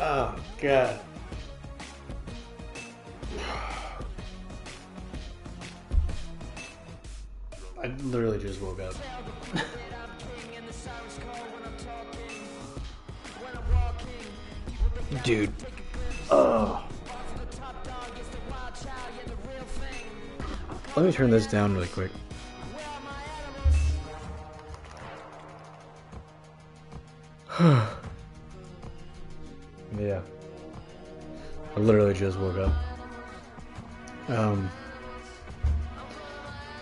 Oh, God. I literally just woke up. Dude. Oh. Let me turn this down really quick. Yeah. I literally just woke up.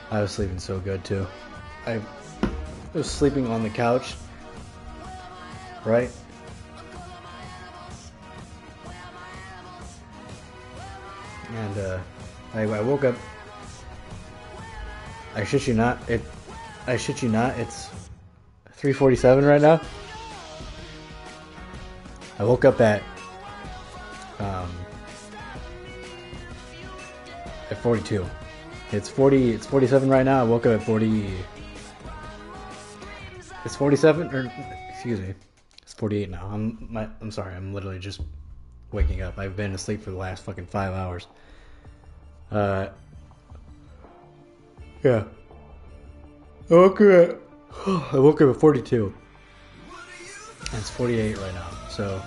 I was sleeping so good too. I was sleeping on the couch, right? And I woke up. I shit you not. I shit you not. It's 3:47 right now. I woke up at 42. It's 40. It's 47 right now. I woke up at 40. It's 47, or excuse me, it's 48 now. I'm sorry. I'm literally just waking up. I've been asleep for the last fucking 5 hours. Yeah. I woke up at 42. And it's 48 right now. So.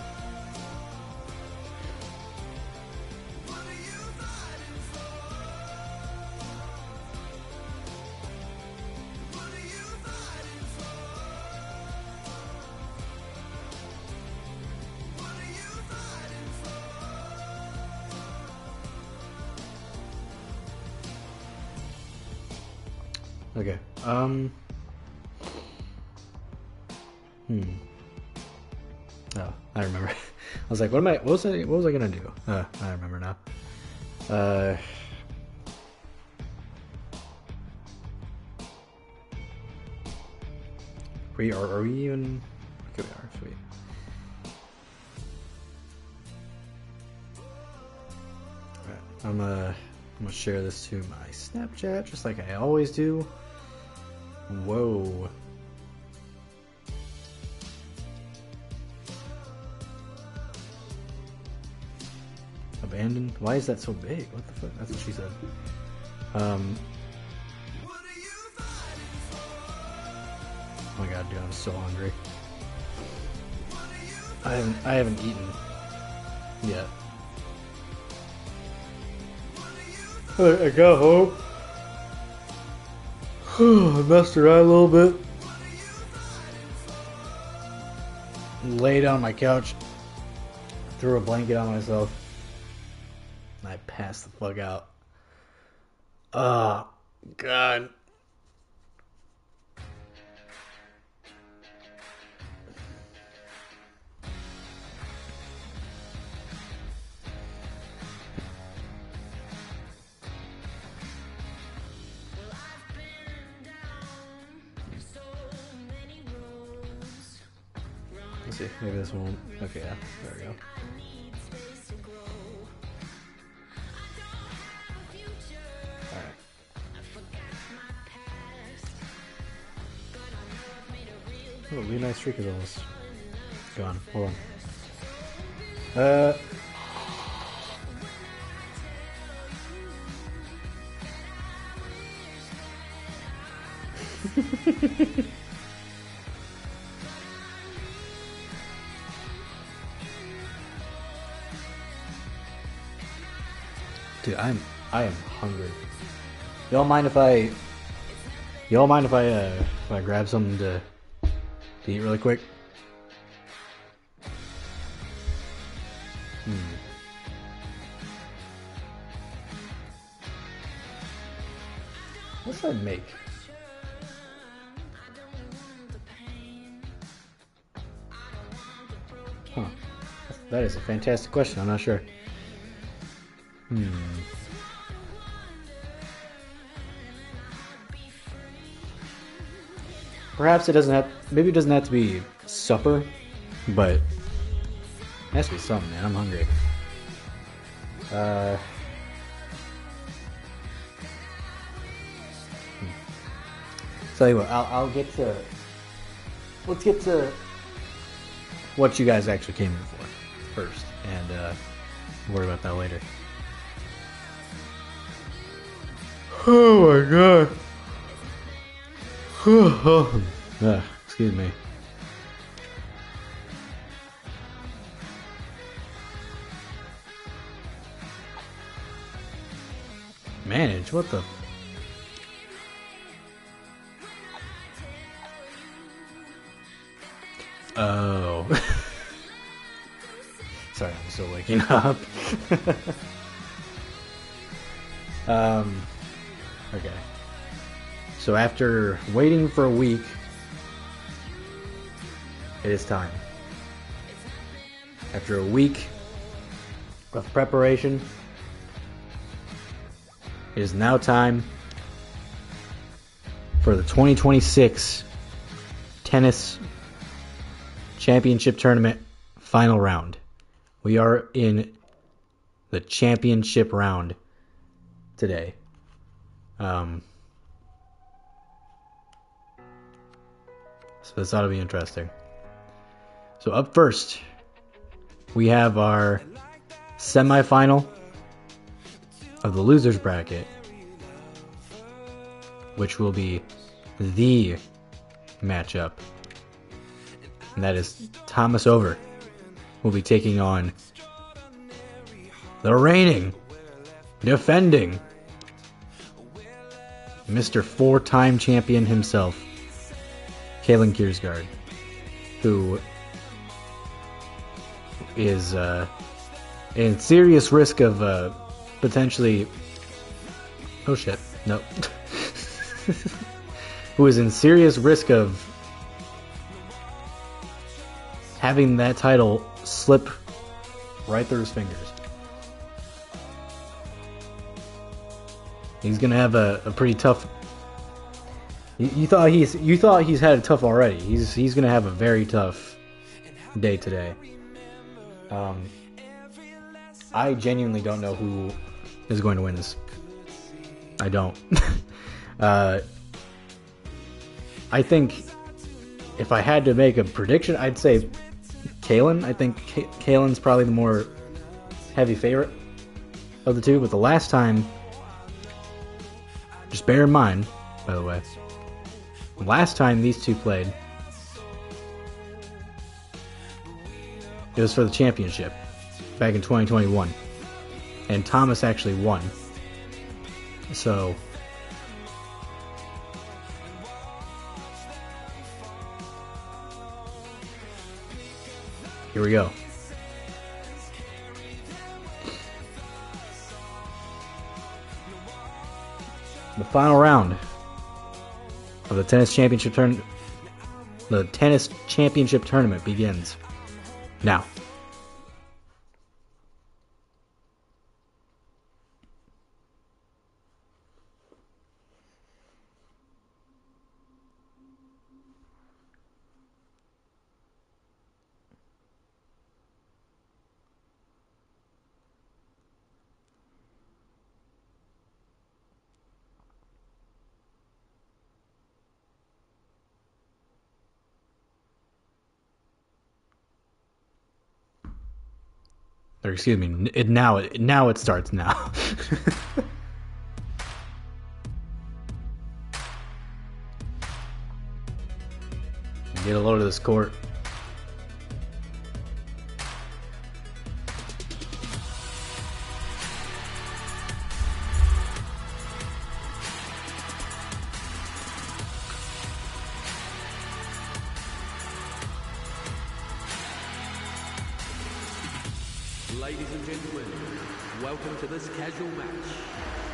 Okay. Oh, I remember. I was like, what was I gonna do? I remember now. Are we even? Okay, we are. Sweet. Alright, I'm gonna share this to my Snapchat, just like I always do. Whoa. Abandoned? Why is that so big? What the fuck? That's what she said. Oh my god, dude, I'm so hungry. I haven't eaten yet. I got home. I messed around a little bit. Laid on my couch. Threw a blanket on myself. And I passed the fuck out. Oh, God. Let's see, maybe this won't. Okay, yeah, there we go. Alright. Oh, really nice streak is almost gone. Hold on. Dude, I am hungry. Y'all mind if I grab something to eat really quick? What should I make? Huh. That is a fantastic question. I'm not sure. Perhaps it doesn't have. Maybe it doesn't have to be supper, but it has to be something, man. I'm hungry. Tell you what, I'll get to. Let's get to what you guys actually came in for first, and worry about that later. Oh my god. Excuse me. Manage? What the? Oh. Sorry, I'm still waking up. Okay. So after waiting for a week, it is time. After a week of preparation, it is now time for the 2026 Tennis Championship Tournament final round. We are in the championship round today. So this ought to be interesting. So up first, we have our semifinal of the losers bracket, which will be the matchup. And that is Thomas Over will be taking on the reigning, defending, Mr. four-time champion himself, Kalen Kiersgaard, who is in serious risk of potentially... Oh shit, no. Who is in serious risk of having that title slip right through his fingers. He's gonna have a pretty tough... You thought he's had it tough already. He's gonna have a very tough day today. I genuinely don't know who is going to win this. I don't. I think if I had to make a prediction, I'd say Kalen. I think Kalen's probably the more heavy favorite of the two. But the last time, just bear in mind, by the way, last time these two played, it was for the championship back in 2021, and Thomas actually won. So here we go. The final round of the tennis championship tournament begins now. Or excuse me, now it starts now. Get a load of this court. Ladies and gentlemen, welcome to this casual match.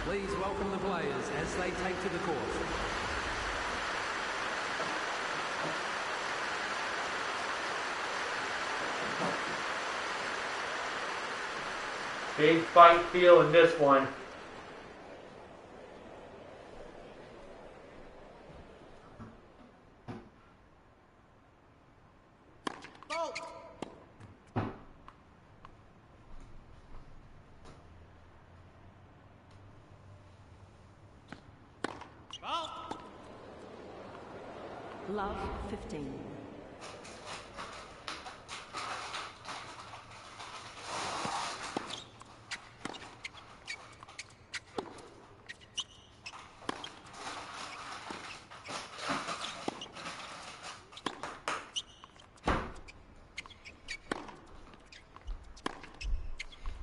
Please welcome the players as they take to the court. Big fight feel in this one. Love 15.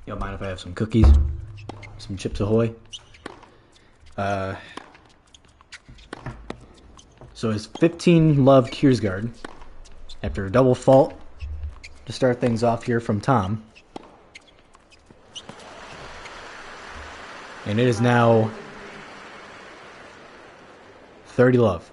Y'all mind if I have some cookies? Some Chips Ahoy? So it's 15 love Kiersgaard after a double fault to start things off here from Tom. And it is now 30 love.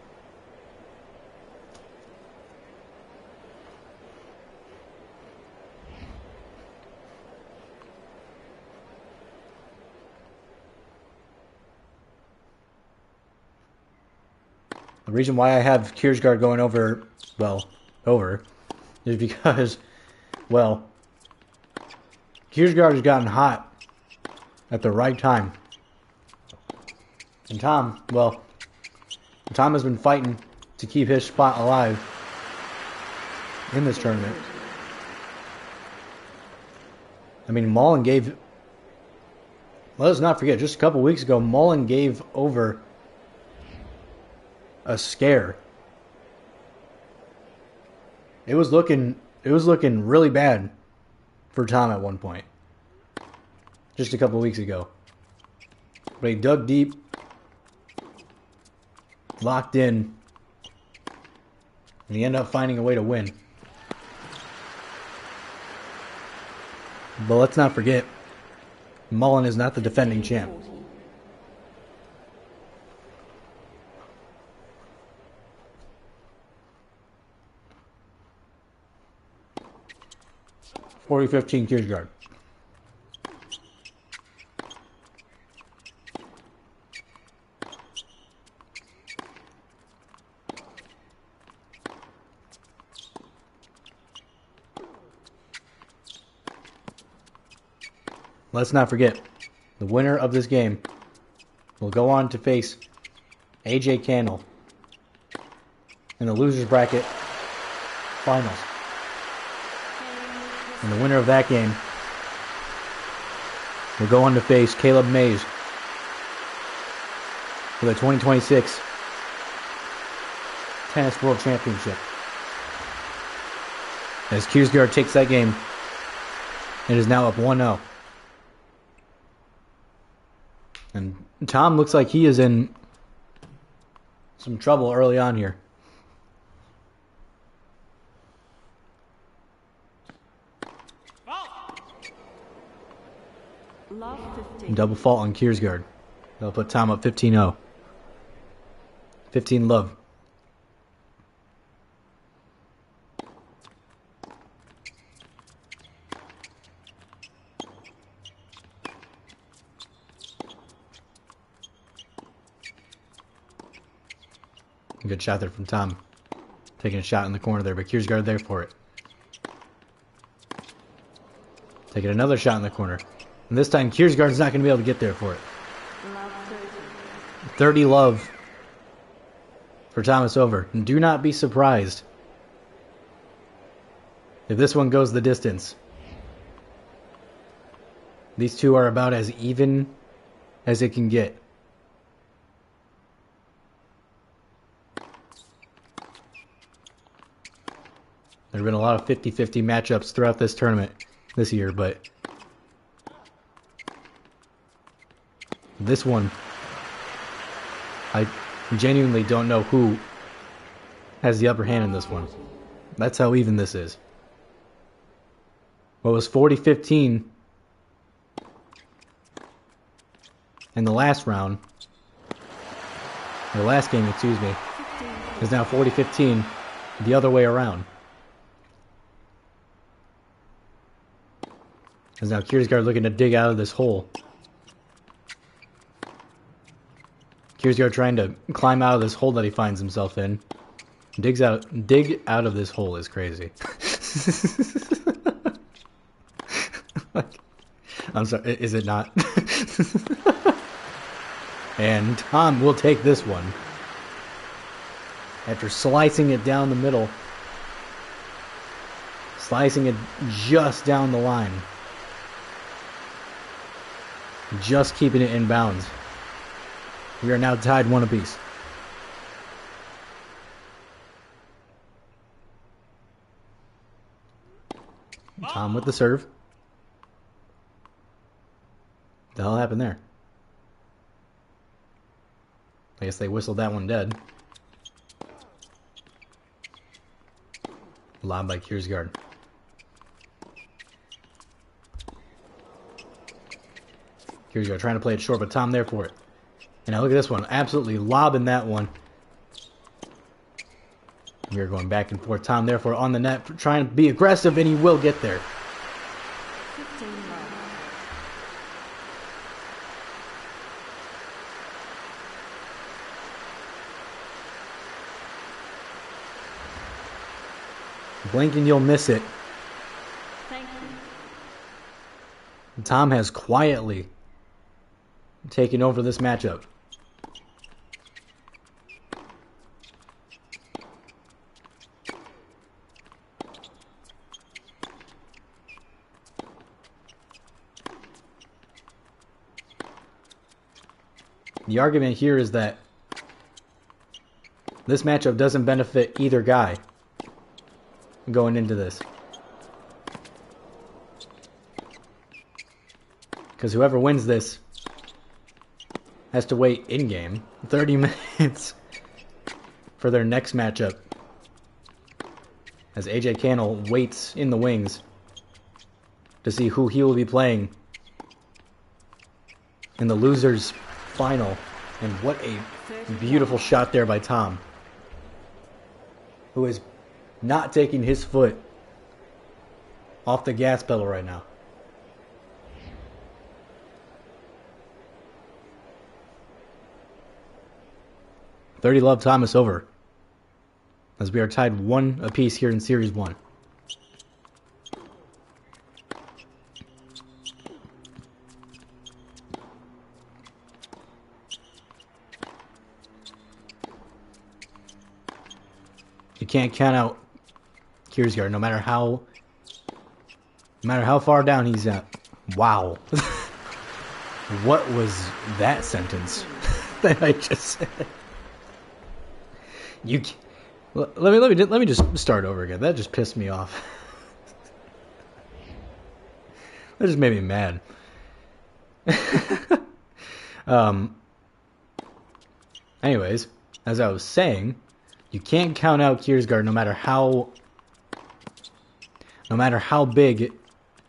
The reason why I have Kiersgaard going over, is because, Kiersgaard has gotten hot at the right time. And Tom has been fighting to keep his spot alive in this tournament. I mean, let us not forget, just a couple weeks ago, Mullen gave over a scare. It was looking really bad for Tom at one point. Just a couple weeks ago. But he dug deep, locked in, and he ended up finding a way to win. But let's not forget, Mullen is not the defending champ. $40-15 Kiersgaard. Let's not forget, the winner of this game will go on to face AJ Cannell in the losers bracket finals. And the winner of that game will go on to face Caleb Mays for the 2026 Tennis World Championship. As Kiersgaard takes that game, it is now up 1-0. And Tom looks like he is in some trouble early on here. Double fault on Kiersgaard. They'll put Tom up 15-0. 15 love. Good shot there from Tom. Taking a shot in the corner there, but Kiersgaard there for it. Taking another shot in the corner. And this time, Kiersgaard's not going to be able to get there for it. 30 love for Thomas over. And do not be surprised if this one goes the distance. These two are about as even as it can get. There have been a lot of 50-50 matchups throughout this tournament this year, but this one, I genuinely don't know who has the upper hand in this one. That's how even this is. What was 40-15 in the last round, the last game, excuse me, is now 40-15 the other way around. Because now Kiersgaard looking to dig out of this hole. Kiersgaard trying to climb out of this hole that he finds himself in. Dig out of this hole is crazy. I'm sorry, is it not? And Tom will take this one. After slicing it down the middle. Slicing it just down the line. Just keeping it in bounds. We are now tied 1 apiece. Tom with the serve. The hell happened there? I guess they whistled that one dead. Lob by Kiersgaard. Kiersgaard trying to play it short, but Tom there for it. And now look at this one. Absolutely lobbing that one. We are going back and forth. Tom therefore on the net, trying to be aggressive, and he will get there. 15 love. Blink and you'll miss it. Thank you. Tom has quietly taken over this matchup. The argument here is that this matchup doesn't benefit either guy going into this. Because whoever wins this has to wait in-game 30 minutes for their next matchup. As AJ Cannell waits in the wings to see who he will be playing in the losers final. And what a beautiful shot there by Tom, who is not taking his foot off the gas pedal right now. "30 love Thomas" over, as we are tied 1 apiece here in Series 1. You can't count out Kiersgaard, no matter how far down he's at. Wow. What was that sentence that I just said? Let me just start over again. That just pissed me off. That just made me mad. Anyways, as I was saying, you can't count out Kiersgaard no matter how big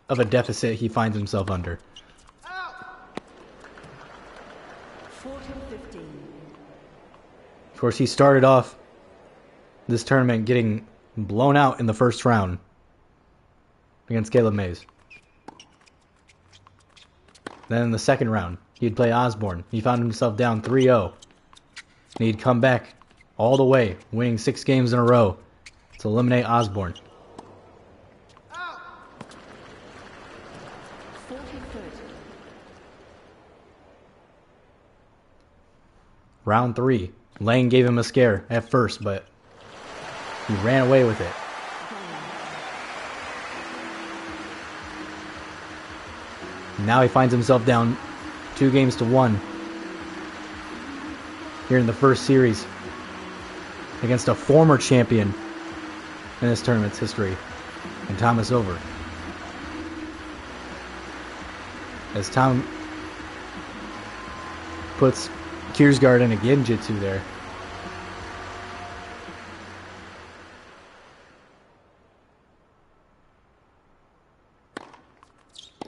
of a deficit he finds himself under. 14-15. Of course, he started off this tournament getting blown out in the first round against Caleb Mays. Then in the second round, he'd play Osborne. He found himself down 3-0. And he'd come back all the way, winning 6 games in a row to eliminate Osborne. 40-30. Round 3, Lang gave him a scare at first, but he ran away with it. Now he finds himself down 2-1 here in the first series against a former champion in this tournament's history, and Thomas over. As Tom puts Kiersgaard in a genjutsu there.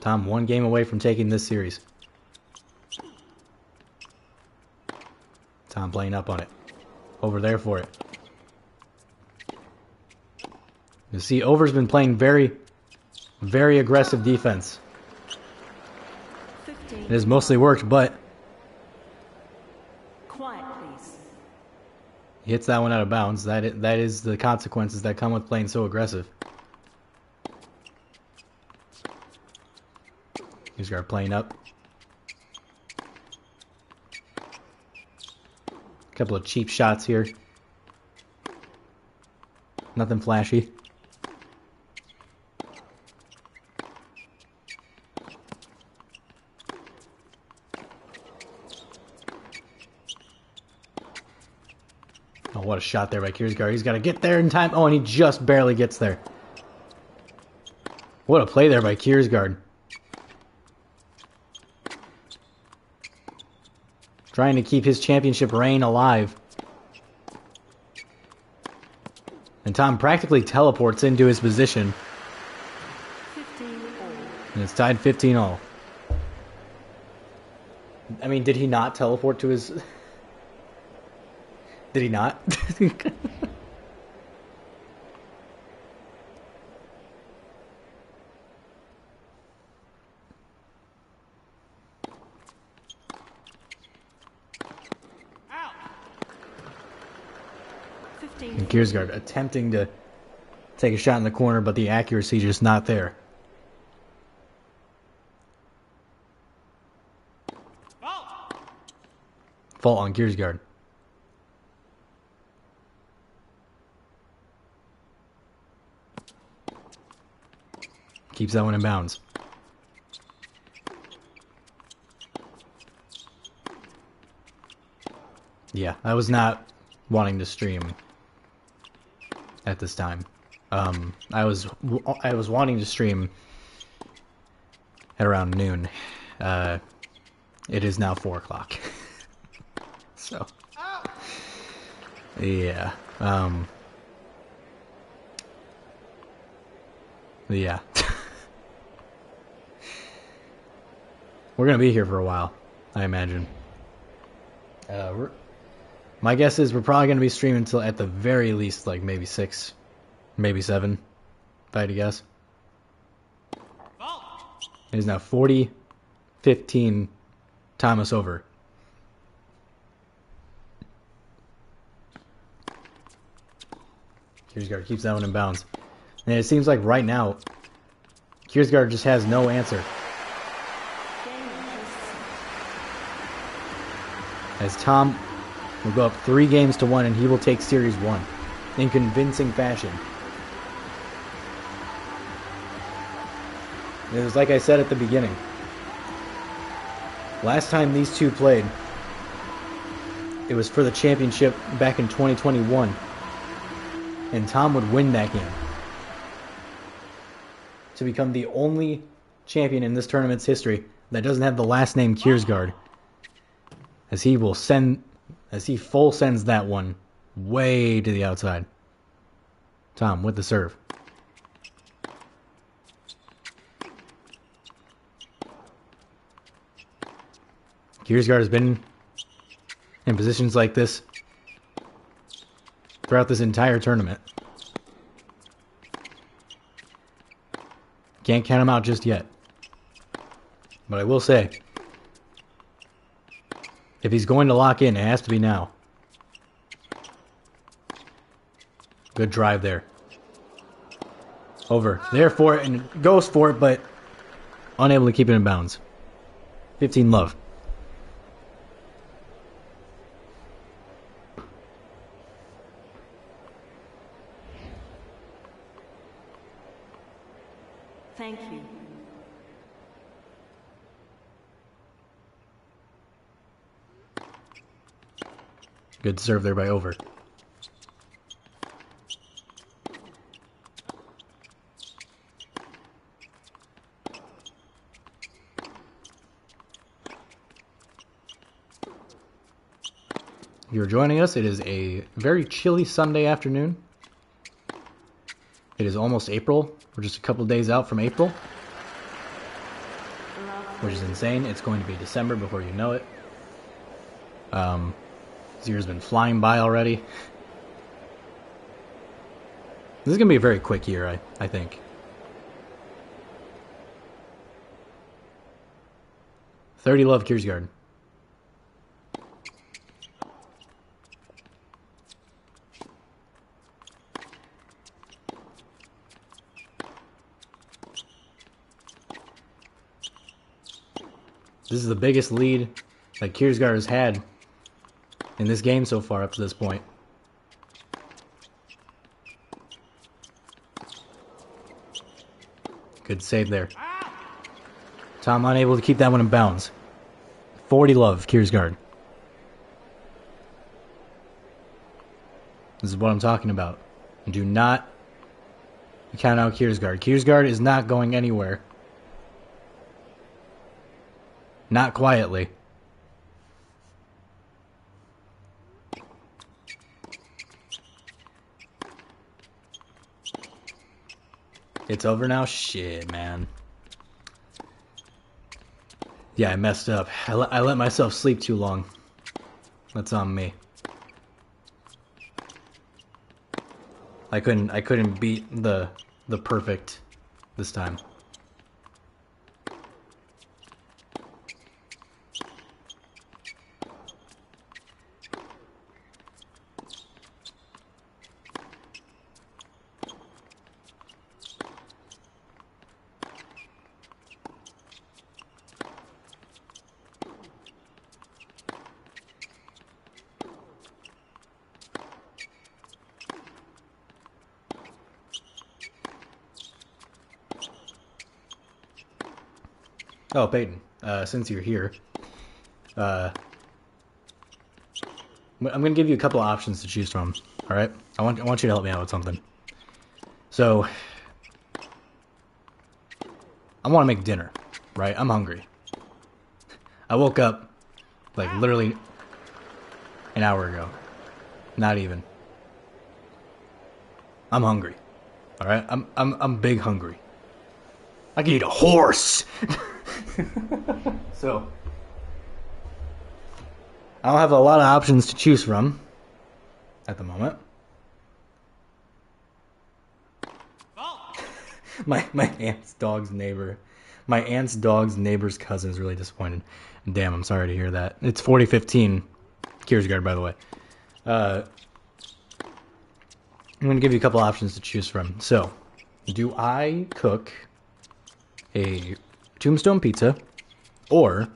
Tom 1 game away from taking this series. Tom playing up on it. Over there for it. You see, Over's been playing very, very aggressive defense. It has mostly worked, but Quiet, please. he hits that one out of bounds. That is the consequences that come with playing so aggressive. Kiersgaard playing up. A couple of cheap shots here. Nothing flashy. Oh, what a shot there by Kiersgaard. He's got to get there in time. Oh, and he just barely gets there. What a play there by Kiersgaard. Trying to keep his championship reign alive. And Tom practically teleports into his position. 15 all. And it's tied 15-all. I mean, did he not teleport to his... Did he not? And Kiersgaard attempting to take a shot in the corner, but the accuracy just not there. Fault on Kiersgaard. Keeps that one in bounds. Yeah, I was not wanting to stream at this time. I was wanting to stream at around noon. It is now 4 o'clock. So, yeah. Yeah. We're gonna be here for a while, I imagine. My guess is we're probably gonna be streaming until at the very least, like maybe 6, maybe 7, if I had to guess. It is now 40-15, Thomas over. Kiersgaard keeps that one in bounds. And it seems like right now, Kiersgaard just has no answer. As Tom will go up 3-1, and he will take Series 1 in convincing fashion. It was like I said at the beginning. Last time these two played, it was for the championship back in 2021. And Tom would win that game to become the only champion in this tournament's history that doesn't have the last name Kiersgaard. As he full sends that one way to the outside. Tom with the serve. Kiersgaard has been in positions like this throughout this entire tournament. Can't count him out just yet. But I will say, if he's going to lock in, it has to be now. Good drive there. Over. There for it, and goes for it, but unable to keep it in bounds. 15 love. Thank you. Good serve there by Over. If you're joining us, it is a very chilly Sunday afternoon. It is almost April. We're just a couple days out from April, which is insane. It's going to be December before you know it. This year's been flying by already. This is going to be a very quick year, I think. $30 love Kiersgaard. This is the biggest lead that Kiersgaard has had in this game so far up to this point. Good save there. Tom unable to keep that one in bounds. 40 love, Kiersgaard. This is what I'm talking about. Do not count out Kiersgaard. Kiersgaard is not going anywhere. Not quietly. It's over now? Shit, man. Yeah, I messed up. I let myself sleep too long. That's on me. I couldn't beat the perfect this time. Oh, Peyton, since you're here, I'm going to give you a couple of options to choose from, all right? I want you to help me out with something. So, I want to make dinner, right? I'm hungry. I woke up, like, literally an hour ago. Not even. I'm hungry, all right? I'm big hungry. I could eat a horse! So, I don't have a lot of options to choose from at the moment. My aunt's dog's neighbor's cousin is really disappointed. Damn, I'm sorry to hear that. It's 4015 Kiersgaard, by the way. I'm going to give you a couple options to choose from. So, do I cook a tombstone pizza or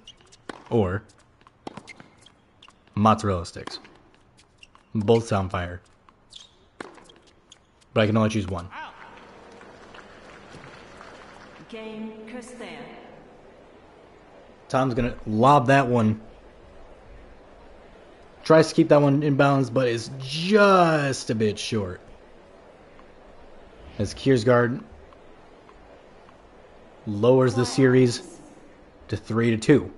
mozzarella sticks? Both sound fire, but I can only choose one. Game Kirsten. Tom's gonna lob that one. Tries to keep that one in bounds, but is just a bit short. As Kiersgaard lowers the series to 3-2.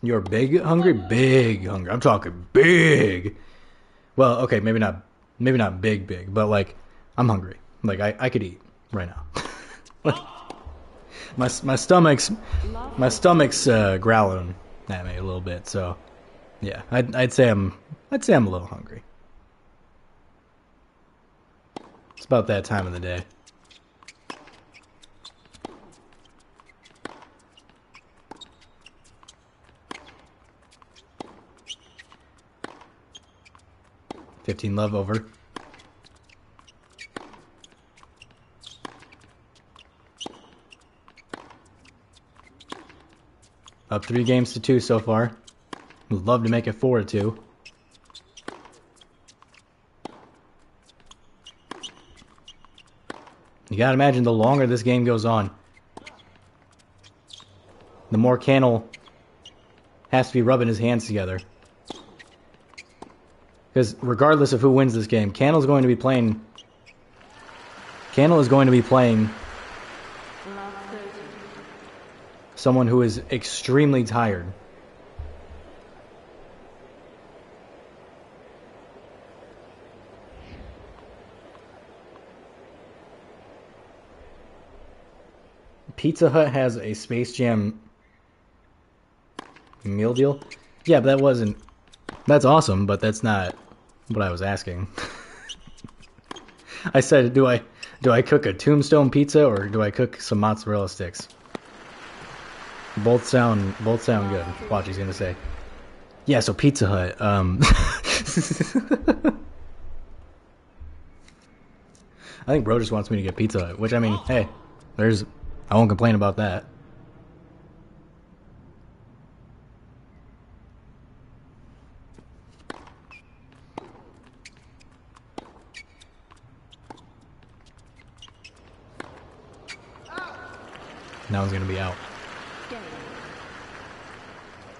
You're big hungry? Big hungry. I'm talking big. Well, okay, maybe not big, but like, I'm hungry. Like, I could eat right now. Like, my stomach's growling at me a little bit, so yeah, I'd say I'm a little hungry. It's about that time of the day. $15 love over. Up 3-2 so far. Would love to make it 4-2. You gotta imagine the longer this game goes on, the more Cannell has to be rubbing his hands together. Because regardless of who wins this game, Cannell is going to be playing someone who is extremely tired. Pizza Hut has a Space Jam meal deal. Yeah, but that's awesome, but that's not what I was asking. I said, do I cook a tombstone pizza or do I cook some mozzarella sticks? Both sound good. Watch, he's gonna say, yeah, so Pizza Hut. I think bro just wants me to get Pizza Hut, which, I mean, hey, I won't complain about that. Now he's gonna be out.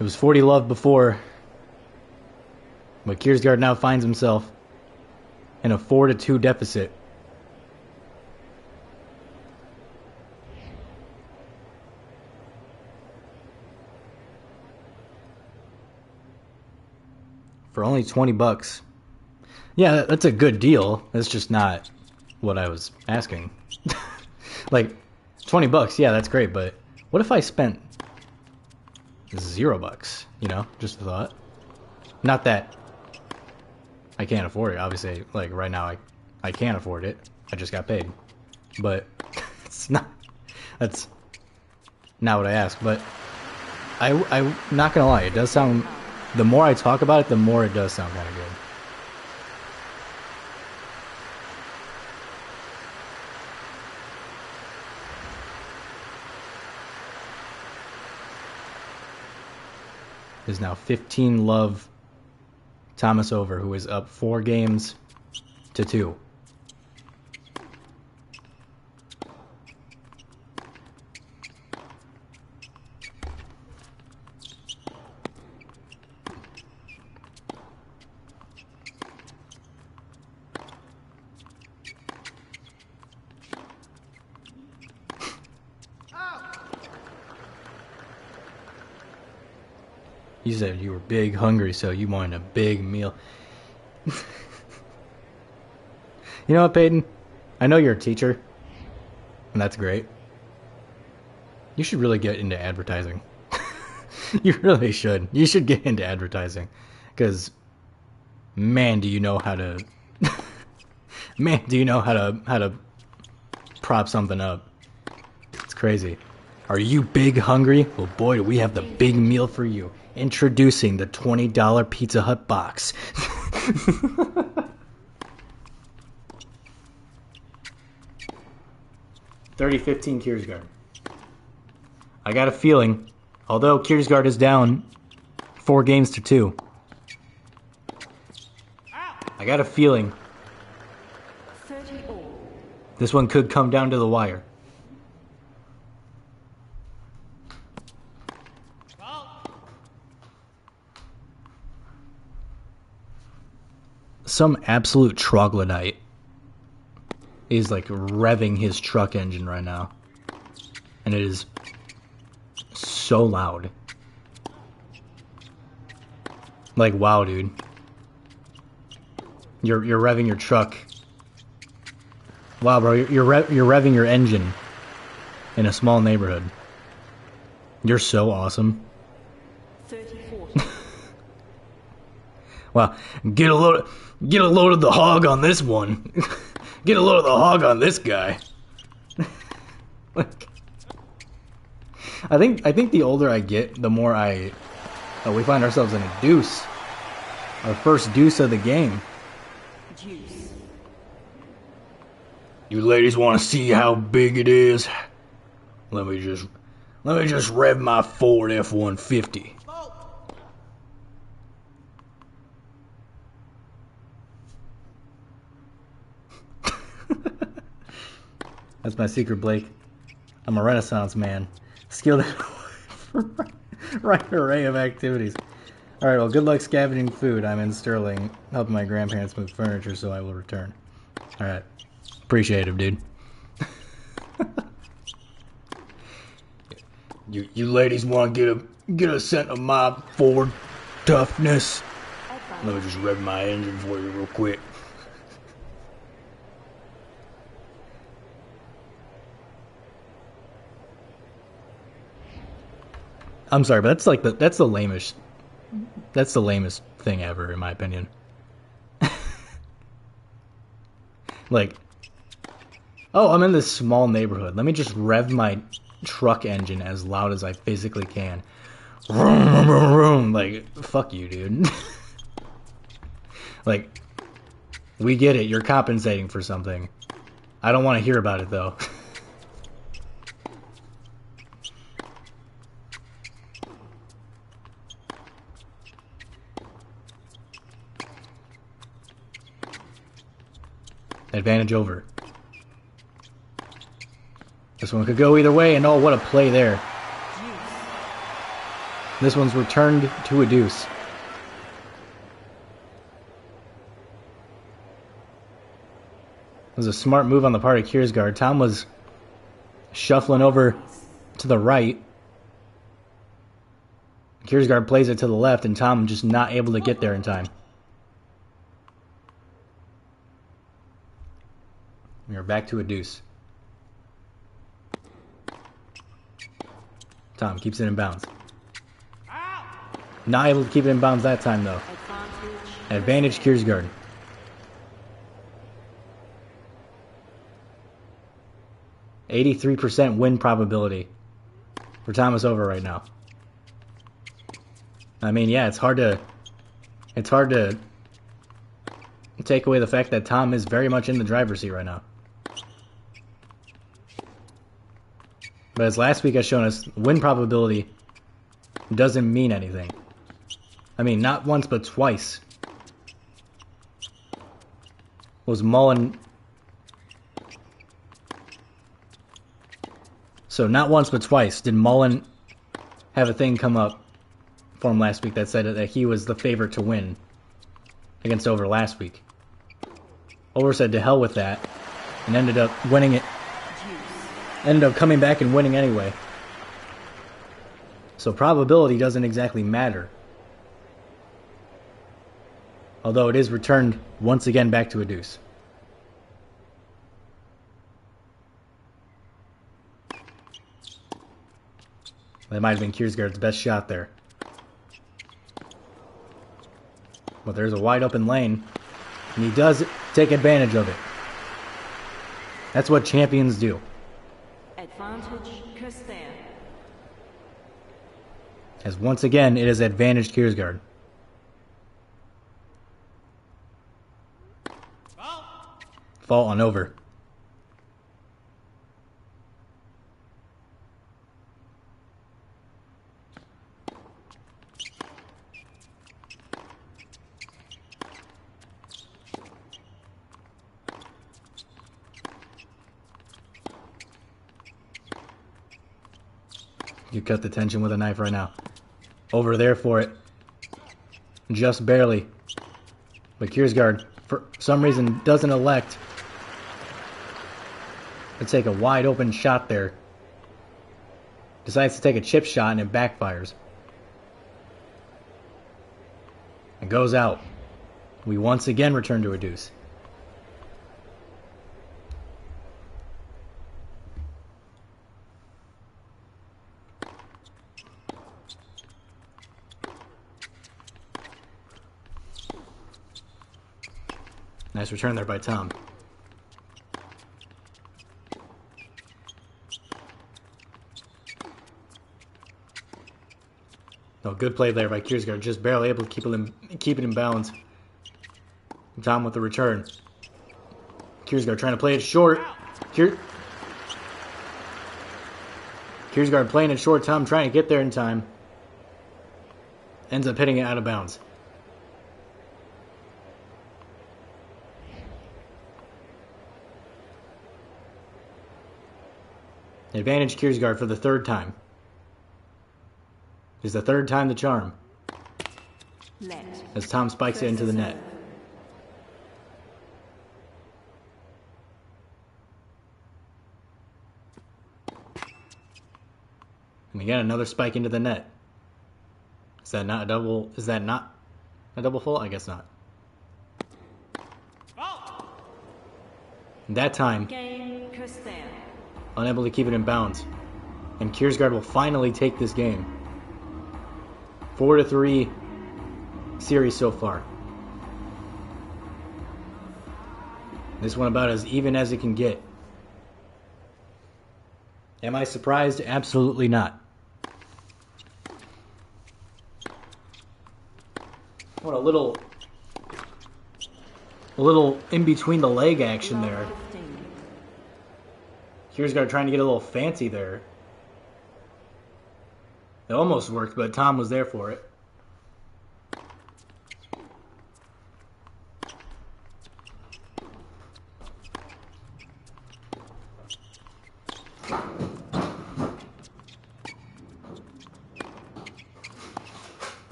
It was 40 love before, but Kiersgaard now finds himself in a 4-2 deficit. For only $20. Yeah, that's a good deal. It's just not what I was asking. Like, $20, yeah, that's great, but what if I spent $0, you know? Just a thought. Not that I can't afford it. Obviously, like, right now I can't afford it. I just got paid. But that's not what I asked. But I'm not gonna lie, it does sound, the more I talk about it, the more it does sound kind of good. Is now 15 love Thomas over, who is up 4-2. You said you were big hungry, so you wanted a big meal. You know what, Peyton? I know you're a teacher, and that's great. You should really get into advertising. You really should. You should get into advertising. Because, man, do you know how to... man, do you know how to prop something up. It's crazy. Are you big hungry? Well, boy, do we have the big meal for you. Introducing the $20 Pizza Hut box. 30-15 Kiersgaard. I got a feeling, although Kiersgaard is down 4-2, I got a feeling this one could come down to the wire. Some absolute troglodyte is like revving his truck engine right now, and it is so loud. Like, wow, dude, you're revving your truck. Wow, bro, you're revving your engine in a small neighborhood. You're so awesome. 34. Wow, get a load of the hog on this one. Get a load of the hog on this guy. Like, I think the older I get, the more we find ourselves in a deuce. Our first deuce of the game. Juice. You ladies want to see how big it is? Let me just rev my Ford F-150. That's my secret, Blake. I'm a Renaissance man, skilled in a right array of activities. All right, well, good luck scavenging food. I'm in Sterling, helping my grandparents move furniture, so I will return. All right, appreciate it, dude. You ladies want to get a scent of my Ford toughness? Let me just rev my engine for you real quick. I'm sorry, but that's the lamest thing ever, in my opinion. Like, oh, I'm in this small neighborhood. Let me just rev my truck engine as loud as I physically can. Vroom, vroom, vroom. Like, fuck you, dude. Like, we get it. You're compensating for something. I don't want to hear about it, though. Advantage over. This one could go either way, and oh, what a play there. This one's returned to a deuce. It was a smart move on the part of Kiersgaard. Tom was shuffling over to the right. Kiersgaard plays it to the left, and Tom just not able to get there in time. We're back to a deuce. Tom keeps it in bounds. Not able to keep it in bounds that time, though. Advantage Kiersgaard. %83 win probability for Thomas over right now. I mean, yeah, it's hard to take away the fact that Tom is very much in the driver's seat right now. But as last week has shown us, win probability doesn't mean anything. I mean, not once but twice was Mullen... So not once but twice did Mullen have a thing come up for him last week that said that he was the favorite to win against Over last week. Over said to hell with that and ended up winning it. Ended up coming back and winning anyway. So probability doesn't exactly matter. Although it is returned once again back to a deuce. That might have been Kiersgaard's best shot there. But there's a wide open lane, and he does take advantage of it. That's what champions do. Advantage Kirsten. As once again, it is advantage Kiersgaard. Fault on over. You cut the tension with a knife right now. Over there for it. Just barely. But Kiersgaard, for some reason, doesn't elect to take a wide open shot there. Decides to take a chip shot and it backfires. It goes out. We once again return to a deuce. Nice return there by Tom. No, good play there by Kiersgaard. Just barely able to keep it in balance. Tom with the return. Kiersgaard trying to play it short. Kiersgaard playing it short. Tom trying to get there in time. Ends up hitting it out of bounds. Advantage Kiersgaard for the third time. Is the third time the charm. Let. As Tom spikes it into the net. And again, another spike into the net. Is that not a double? Is that not a double fault? I guess not. And that time, Game Kirsten. unable to keep it in bounds. And Kiersgaard will finally take this game. 4-3 series so far. This one about as even as it can get. Am I surprised? Absolutely not. What a little in between the leg action there. 15. Kiersgaard trying to get a little fancy there. It almost worked, but Tom was there for it.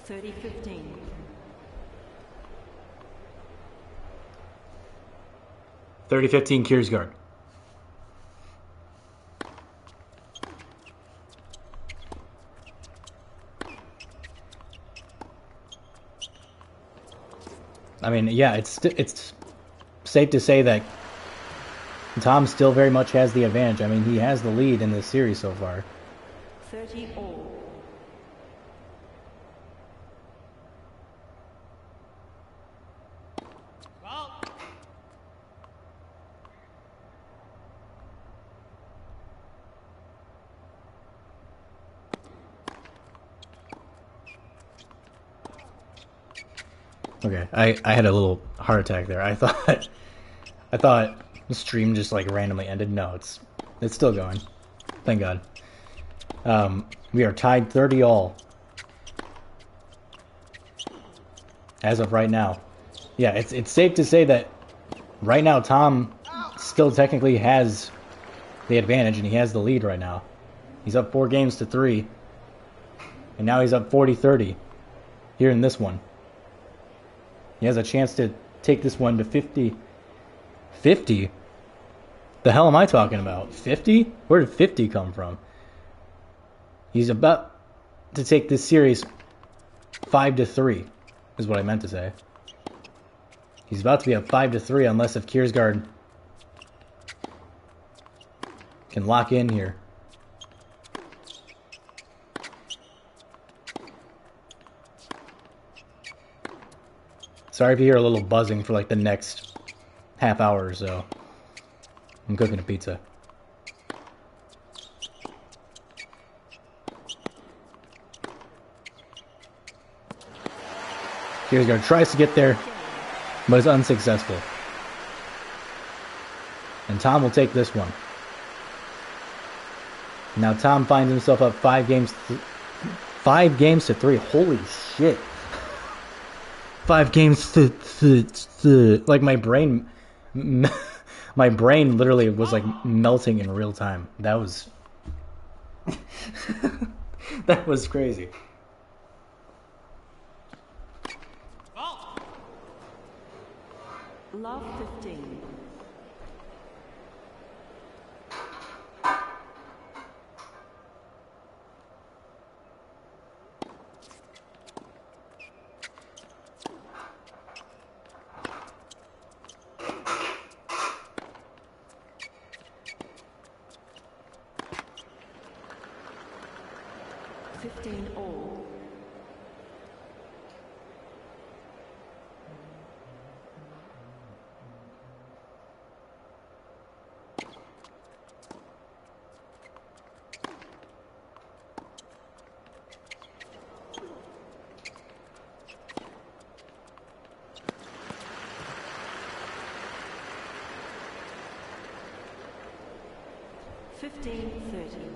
30-15. 30-15 Kiersgaard. I mean, yeah, it's safe to say that Tom still very much has the advantage. I mean, he has the lead in this series so far. 30 all. Okay, I had a little heart attack there. I thought the stream just like randomly ended. No, it's still going. Thank God. We are tied 30 all as of right now. Yeah, it's safe to say that right now Tom still technically has the advantage and he has the lead right now. He's up 4 games to 3, and now he's up 40-30 here in this one. He has a chance to take this one to 50. 50? The hell am I talking about? 50? Where did 50 come from? He's about to take this series 5-3, is what I meant to say. He's about to be up 5-3 unless if Kiersgaard can lock in here. Sorry if you hear a little buzzing for like the next half hour or so. I'm cooking a pizza. Kiersgaard tries to get there, but is unsuccessful. And Tom will take this one. Now Tom finds himself up 5 games to 3. Holy shit. 5 games to like my brain literally was like melting in real time. That was that was crazy. Love 15. All. $15.30.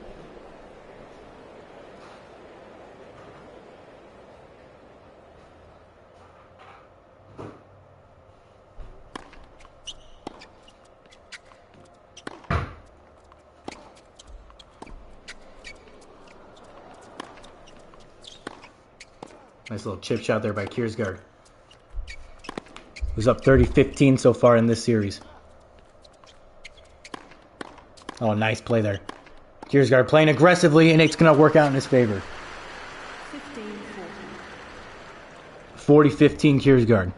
Nice little chip shot there by Kiersgaard, who's up 30-15 so far in this series. Oh, nice play there. Kiersgaard playing aggressively, and it's going to work out in his favor. 40-15 Kiersgaard.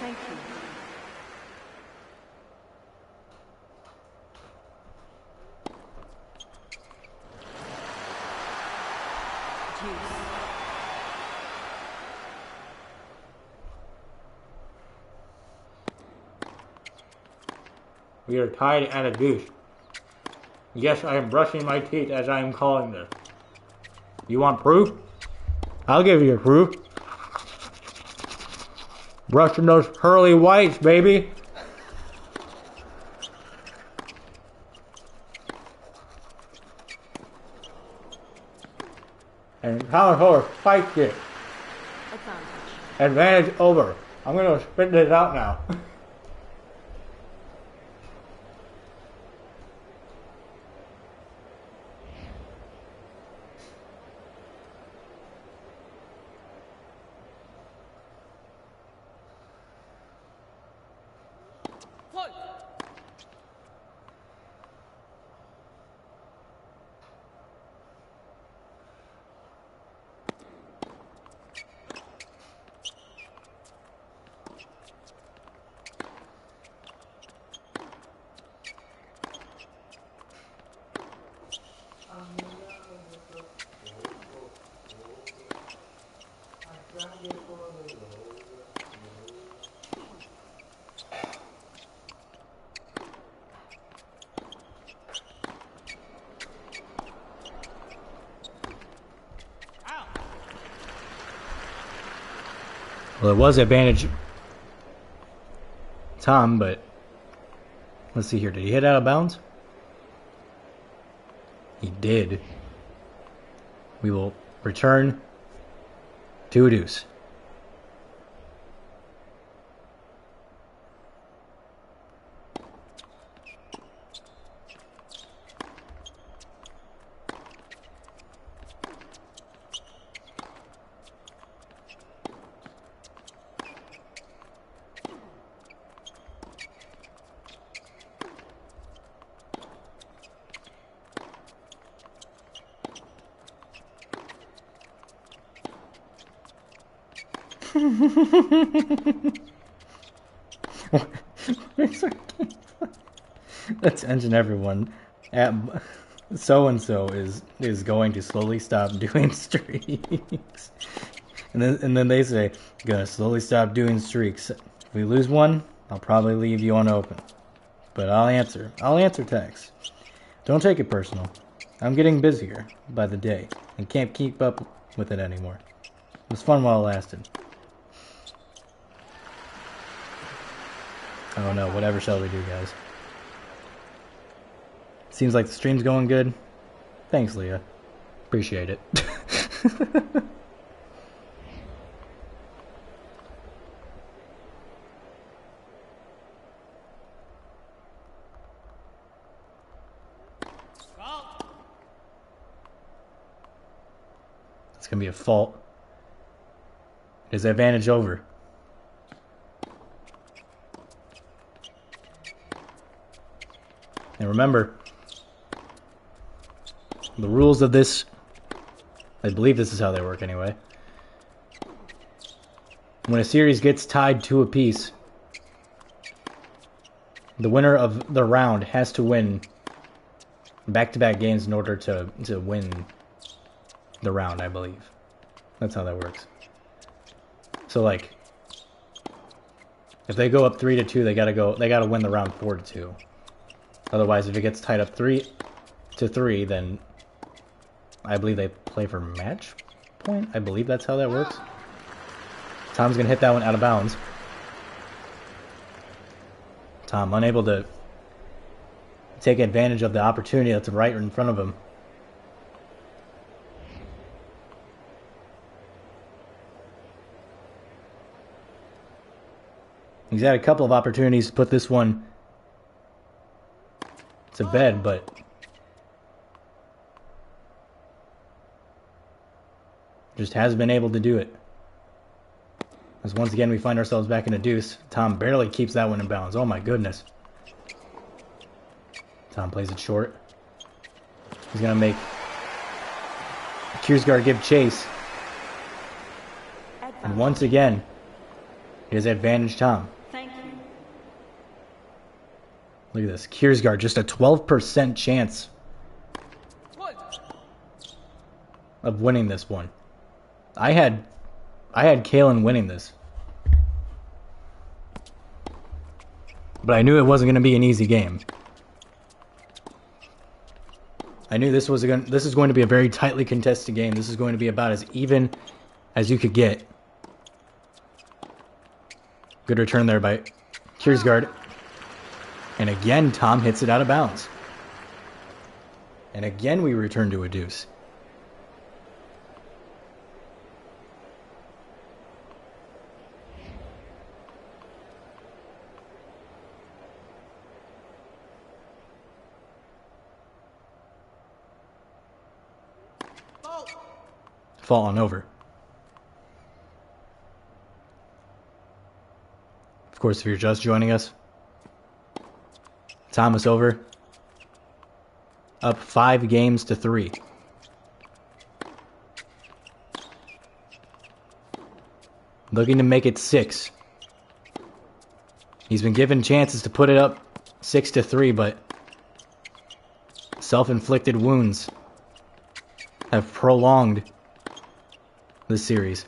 Thank you. We are tied at a deuce. Yes, I am brushing my teeth as I am calling this. You want proof? I'll give you proof. Brushing those pearly whites, baby. power forward spike kick. Advantage. Advantage over. I'm gonna spit this out now. Well, it was advantage Tom, but let's see here. Did he hit out of bounds? He did. We will return to a deuce. Attention everyone. So and so is going to slowly stop doing streaks. And then they say, gonna slowly stop doing streaks. If we lose one, I'll probably leave you unopened. But I'll answer texts. Don't take it personal. I'm getting busier by the day and can't keep up with it anymore. It was fun while it lasted. Oh no, whatever shall we do, guys? Seems like the stream's going good. Thanks, Leah. Appreciate it. It's gonna be a fault. It is advantage over. And remember, the rules of this, I believe this is how they work anyway. When a series gets tied to a piece, the winner of the round has to win back-to-back games in order to win the round, I believe. That's how that works. So like, if they go up 3-2, they gotta win the round 4-2. Otherwise, if it gets tied up 3-3, then I believe they play for match point. I believe that's how that works. Tom's gonna hit that one out of bounds. Tom unable to take advantage of the opportunity that's right in front of him. He's had a couple of opportunities to put this one to bed, but just hasn't been able to do it. As once again we find ourselves back in a deuce. Tom barely keeps that one in bounds. Oh my goodness. Tom plays it short. He's gonna make Kiersgaard give chase. And once again, it is advantage Tom. Thank you. Look at this. Kiersgaard, just a 12% chance of winning this one. I had Kalen winning this. But I knew it wasn't going to be an easy game. I knew this is going to be a very tightly contested game. This is going to be about as even as you could get. Good return there by Kiersgaard. And again, Tom hits it out of bounds. And again, we return to a deuce. fallen over. Of course, if you're just joining us, Thomas over, up 5 games to 3. Looking to make it 6. He's been given chances to put it up 6 to 3, but self-inflicted wounds have prolonged this series.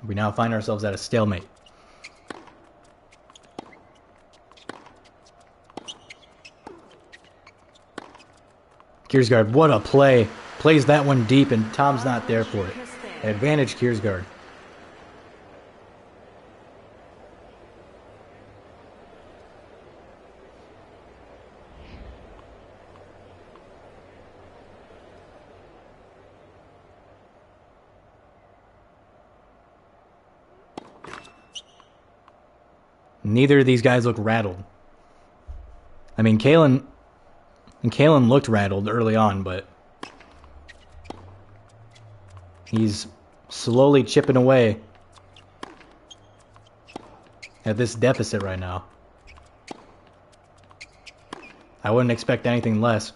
We now find ourselves at a stalemate. Kiersgaard, what a play. Plays that one deep, and Tom's not there for it. Advantage Kiersgaard. Neither of these guys look rattled. I mean, Kalen looked rattled early on, but he's slowly chipping away at this deficit right now. I wouldn't expect anything less.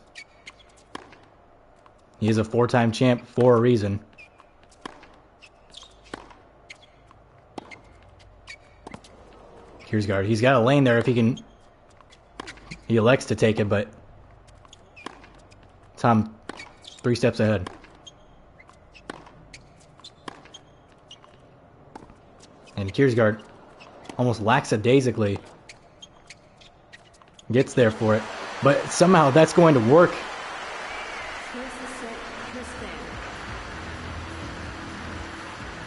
He is a 4-time champ for a reason. Kiersgaard, he's got a lane there if he can. He elects to take it, but Tom 3 steps ahead. And Kiersgaard almost lackadaisically gets there for it, but somehow that's going to work.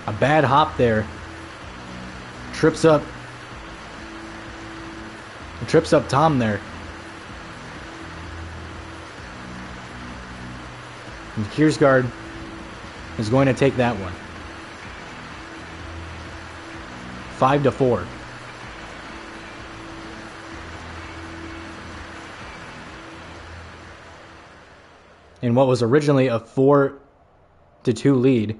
A bad hop there. Trips up Tom there. And Kiersgaard is going to take that one. 5 to 4. In what was originally a 4 to 2 lead.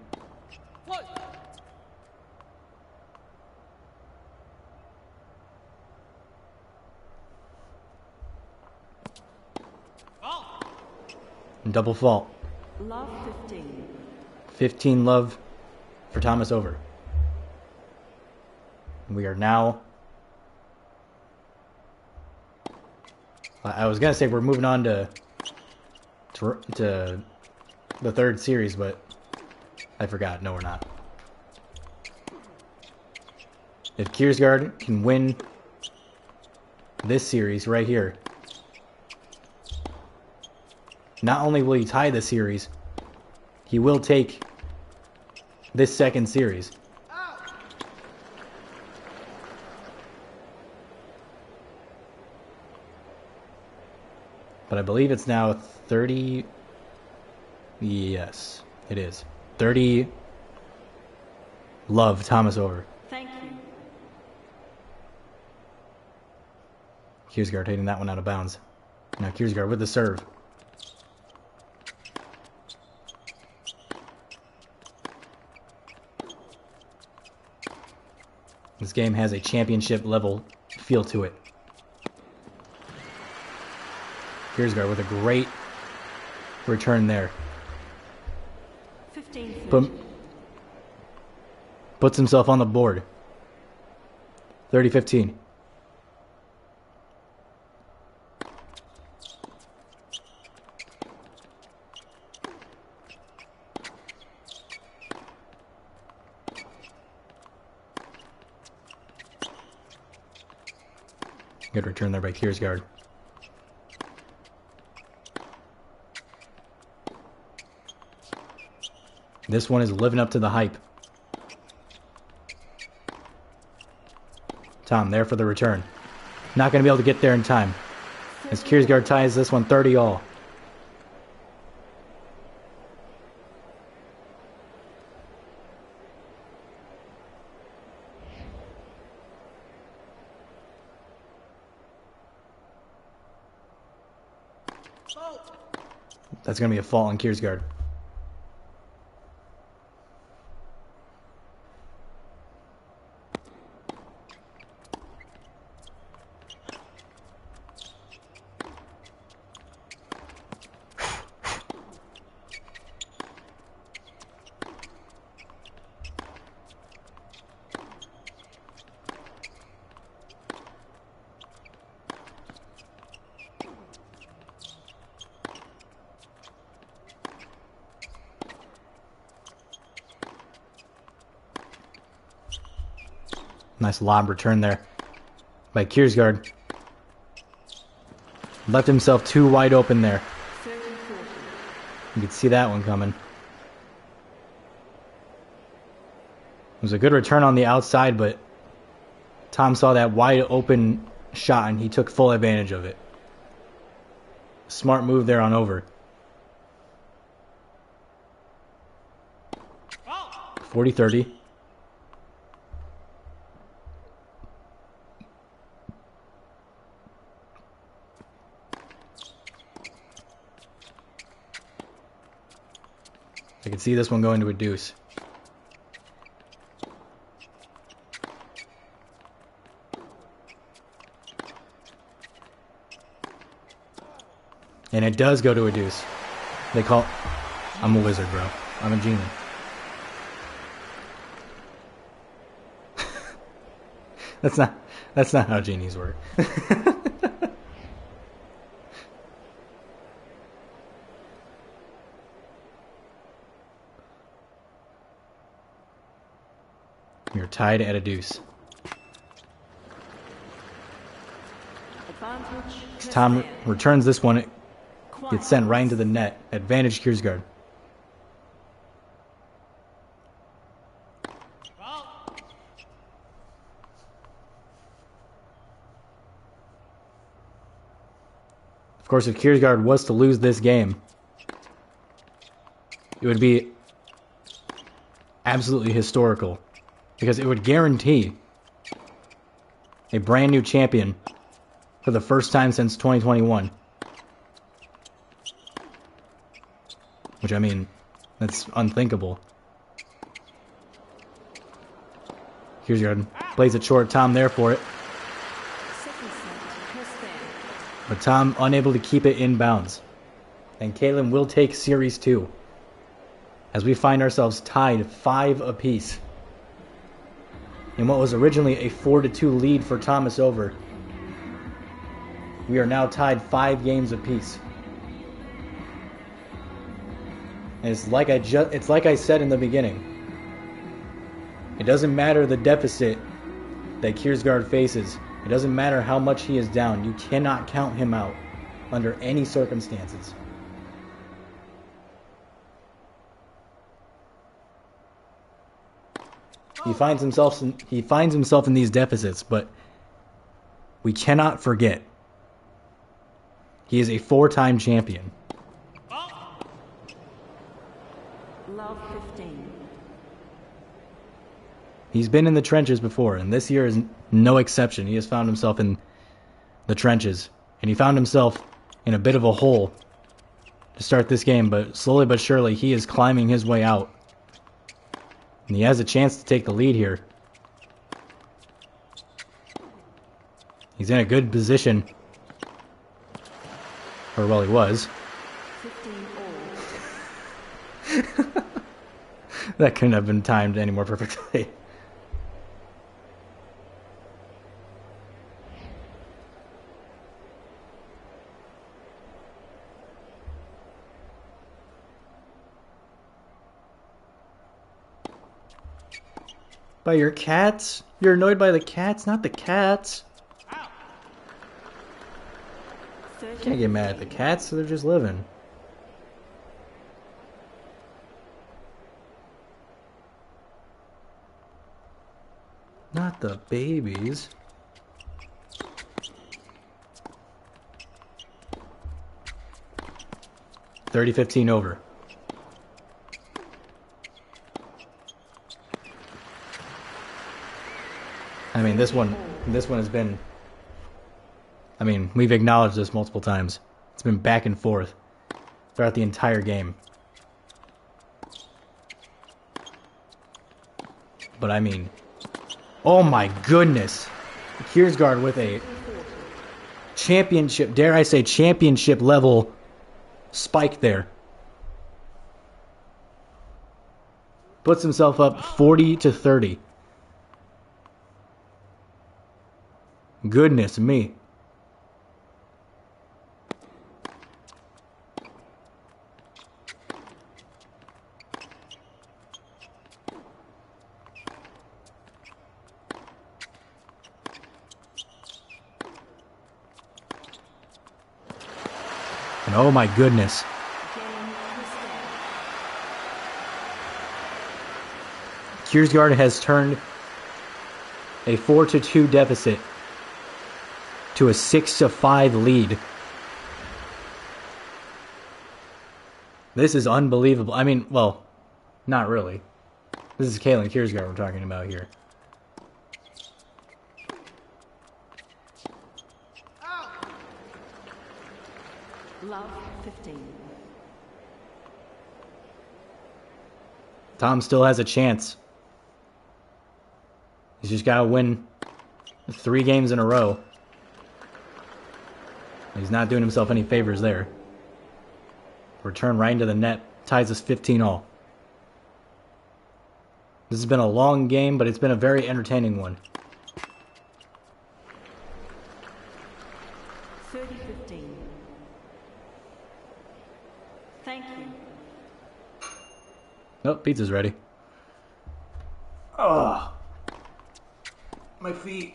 Double fault. Love 15. 15 love for Thomas over. We are now... I was going to say we're moving on to the 3rd series, but I forgot. No, we're not. If Kiersgaard can win this series right here, not only will he tie the series, he will take this 2nd series. But I believe it's now 30... Yes, it is. 30 love Thomas over. Thank you. Kiersgaard hitting that one out of bounds. Now Kiersgaard with the serve. This game has a championship level feel to it. Kiersgaard with a great return there. 15. Puts himself on the board. 30-15. Good return there by Kiersgaard. This one is living up to the hype. Tom there for the return. Not going to be able to get there in time. As Kiersgaard ties this one 30-all. That's going to be a fault on Kiersgaard. Nice lob return there by Kiersgaard. Left himself too wide open there. You could see that one coming. It was a good return on the outside, but Tom saw that wide open shot and he took full advantage of it. Smart move there on over. 40-30. I can see this one going to a deuce. And it does go to a deuce. They call... I'm a wizard, bro. I'm a genie. That's not how genies work. You're tied at a deuce. Tom returns this one. It gets sent right into the net. Advantage Kiersgaard. Of course, if Kiersgaard was to lose this game, it would be absolutely historical. Because it would guarantee a brand new champion for the first time since 2021. Which, I mean, that's unthinkable. Kiersgaard plays it short. Tom there for it. But Tom unable to keep it in bounds. And Caitlin will take Series 2. As we find ourselves tied 5 apiece. In what was originally a 4-2 lead for Thomas Over. We are now tied 5 games apiece. And it's like I said in the beginning. It doesn't matter the deficit that Kiersgaard faces. It doesn't matter how much he is down. You cannot count him out under any circumstances. He finds himself in these deficits, but we cannot forget he is a 4-time champion. Love 15. He's been in the trenches before, and this year is no exception. He has found himself in the trenches, and he found himself in a bit of a hole to start this game, but slowly but surely he is climbing his way out. And he has a chance to take the lead here. He's in a good position. Or, well, he was. 15 all. That couldn't have been timed any more perfectly. By your cats? You're annoyed by the cats, not the cats. Can't get mad at the cats, they're just living. Not the babies. $30-15 over. I mean, this one has been... I mean, we've acknowledged this multiple times. It's been back and forth throughout the entire game. But I mean, oh my goodness. Kiersgaard with a championship, dare I say championship level spike there. Puts himself up 40-30. Goodness me. And oh my goodness. Kiersgaard has turned a 4-2 deficit to a 6-5 lead. This is unbelievable. I mean, well, not really. This is Kalen Kiersgaard we're talking about here. Love 15. Tom still has a chance. He's just got to win 3 games in a row. He's not doing himself any favors there. Return right into the net. Ties us 15-all. This has been a long game, but it's been a very entertaining one. 30-15. Thank you. Oh, pizza's ready. Oh, my feet.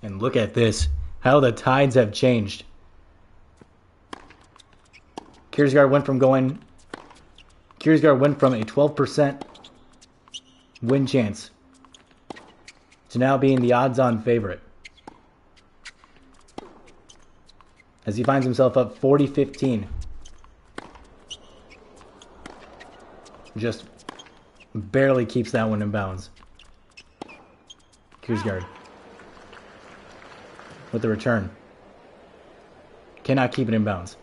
And look at this. How the tides have changed. Kiersgaard went from a 12% win chance to now being the odds-on favorite. As he finds himself up 40-15. Just barely keeps that one in bounds. Kiersgaard with the return. Cannot keep it in bounds.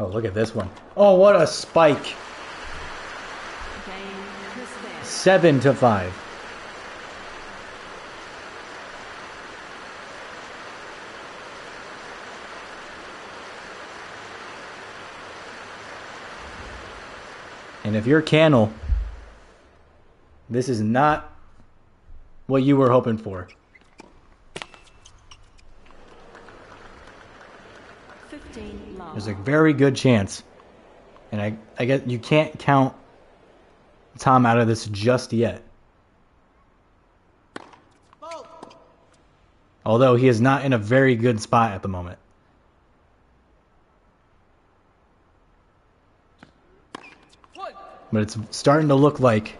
Oh, look at this one. Oh, what a spike. Game is fair. 7-5. And if you're Cannell, this is not what you were hoping for. 15 love. There's a very good chance. And I guess you can't count Tom out of this just yet. Although he is not in a very good spot at the moment. But it's starting to look like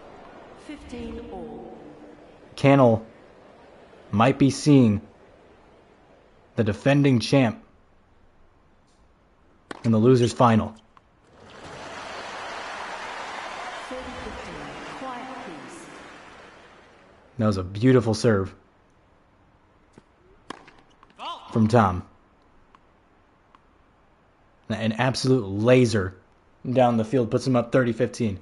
15 all. Cannell might be seeing the defending champ in the losers final. 30-15. Quiet please. That was a beautiful serve from Tom. An absolute laser down the field puts him up 30-15.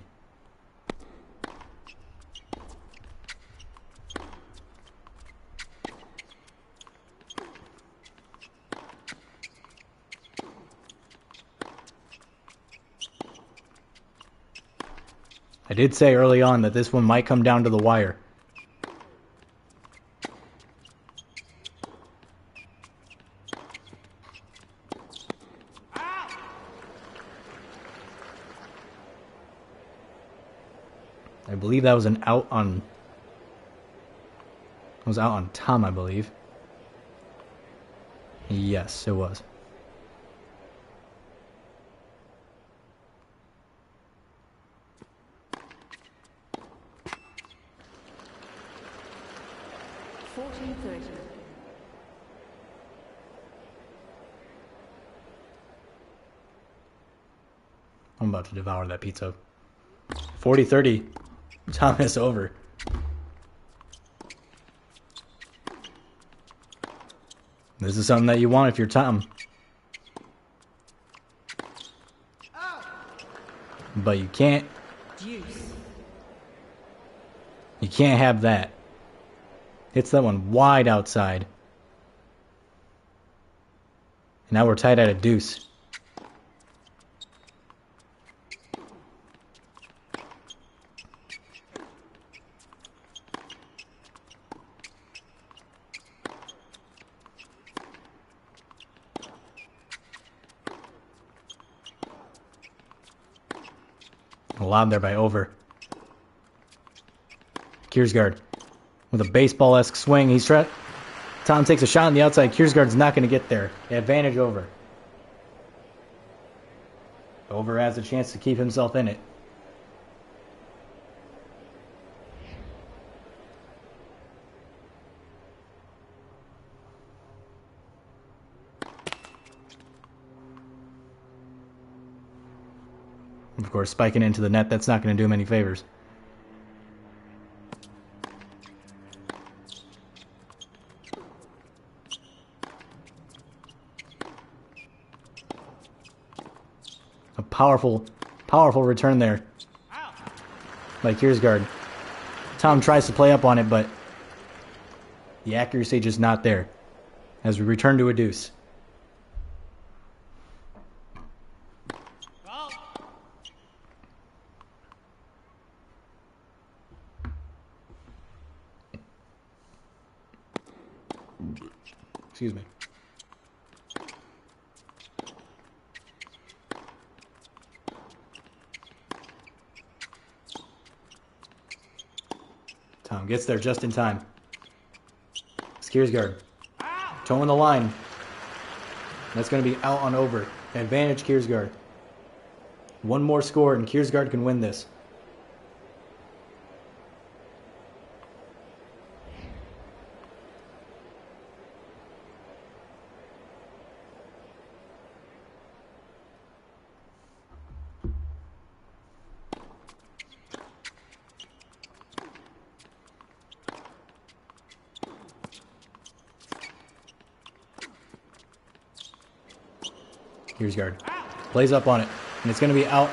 I did say early on that this one might come down to the wire. I believe that was an out on... It was out on Tom, I believe. Yes, it was. I'm about to devour that pizza. 40-30. Thomas over. This is something that you want if you're Tom. But you can't. You can't have that. Hits that one wide outside. Now we're tied at a deuce. Lob there by Over. Kiersgaard with a baseball-esque swing. Tom takes a shot on the outside. Kiersgaard's not going to get there. Advantage Over. Over has a chance to keep himself in it. Of course, spiking into the net, that's not going to do him any favors. A powerful return there by Kiersgaard. Tom tries to play up on it, but the accuracy just not there as we return to a deuce. Excuse me. Tom gets there just in time. Kiersgaard towing the line. That's going to be out on Over. Advantage Kiersgaard. One more score and Kiersgaard can win this. Kiersgaard plays up on it, and it's going to be out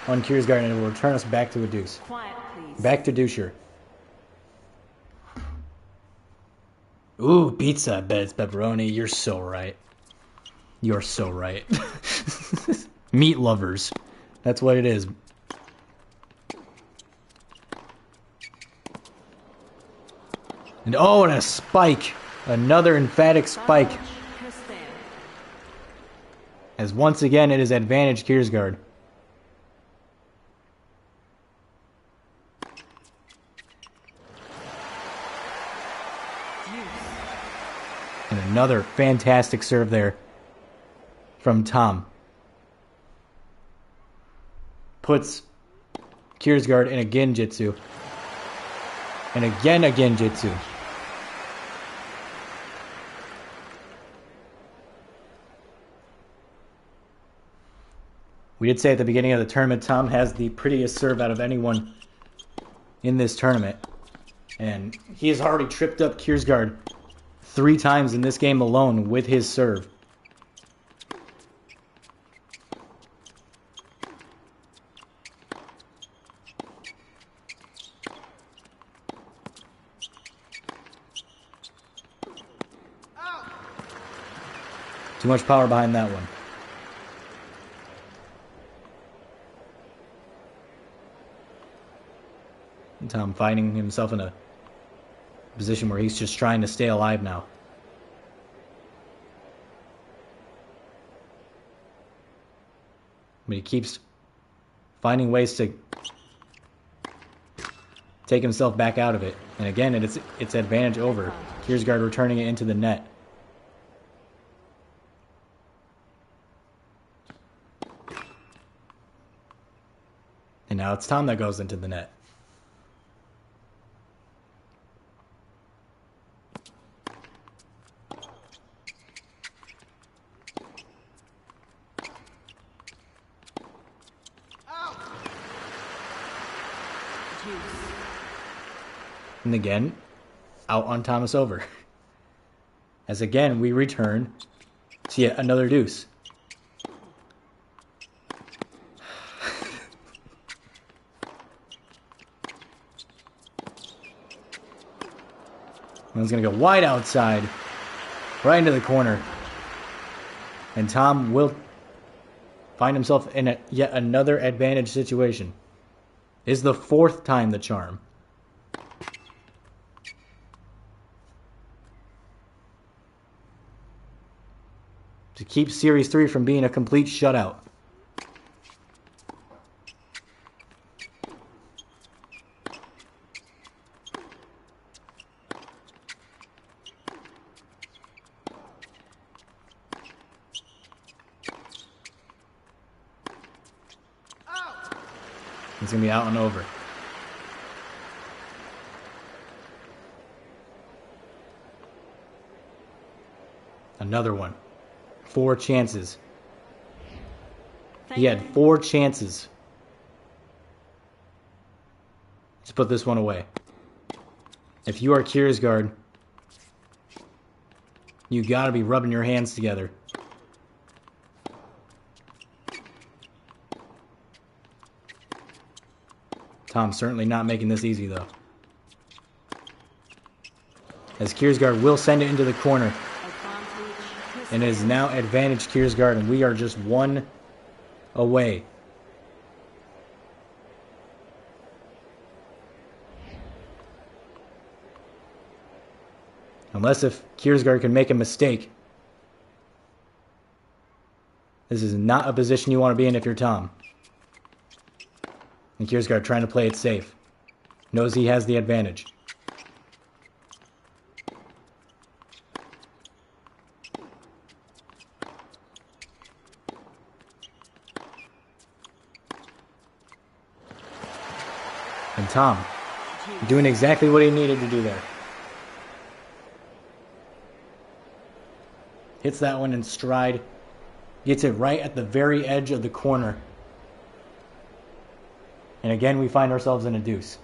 on Kiersgaard, and it will return us back to a deuce. Quiet, please. Back to Deucer. Ooh, pizza. I bet it's pepperoni. You're so right. You're so right. Meat lovers. That's what it is. And oh, and a spike. Another emphatic spike. As once again, it is advantage Kiersgaard. And another fantastic serve there from Tom. Puts Kiersgaard in a genjutsu. And again a genjutsu. We did say at the beginning of the tournament, Tom has the prettiest serve out of anyone in this tournament. And he has already tripped up Kiersgaard 3 times in this game alone with his serve. Too much power behind that one. And Tom finding himself in a position where he's just trying to stay alive now. But he keeps finding ways to take himself back out of it. And again, it's advantage over. Kiersgaard returning it into the net. And now it's Tom that goes into the net. And again, out on Thomas over. As again, we return to yet another deuce. One's going to go wide outside, right into the corner. And Tom will find himself in yet another advantage situation. Is the 4th time the charm. To keep Series 3 from being a complete shutout. He's going to be out and over. Another one. 4 chances. He had 4 chances to put this one away. If you are Kiersgaard, you got to be rubbing your hands together. Tom's certainly not making this easy, though. As Kiersgaard will send it into the corner. And it is now advantage Kiersgaard, and we are just 1 away. Unless if Kiersgaard can make a mistake. This is not a position you want to be in if you're Tom. And Kiersgaard trying to play it safe. Knows he has the advantage. And Tom doing exactly what he needed to do there. Hits that one in stride. Gets it right at the very edge of the corner. And again, we find ourselves in a deuce.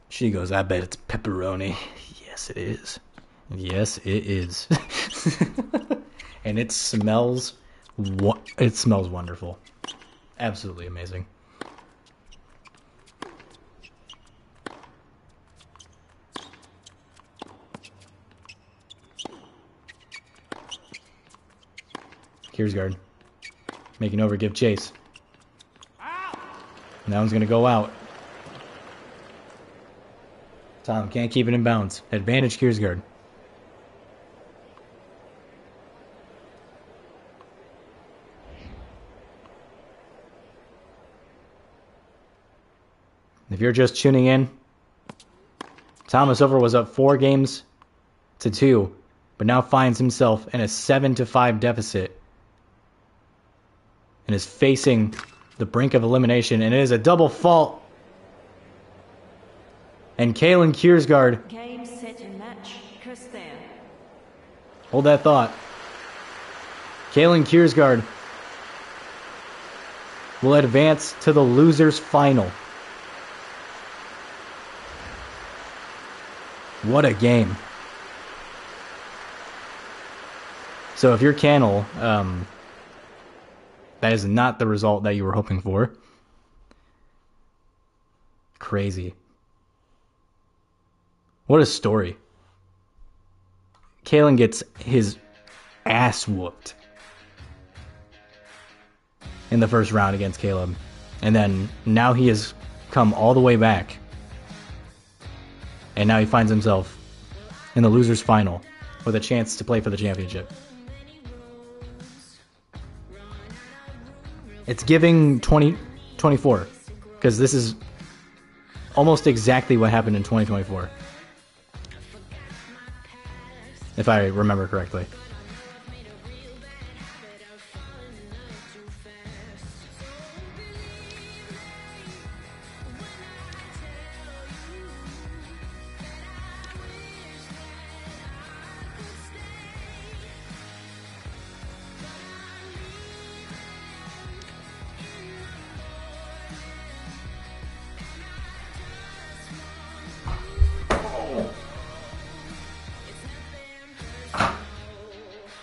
She goes, I bet it's pepperoni. Yes, it is. Yes, it is. And it smells wonderful. Absolutely amazing. Kiersgaard making over, give chase. And that one's going to go out. Tom can't keep it in bounds. Advantage Kiersgaard. If you're just tuning in, Thomas Over was up 4-2, but now finds himself in a 7-5 deficit and is facing the brink of elimination, and it is a double fault. And Kalen Kiersgaard, Game, set, and match. Chris there. hold that thought. Kalen Kiersgaard will advance to the losers final. What a game. So if you're Cannell, that is not the result that you were hoping for. Crazy. What a story. Kalen gets his ass whooped in the first round against Caleb. And then now he has come all the way back. And now he finds himself in the losers final with a chance to play for the championship. It's giving 2024 because this is almost exactly what happened in 2024. If I remember correctly.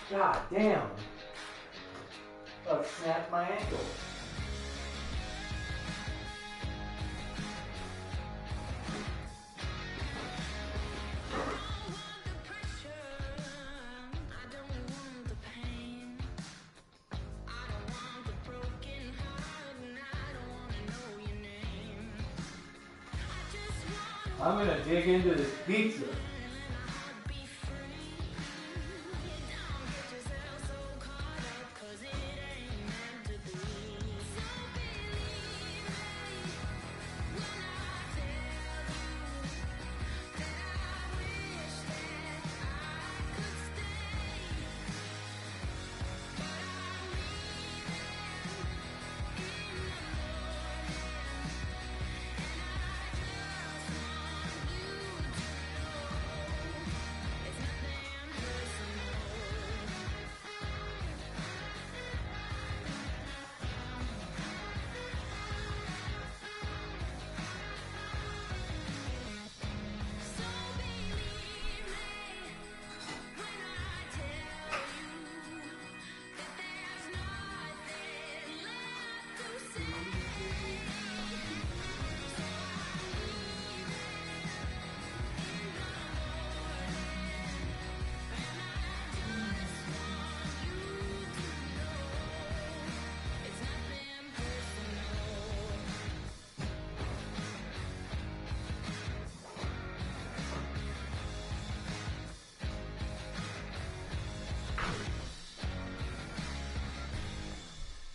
God damn. That snapped my ankle. I'm gonna dig into this pizza.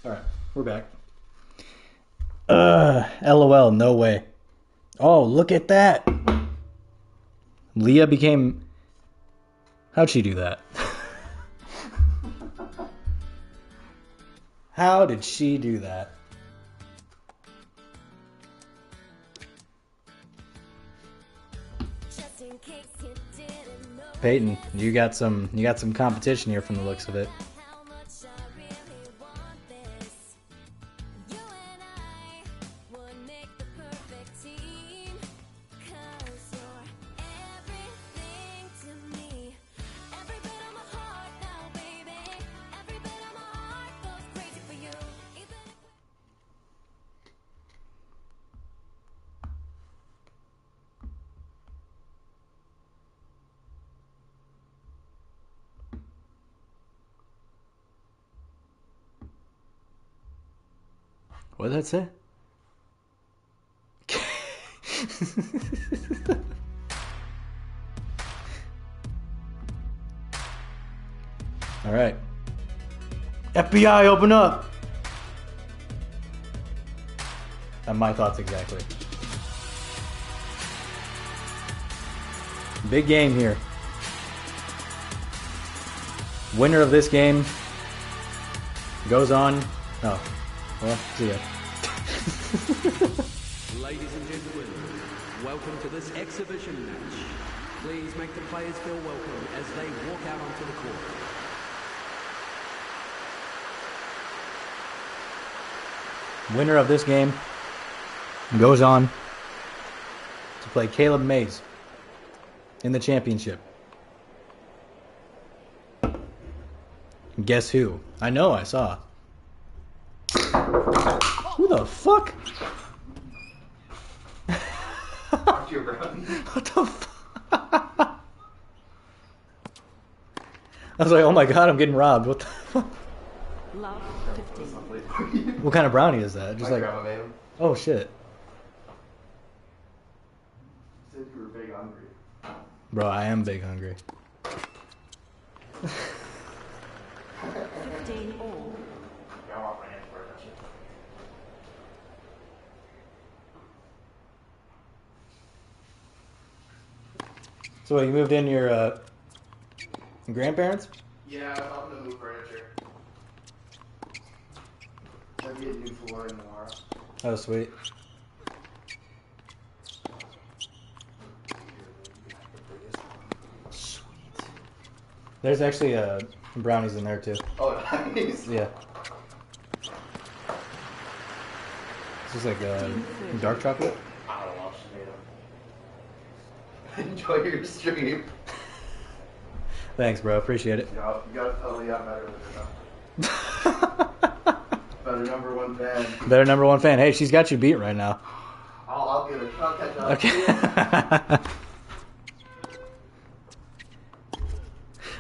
Alright, we're back. LOL, no way. Oh, look at that. Leah became... How'd she do that? How did she do that? Peyton, you got some competition here from the looks of it. What did that say? All right. FBI, open up. And my thoughts exactly. Big game here. Winner of this game goes on. Oh, well, see ya. Ladies and gentlemen, welcome to this exhibition match. Please make the players feel welcome as they walk out onto the court. Winner of this game goes on to play Caleb Mays in the championship. Guess who? I know, I saw. Who the fuck? Aren't you around? What the fuck? I was like, oh my god, I'm getting robbed. What the fuck? Love 15. What kind of brownie is that? Just My like, grandma made them. oh shit. Said you were big hungry. Bro, I am big hungry. 15 all. Yeah, I want my hands for that shit. So wait, you moved in your grandparents? Yeah, I'm helping to move furniture. I'll get new flooring tomorrow. Oh, sweet. Sweet. There's actually brownies in there too. Oh, nice. Yeah. This is like dark chocolate. I don't know, she made them. Enjoy your stream. Thanks, bro. Appreciate it. You gotta tell Leah I'm better than her. Better number one fan. Better number one fan. Hey, she's got you beat right now. I'll get her. I'll catch up. Okay.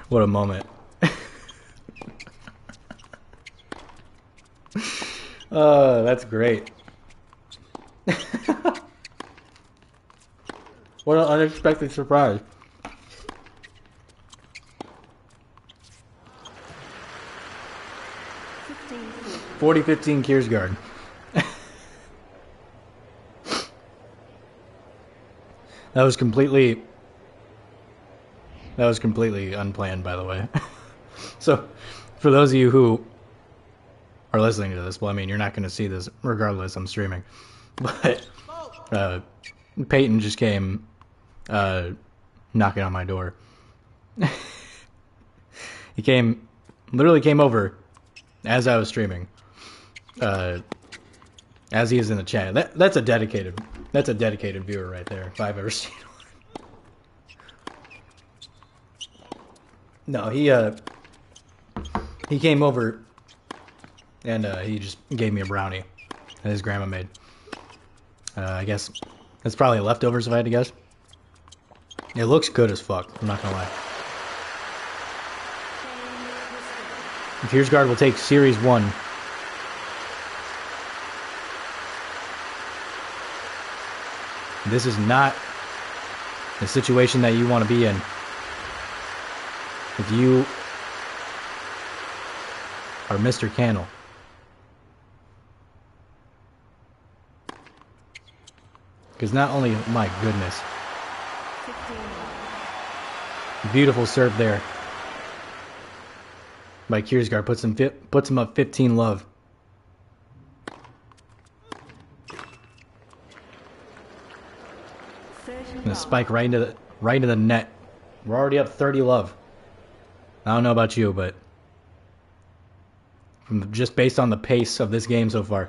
What a moment. Oh, that's great. What an unexpected surprise. 40-15 Kiersgaard. That was completely unplanned, by the way. So, for those of you who are listening to this, well, I mean, you're not going to see this regardless. I'm streaming. But Peyton just came knocking on my door. He literally came over as I was streaming. As he is in the chat. That's a dedicated viewer right there, if I've ever seen one. No, he came over and he just gave me a brownie that his grandma made. I guess it's probably leftovers if I had to guess. It looks good as fuck, I'm not gonna lie. Kiersgaard will take Series 1. This is not a situation that you want to be in. If you are Mr. Cannell. Because not only, my goodness. 15 Beautiful serve there. By Kiersgaard puts him up 15 love. And a spike right into the net. We're already up 30 love. I don't know about you, but just based on the pace of this game so far,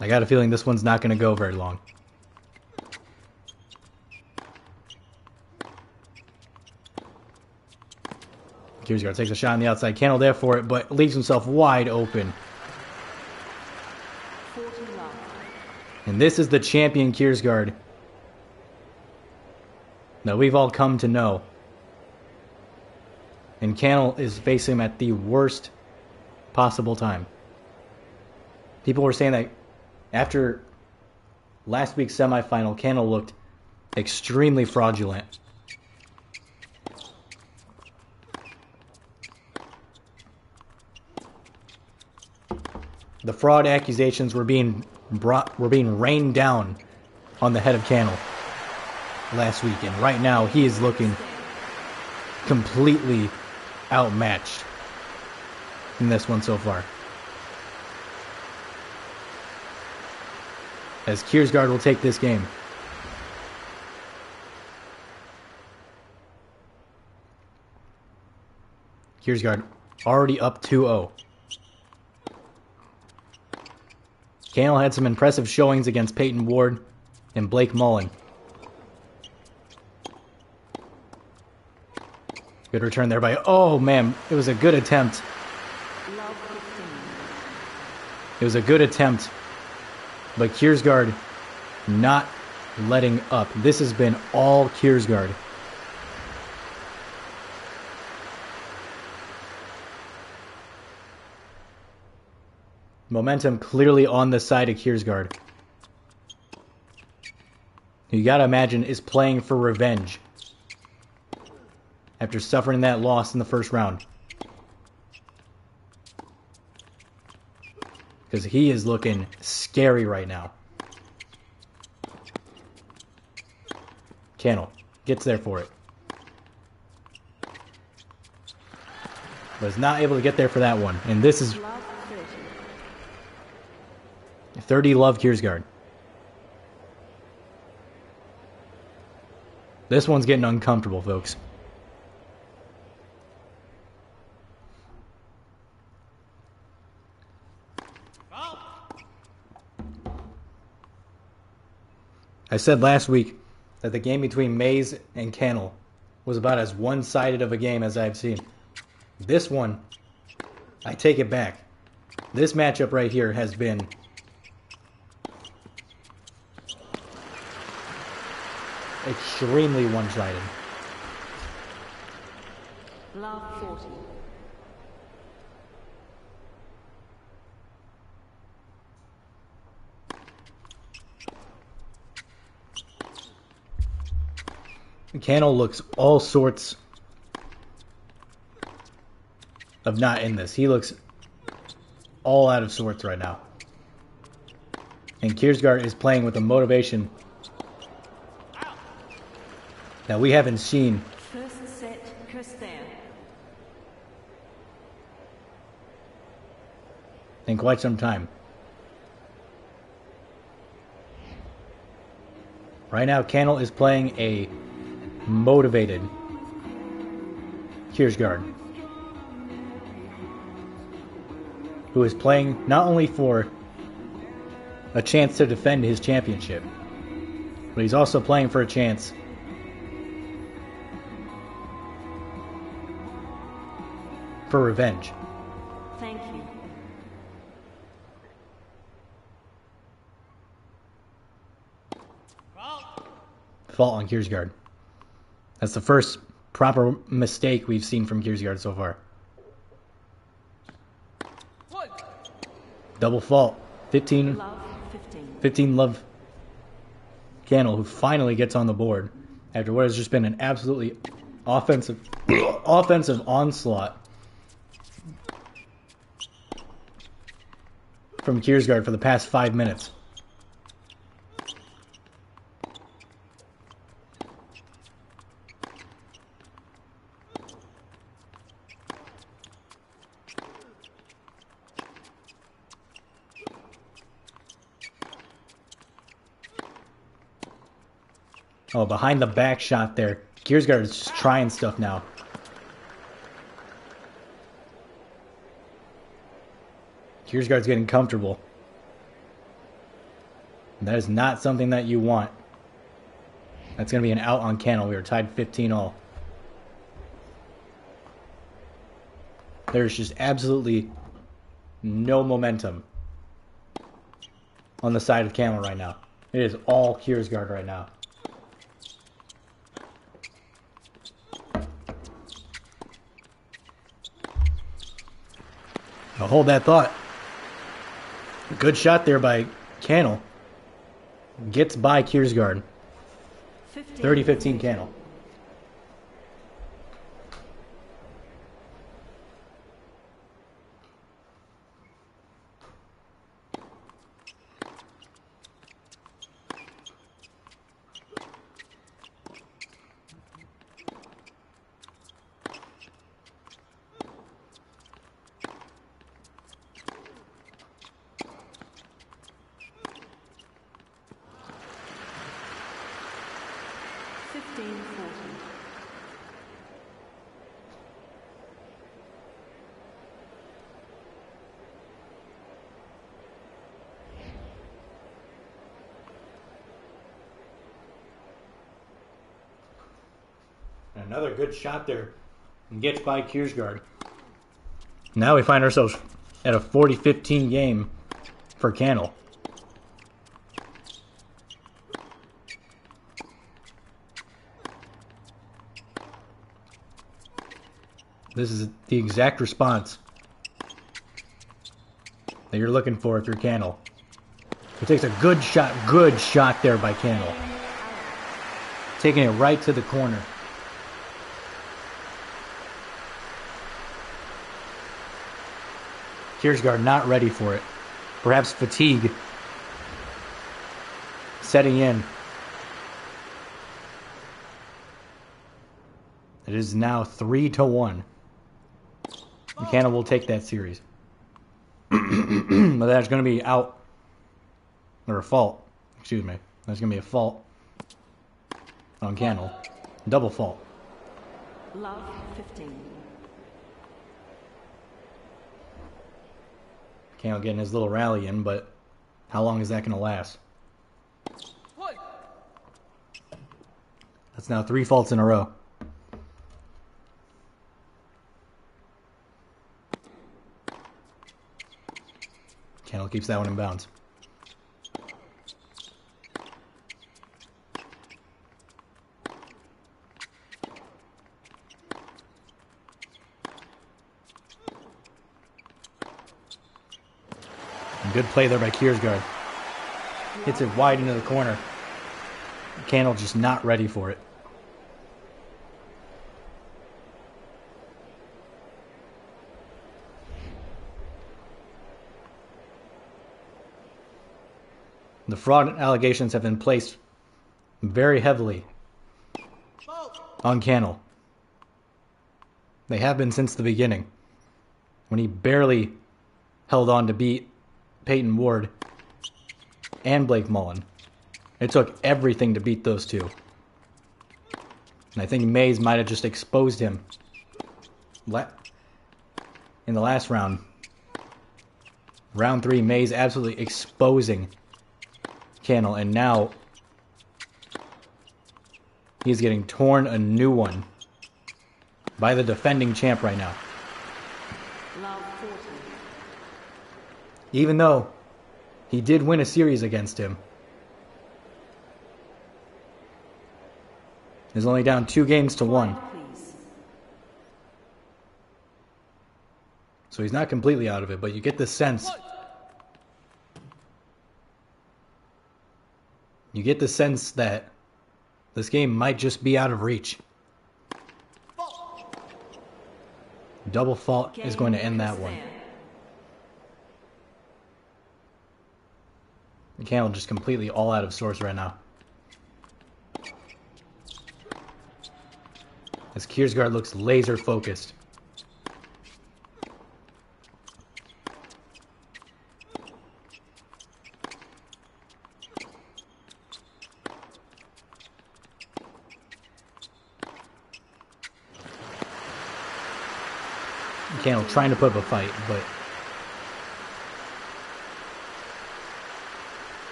I got a feeling this one's not going to go very long. Kiersgaard takes a shot on the outside. Cannell there for it, but leaves himself wide open. 40 love. And this is the champion Kiersgaard that we've all come to know. And Cannell is facing him at the worst possible time. People were saying that after last week's semifinal, Cannell looked extremely fraudulent. The fraud accusations were being rained down on the head of Cannell last week, and right now he is looking completely outmatched in this one so far. As Kiersgaard will take this game. Kiersgaard already up 2-0. Cannell had some impressive showings against Peyton Ward and Blake Mullen. Good return there by... Oh, man. It was a good attempt. Love 15. It was a good attempt. But Kiersgaard not letting up. This has been all Kiersgaard. Momentum clearly on the side of Kiersgaard. You gotta imagine is playing for revenge after suffering that loss in the first round. Because he is looking scary right now. Cannell gets there for it. But is not able to get there for that one. And this is Love 30. 30 love Kiersgaard. This one's getting uncomfortable, folks. I said last week that the game between Mays and Cannell was about as one-sided of a game as I've seen. This one, I take it back. This matchup right here has been extremely one-sided. Love 40. Cannell looks all sorts of not in this. He looks all out of sorts right now. And Kiersgaard is playing with a motivation that we haven't seen First set, Christelle. in quite some time. Right now, Cannell is playing a motivated Kiersgaard, who is playing not only for a chance to defend his championship, but he's also playing for a chance for revenge. Thank you. Fault on Kiersgaard. That's the first proper mistake we've seen from Kiersgaard so far. Double fault. 15 Love 15. 15 love Cannell, who finally gets on the board after what has just been an absolutely offensive onslaught from Kiersgaard for the past 5 minutes. Oh, behind the back shot there. Kiersgaard is just trying stuff now. Kiersgaard's getting comfortable. That is not something that you want. That's going to be an out on Cannell. We are tied 15-all. There's just absolutely no momentum on the side of Cannell right now. It is all Kiersgaard right now. I'll hold that thought. Good shot there by Cannell. Gets by Kiersgaard. 30-15 Cannell. Another good shot there. And gets by Kiersgaard. Now we find ourselves at a 40-15 game for Cannell. This is the exact response that you're looking for if you're Cannell. He takes a good shot there by Cannell. Taking it right to the corner. Kiersgaard not ready for it. Perhaps fatigue setting in. It is now 3-1. Cannell will take that series. But that's going to be out. Or a fault. Excuse me. That's going to be a fault on Cannell. Double fault. Love 15. Cannell getting his little rally in, but how long is that going to last? That's now 3 faults in a row. Cannell keeps that one in bounds. And good play there by Kiersgaard. Hits it wide into the corner. Cannell just not ready for it. The fraud allegations have been placed very heavily on Cannell. They have been since the beginning, when he barely held on to beat Peyton Ward and Blake Mullen. It took everything to beat those two. And I think Mays might have just exposed him in the last round. Round 3, Mays absolutely exposing Cannell, and now he's getting torn a new one by the defending champ right now. Love 40. Even though he did win a series against him, he's only down 2 games to 1. Please. So he's not completely out of it, but you get the sense. You get the sense that this game might just be out of reach. Double fault is going to end that one. Cannell just completely all out of sorts right now. As Kiersgaard looks laser focused. Cannell trying to put up a fight, but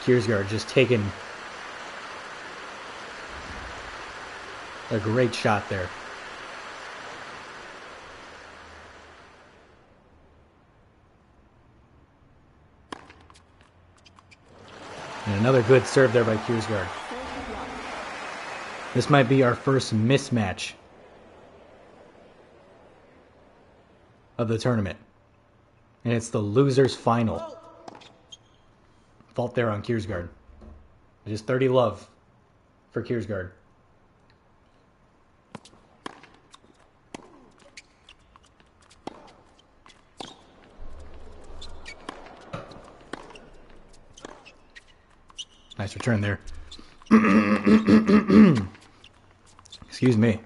Kiersgaard just taking a great shot there. And another good serve there by Kiersgaard. This might be our first mismatch of the tournament. And it's the loser's final. Fault there on Kiersgaard. It is 30 love for Kiersgaard. Nice return there. Excuse me.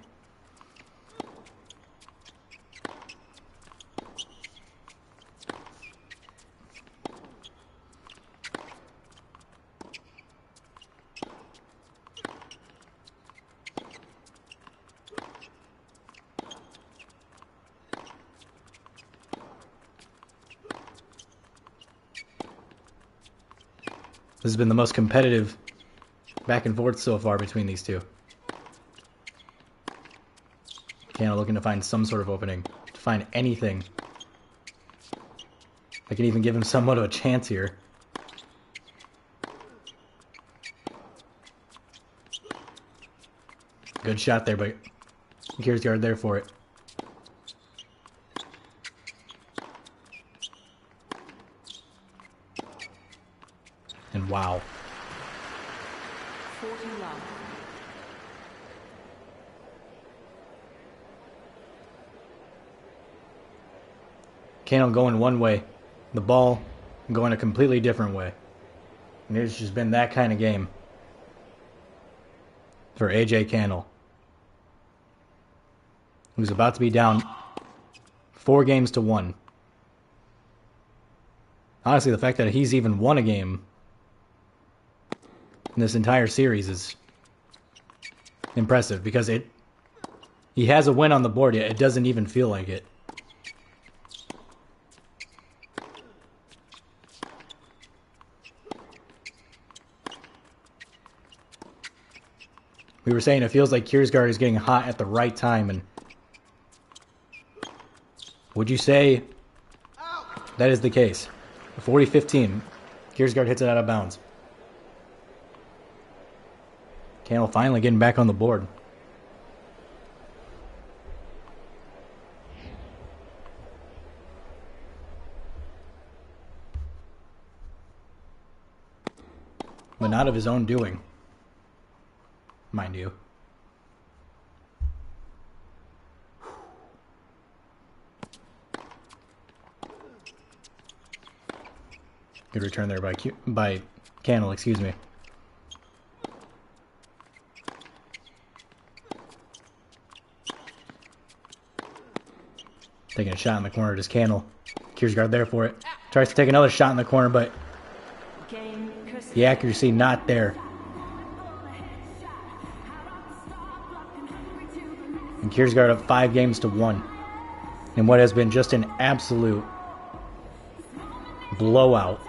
This has been the most competitive back and forth so far between these two. Cannell looking to find some sort of opening, to find anything. I can even give him somewhat of a chance here. Good shot there, but Kiersgaard there for it. And wow. 40 love. Cannell going one way, the ball going a completely different way. And it's just been that kind of game for AJ Cannell, who's about to be down 4-1. Honestly, the fact that he's even won a game in this entire series is impressive, because he has a win on the board, yet it doesn't even feel like it. We were saying it feels like Kiersgaard is getting hot at the right time, and would you say that is the case? 40-15. Kiersgaard hits it out of bounds. Cannell finally getting back on the board. But not of his own doing, mind you. Good return there by Cannell, excuse me. Taking a shot in the corner, just Cannell. Kiersgaard there for it. Tries to take another shot in the corner, but the accuracy not there. And Kiersgaard up 5-1 in what has been just an absolute blowout.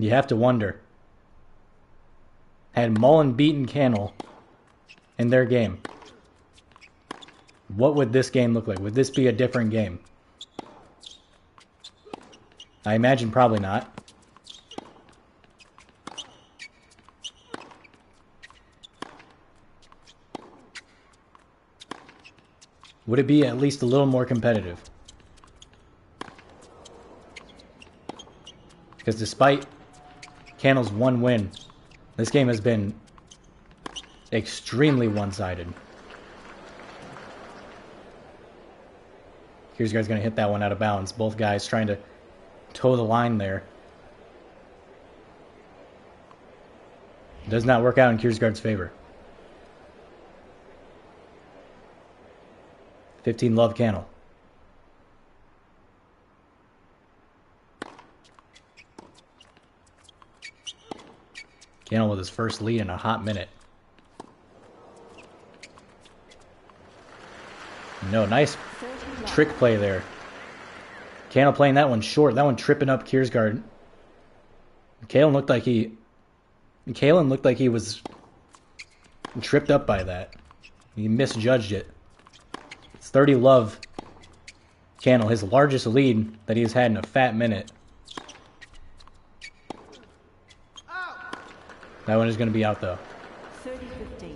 You have to wonder, had Mullen beaten Cannell in their game, what would this game look like? Would this be a different game? I imagine probably not. Would it be at least a little more competitive? Because despite Cannell's one win, this game has been extremely one-sided. Kiersgaard's going to hit that one out of bounds. Both guys trying to toe the line there. Does not work out in Kiersgaard's favor. 15 love Cannell. Cannell with his first lead in a hot minute. No, nice trick play there. Cannell playing that one short. That one tripping up Kiersgaard. Kalen looked like he was tripped up by that. He misjudged it. It's 30 love Cannell, his largest lead that he's had in a fat minute. That one is going to be out, though. 30-15.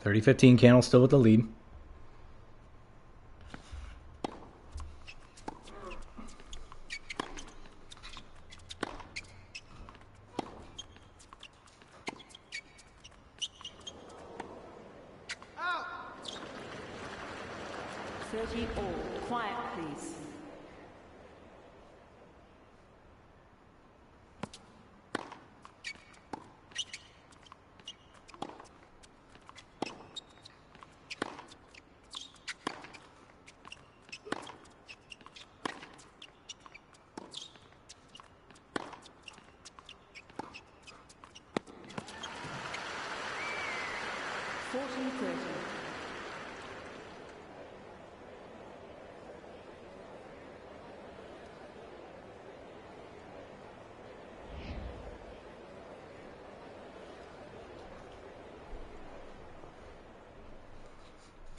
30-15, Cannell still with the lead. All. Quiet, please.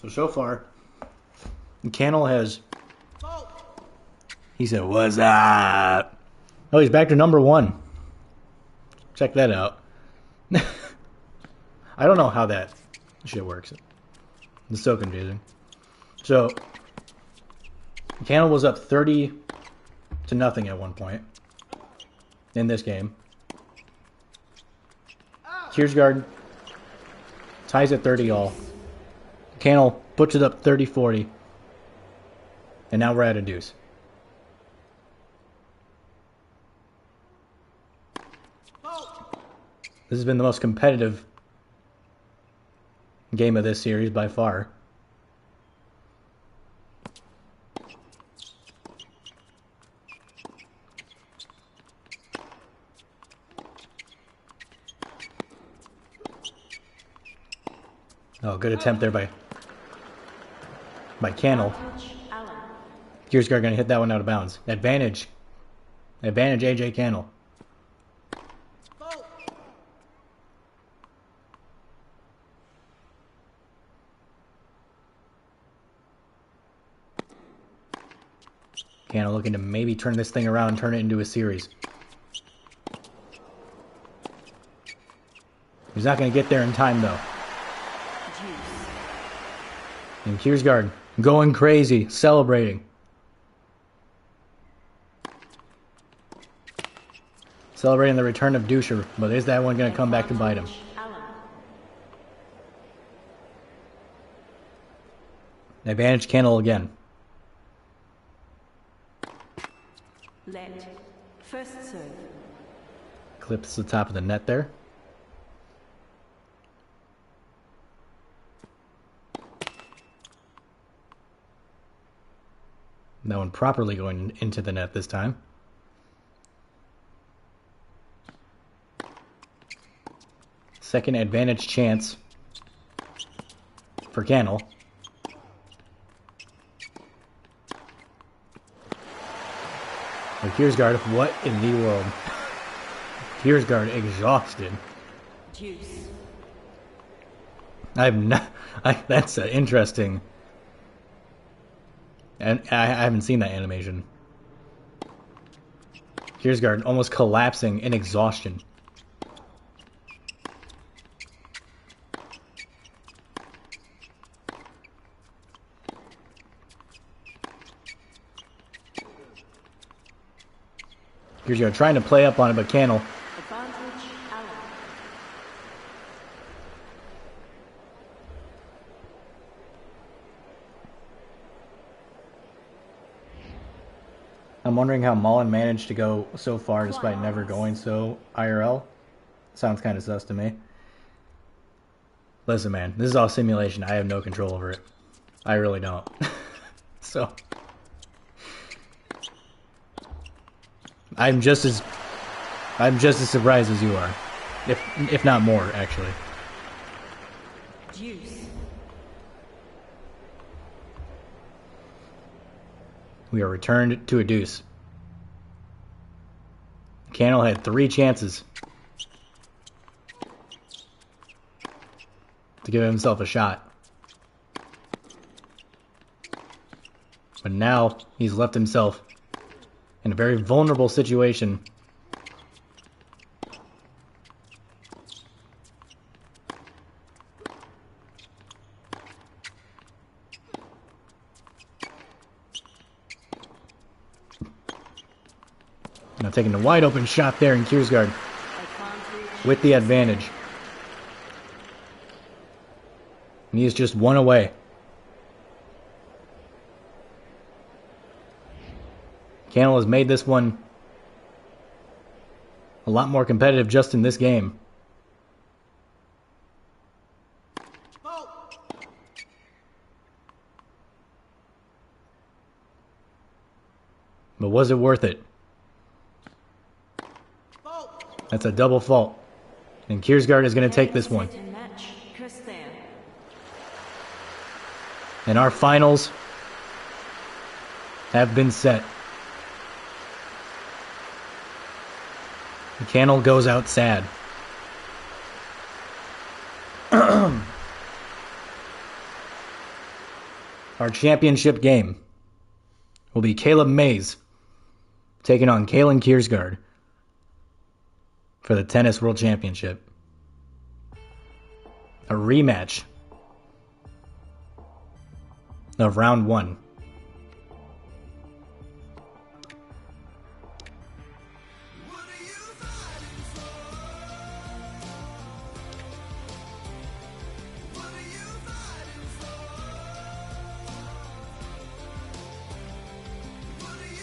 So far, Cannell has... He said, "What's up?" Oh, he's back to number 1. Check that out. I don't know how that shit works. It's so confusing. So, Cannell was up 30 to nothing at one point in this game. Kiersgaard ties at 30 all. Cannell puts it up 30-40. And now we're at a deuce. This has been the most competitive game of this series by far. Oh, good attempt there by Cannell. Kiersgaard gonna hit that one out of bounds. Advantage AJ Cannell. Cannell looking to maybe turn this thing around and turn it into a series. He's not going to get there in time, though. And Kiersgaard going crazy, celebrating. Celebrating the return of Duscher, but is that one going to come back to bite him? Advantage Cannell again. Let. First serve. Clips the top of the net there. That one properly going into the net this time. Second advantage chance for Cannell. But Kiersgaard, what in the world? Kiersgaard exhausted. Deuce. That's interesting. And I haven't seen that animation. Kiersgaard almost collapsing in exhaustion. Kiersgaard trying to play up on it, but Cannell. Advantage Allen. I'm wondering how Mullen managed to go so far despite never going so IRL. Sounds kind of sus to me. Listen, man, this is all simulation. I have no control over it. I really don't. So I'm just as surprised as you are, if not more, actually. Deuce. We are returned to a deuce. Cannell had 3 chances to give himself a shot. But now he's left himself in a very vulnerable situation. Now taking the wide open shot there in Kiersgaard with the advantage. And he is just 1 away. Cannell has made this one a lot more competitive just in this game. But was it worth it? That's a double fault. And Kiersgaard is going to take this one. And our finals have been set. Cannell goes out sad. our championship game will be Caleb Mays taking on Kalen Kiersgaard for the Tennis World Championship. A rematch of round 1.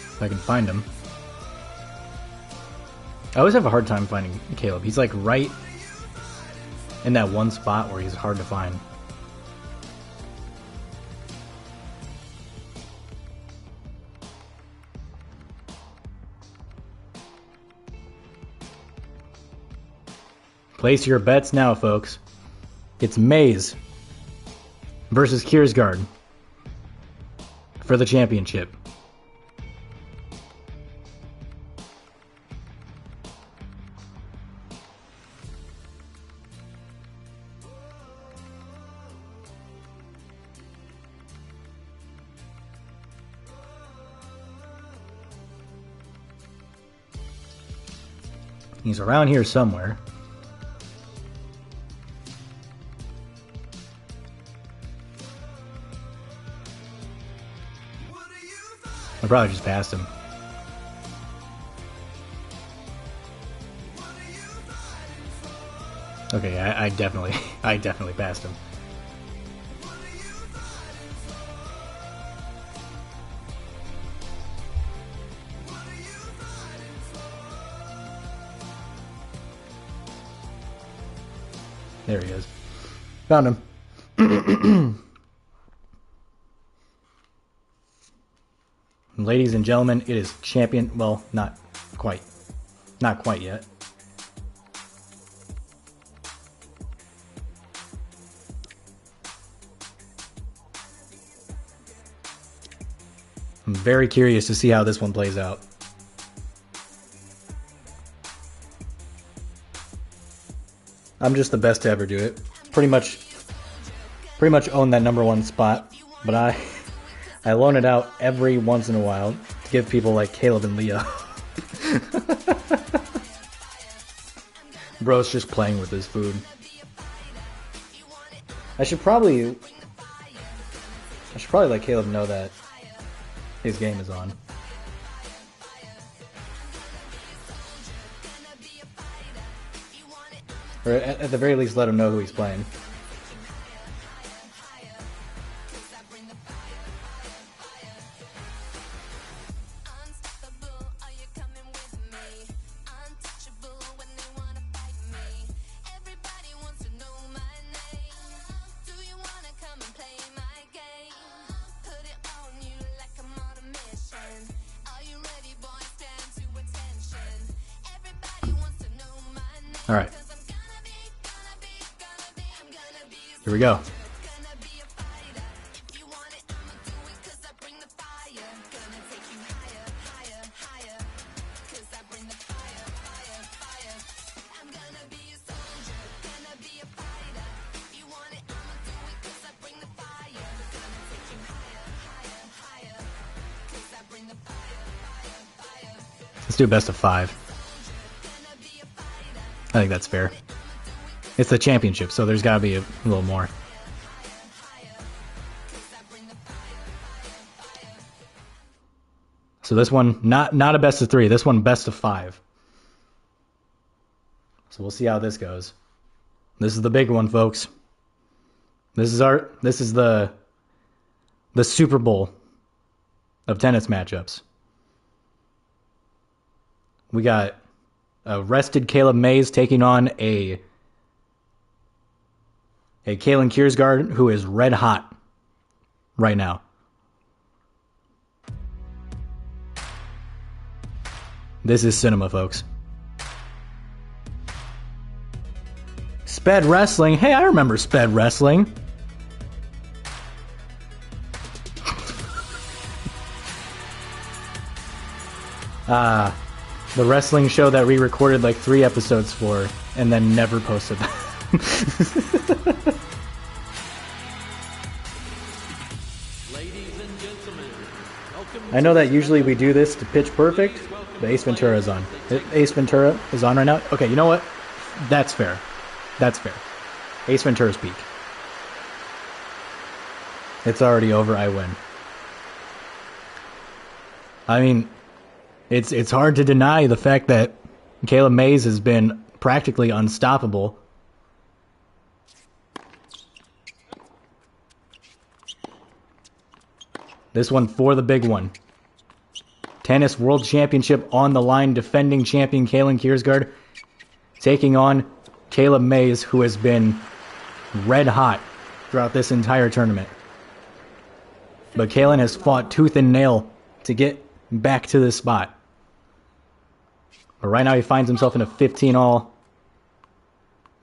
If I can find him. I always have a hard time finding Caleb. He's like right in that one spot where he's hard to find. Place your bets now, folks. It's Mays versus Kiersgaard for the championship. He's around here somewhere. I probably just passed him. Okay, I definitely passed him. There he is. Found him. Ladies and gentlemen, it is champion. Well, not quite. Not quite yet. I'm very curious to see how this one plays out. I'm just the best to ever do it. Pretty much own that #1 spot, but I loan it out every once in a while to give people like Caleb and Leo. Bro's just playing with his food. I should probably let Caleb know that his game is on. Or at the very least, let him know who he's playing. All right. Here we go. Let's do a best of 5. I think that's fair. It's the championship, so there's got to be a little more. So this one, not a best of 3. This one, best of 5. So we'll see how this goes. This is the big one, folks. This is the Super Bowl of tennis matchups. We got a rested Caleb Mays taking on a Kalen Kiersgaard who is red hot right now. This is cinema, folks. Sped Wrestling. Hey, I remember Sped Wrestling. The wrestling show that we recorded like 3 episodes for and then never posted them. Ladies I know that usually we do this to pitch perfect, but Ace Ventura is on. Ace Ventura is on right now. Okay, you know what? That's fair. That's fair. Ace Ventura's peak. It's already over. I win. I mean, it's hard to deny the fact that Caleb Mays has been practically unstoppable. This one for the big one. Tennis World Championship on the line. Defending champion Kalen Kiersgaard taking on Caleb Mays, who has been red hot throughout this entire tournament. But Kalen has fought tooth and nail to get back to this spot. But right now he finds himself in a 15-all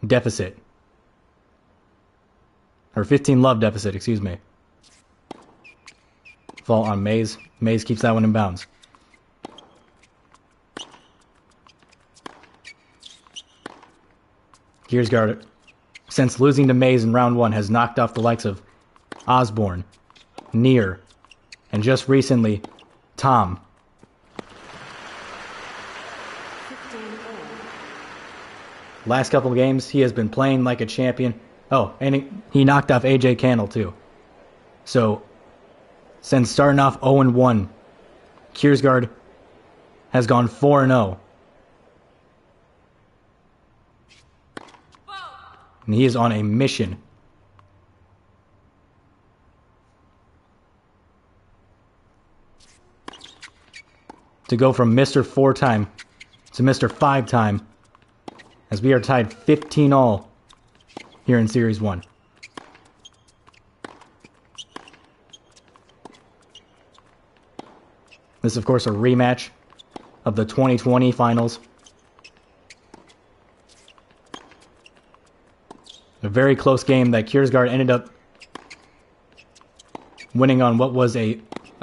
deficit. Or 15-love deficit, excuse me. Fault on Mays. Mays keeps that one in bounds. Kiersgaard, since losing to Mays in round 1, has knocked off the likes of Osborne, Neer, and just recently, Tom. Last couple of games, he has been playing like a champion. Oh, and he knocked off AJ Cannell too. So, since starting off 0-1, Kiersgaard has gone 4-0. And he is on a mission. To go from Mr. 4-time to Mr. 5-time, as we are tied 15-all here in Series 1. This is, of course, a rematch of the 2020 finals. A very close game that Kiersgaard ended up winning on what was a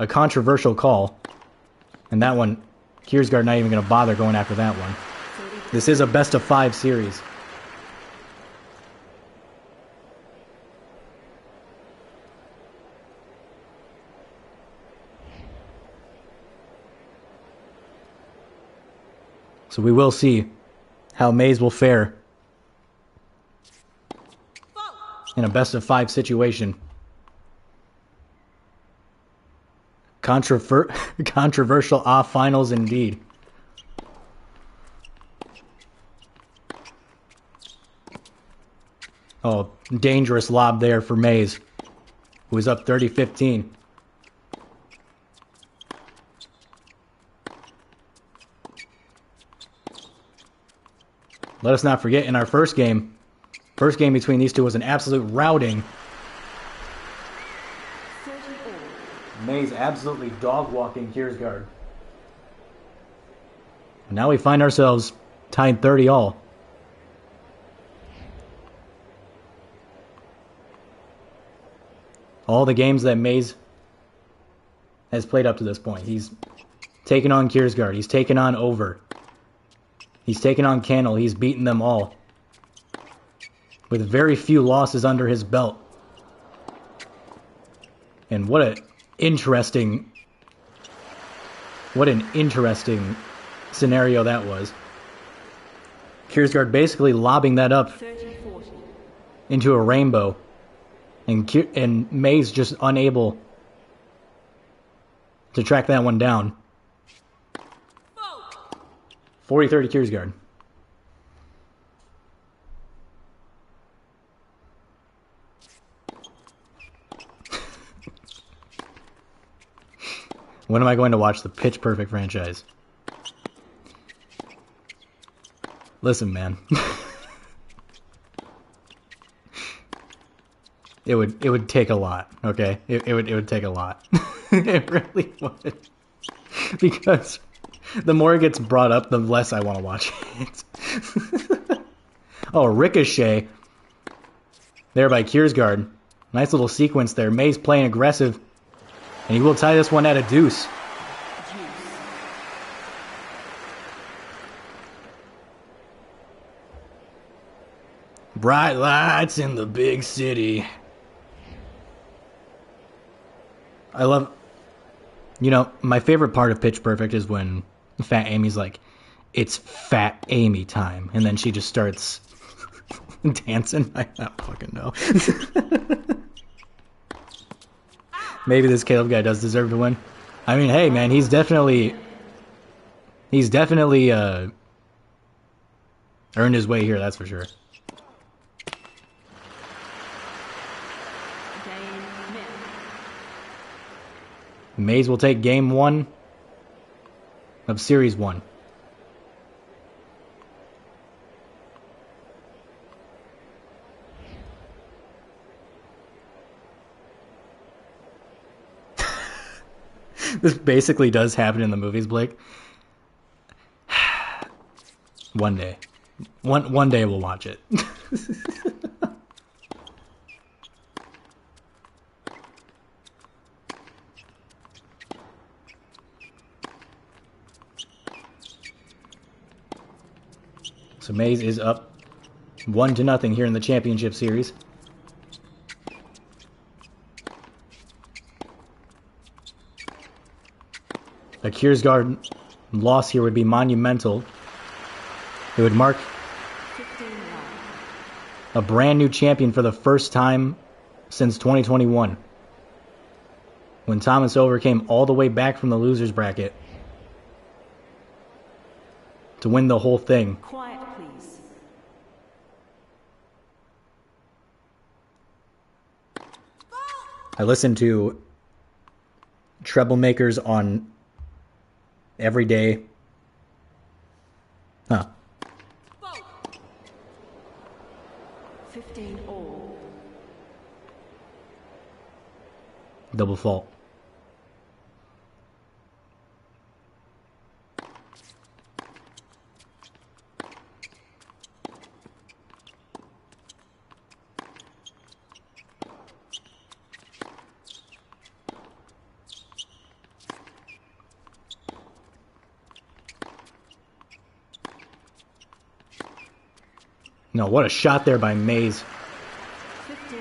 controversial call. And that one, Kiersgaard not even going to bother going after that one. This is a best-of-5 series. So we will see how Mays will fare in a best-of-5 situation. Controversial off finals indeed. Oh, dangerous lob there for Mays, who is up 30-15. Let us not forget, in our first game between these two was an absolute routing. Mays absolutely dog-walking Kiersgaard. Now we find ourselves tied 30-all. All the games that Mays has played up to this point. He's taken on Kiersgaard. He's taken on Over. He's taken on Cannell. He's beaten them all, with very few losses under his belt. And what an interesting scenario that was. Kiersgaard basically lobbing that up into a rainbow, and Mays just unable to track that one down. 40-30 Kiersgaard. When am I going to watch the Pitch Perfect franchise? Listen, man. It would take a lot, okay? It would take a lot. It really would. Because the more it gets brought up, the less I want to watch it. Oh, Ricochet. There by Kiersgaard. Nice little sequence there. Mays playing aggressive. And he will tie this one at a deuce. Bright lights in the big city. I love You know, my favorite part of Pitch Perfect is when Fat Amy's like, "It's Fat Amy time," and then she just starts dancing. I don't fucking know. Maybe this Caleb guy does deserve to win. I mean, hey man, he's definitely earned his way here, that's for sure. Mays will take game 1 of Series 1. This basically does happen in the movies, Blake. One day. One day we'll watch it. So Mays is up 1-0 here in the championship series. A Kiersgaard loss here would be monumental. It would mark a brand new champion for the first time since 2021, when Thomas overcame all the way back from the losers bracket to win the whole thing. Quiet, please. I listened to treble makers on every day. Huh. 15 all. Double fault. No, what a shot there by Mays. 15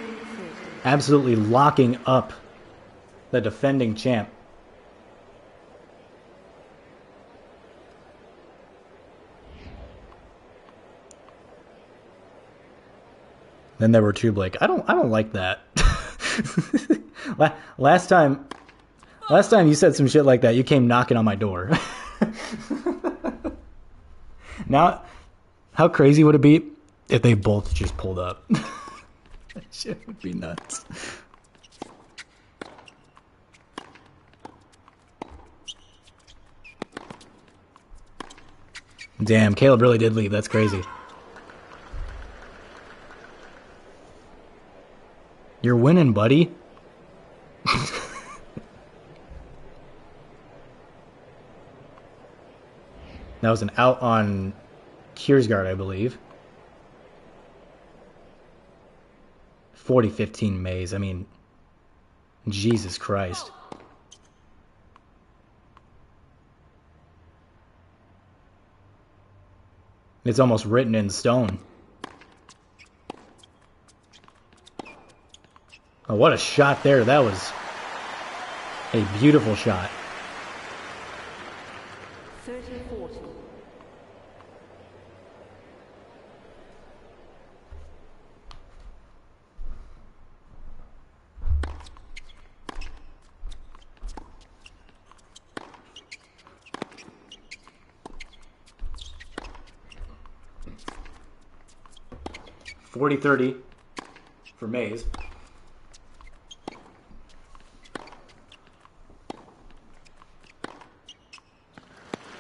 Absolutely locking up the defending champ. Then there were two, Blake. I don't like that. Last time you said some shit like that, you came knocking on my door. Now, how crazy would it be if they both just pulled up? That shit would be nuts. Damn, Caleb really did leave. That's crazy. You're winning, buddy. That was an out on Kiersgaard, I believe. 40-15 Mays. I mean, Jesus Christ. It's almost written in stone. Oh, what a shot there. That was a beautiful shot. 30-40. $40-30 for Mays.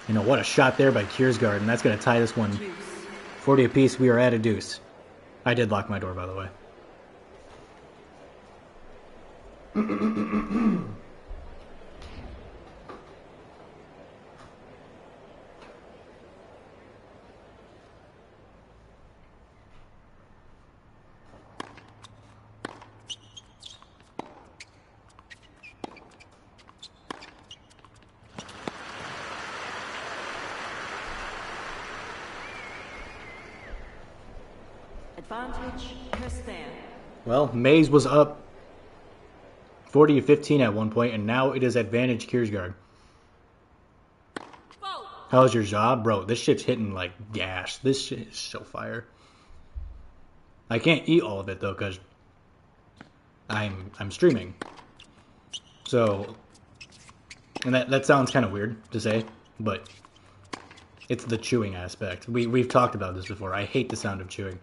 You know, what a shot there by Kiersgaard, and that's going to tie this one 40 apiece. We are at a deuce. I did lock my door, by the way. Advantage, Kirsten. Well, Mays was up 40-15 at one point, and now it is advantage Kiersgaard. How's your job? Bro, this shit's hitting like gas. This shit is so fire. I can't eat all of it though, because I'm streaming. So, and that sounds kind of weird to say, but it's the chewing aspect. We've talked about this before. I hate the sound of chewing.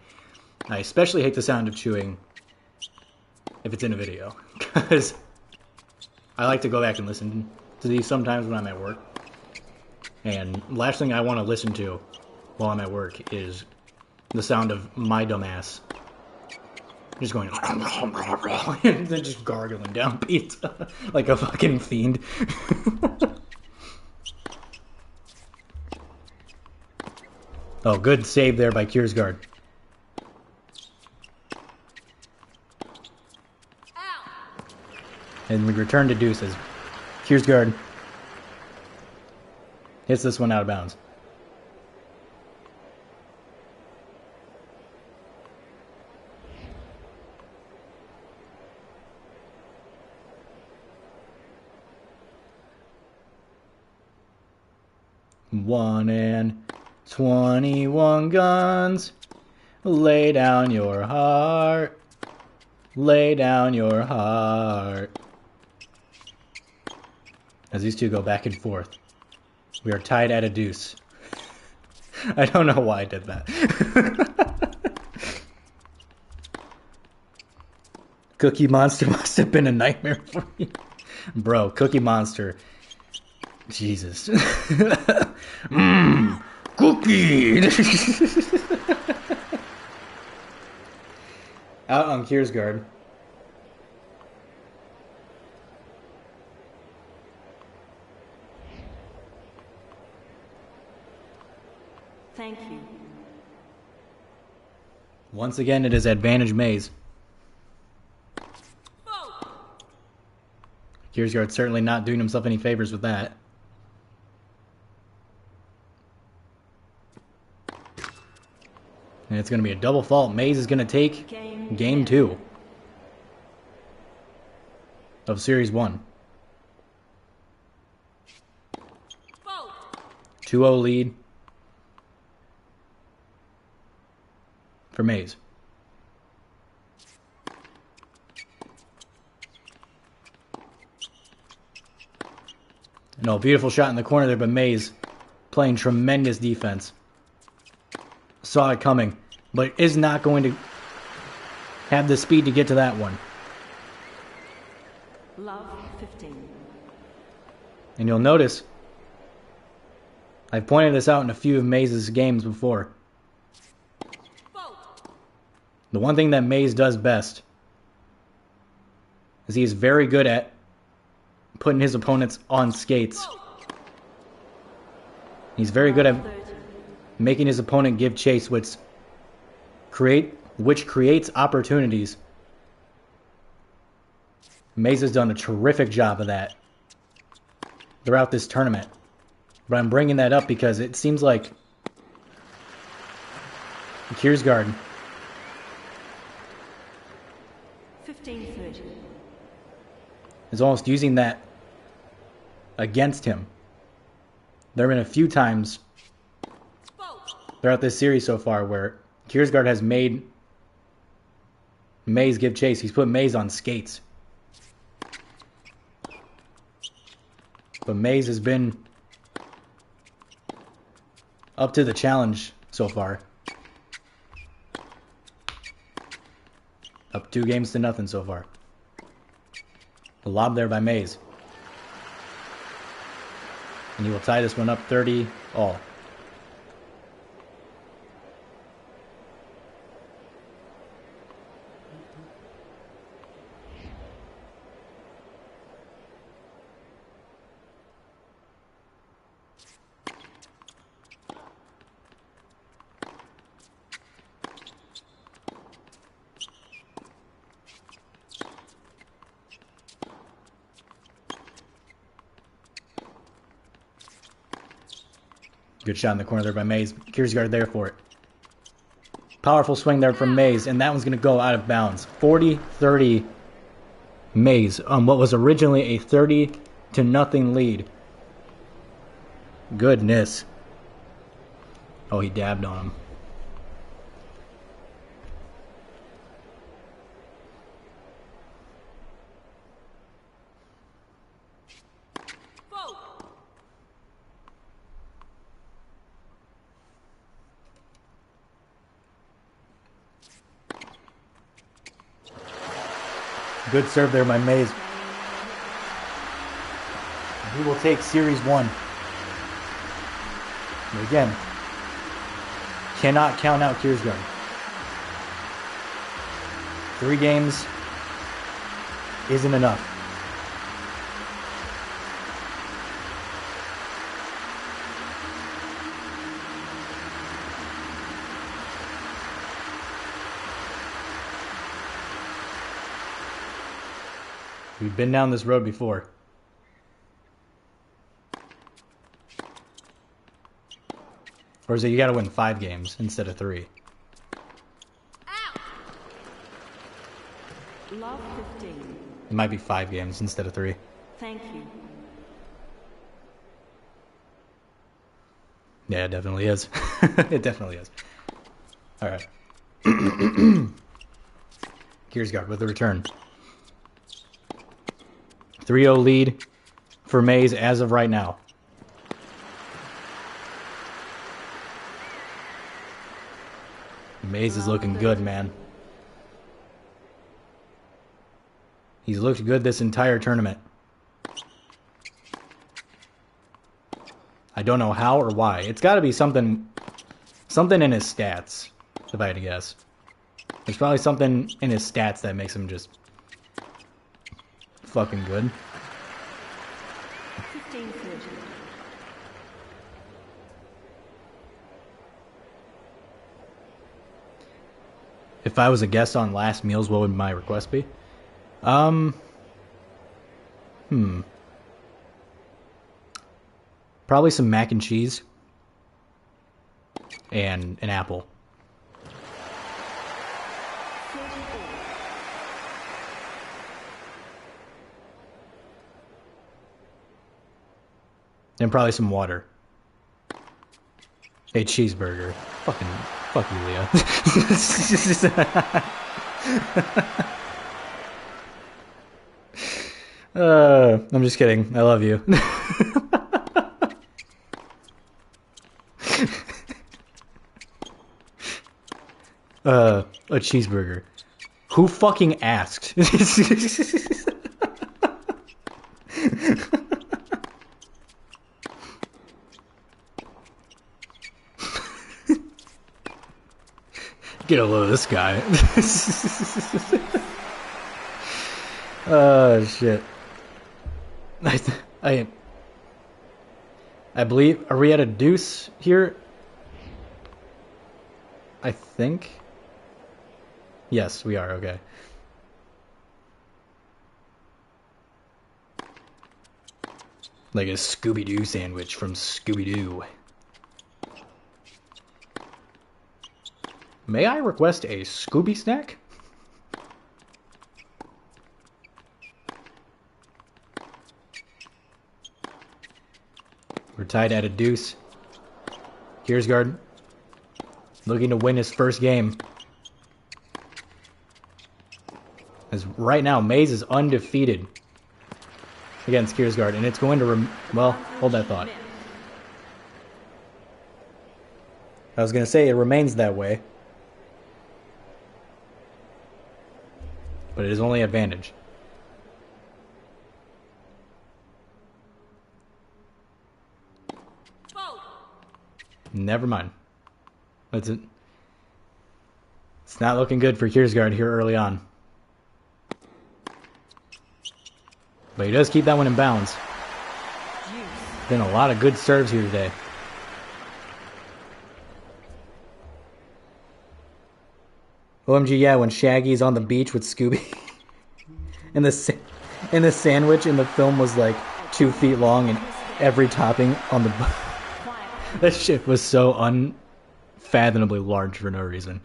I especially hate the sound of chewing if it's in a video, because I like to go back and listen to these sometimes when I'm at work. And last thing I want to listen to while I'm at work is the sound of my dumbass just going and then just gargling down pizza like a fucking fiend. Oh, good save there by Kiersgaard. And we return to deuces. Kiersgaard hits this one out of bounds. One and 21 guns. Lay down your heart. Lay down your heart. As these two go back and forth. We are tied at a deuce. I don't know why I did that. Cookie Monster must have been a nightmare for you. Bro, Cookie Monster. Jesus. Cookie! Out on Kiersgaard. Thank you. Once again, it is advantage Maze. Kiersgaard's certainly not doing himself any favors with that. And it's going to be a double fault. Maze is going to take game 2 of Series 1. 2-0 lead for Maze. No, beautiful shot in the corner there, but Maze playing tremendous defense. Saw it coming, but is not going to have the speed to get to that one. Love 15. And you'll notice, I've pointed this out in a few of Maze's games before. The one thing that Maze does best is he is very good at putting his opponents on skates. He's very good at making his opponent give chase, which creates opportunities. Maze has done a terrific job of that throughout this tournament. But I'm bringing that up because it seems like Kiersgaard 15-30. is almost using that against him. There have been a few times throughout this series so far where Kiersgaard has made Maze give chase. He's put Maze on skates. But Maze has been up to the challenge so far. Up 2-0 so far. A lob there by Maze. And he will tie this one up 30-all. Good shot in the corner there by Maze. Kiersgaard there for it. Powerful swing there from Maze, and that one's going to go out of bounds. 40-30 Mays, what was originally a 30-0 lead. Goodness. Oh, he dabbed on him. Good serve there by Mays. He will take Series 1. But again, cannot count out Kiersgaard. 3 games isn't enough. We've been down this road before. Or is it you gotta win 5 games instead of 3? Love 15. It might be 5 games instead of 3. Thank you. Yeah, it definitely is. It definitely is. Alright. Kiersgaard with the return. 3-0 lead for Mays as of right now. Mays is looking good, man. He's looked good this entire tournament. I don't know how or why. It's got to be something in his stats, if I had to guess. There's probably something in his stats that makes him just fucking good. 15-30. If I was a guest on Last Meals, what would my request be? Probably some mac and cheese and an apple. And probably some water. A cheeseburger. Fuck you, Leah. I'm just kidding. I love you. A cheeseburger. Who fucking asked? Get a load of this guy. Oh shit. I believe, are we at a deuce here? I think. Yes, we are. Okay. Like a Scooby-Doo sandwich from Scooby-Doo. May I request a Scooby snack? We're tied at a deuce. Kiersgaard looking to win his first game. As right now, Mays is undefeated against Kiersgaard, and it's going to well, hold that thought. I was going to say it remains that way. But it is only advantage. Never mind. That's it. It's not looking good for Kiersgaard here early on. But he does keep that one in bounds. Been a lot of good serves here today. OMG, yeah, when Shaggy's on the beach with Scooby. and the sandwich in the film was like 2 feet long and every topping on the... That shit was so unfathomably large for no reason.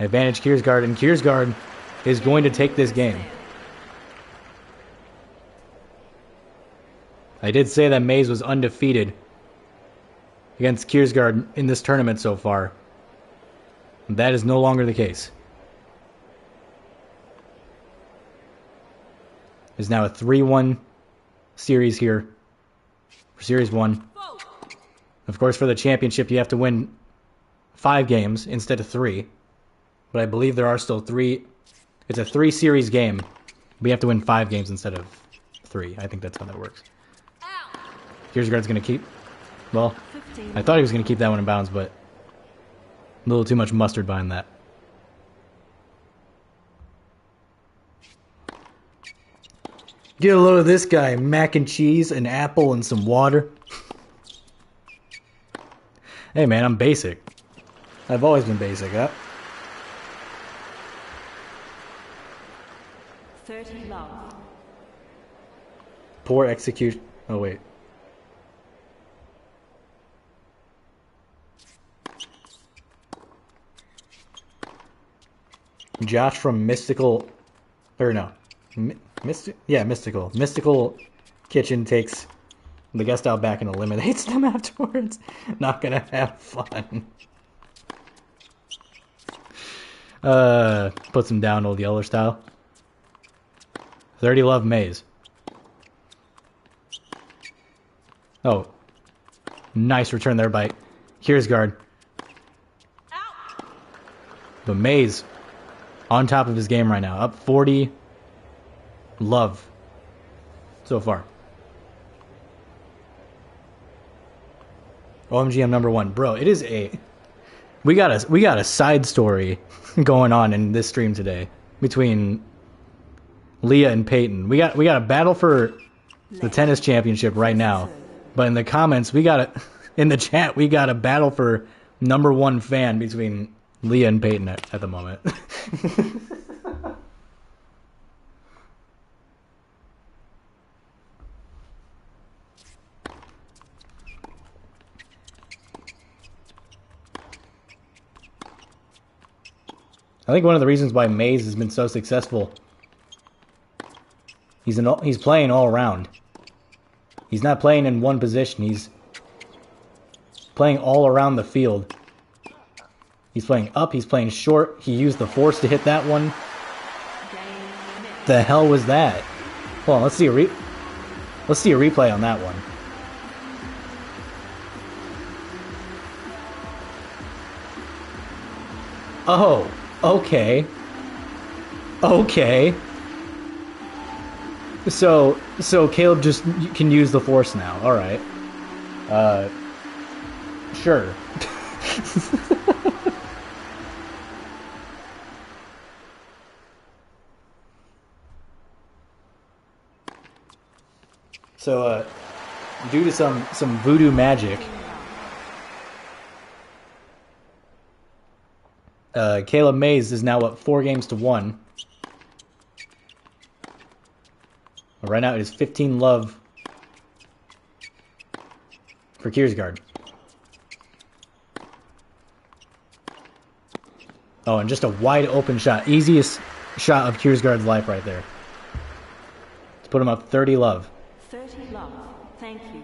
Advantage Kiersgaard, and Kiersgaard is going to take this game. I did say that Mays was undefeated against Kiersgaard in this tournament so far. That is no longer the case. There's now a 3-1 series here for Series 1. Of course, for the championship, you have to win 5 games instead of 3. But I believe there are still 3. It's a 3-series game. We have to win 5 games instead of 3. I think that's how that works. Kiersgaard's going to keep... Well, I thought he was going to keep that one in bounds, but a little too much mustard behind that. Get a load of this guy. Mac and cheese, an apple, and some water. Hey man, I'm basic. I've always been basic, huh? 30 love. Poor execution. Oh wait. Josh from Mystical, or no, Mystical. Mystical Kitchen takes the guest out back and eliminates them afterwards. Not gonna have fun. Puts him down old Yeller style. 30 love Maze. Oh, nice return there by Kiersgaard. But Maze on top of his game right now. Up 40 love so far. OMG, I'm number 1. Bro, it is a... We got a side story going on in this stream today between Leah and Peyton. We got a battle for the tennis championship right now. But in the comments, in the chat, we got a battle for number 1 fan between Leah and Peyton at the moment. I think one of the reasons why Maze has been so successful, he's playing all around. He's not playing in one position. He's playing all around the field. He's playing up. He's playing short. He used the force to hit that one. The hell was that? Hold on. Let's see a replay on that one. Oh, okay. Okay. So Caleb just can use the force now. All right. Sure. So, due to some voodoo magic, Caleb Mays is now up 4-1. Right now it is 15 love for Kiersgaard. Oh, and just a wide open shot. Easiest shot of Kiersgaard's life right there. To put him up 30 love. 30 love. Thank you.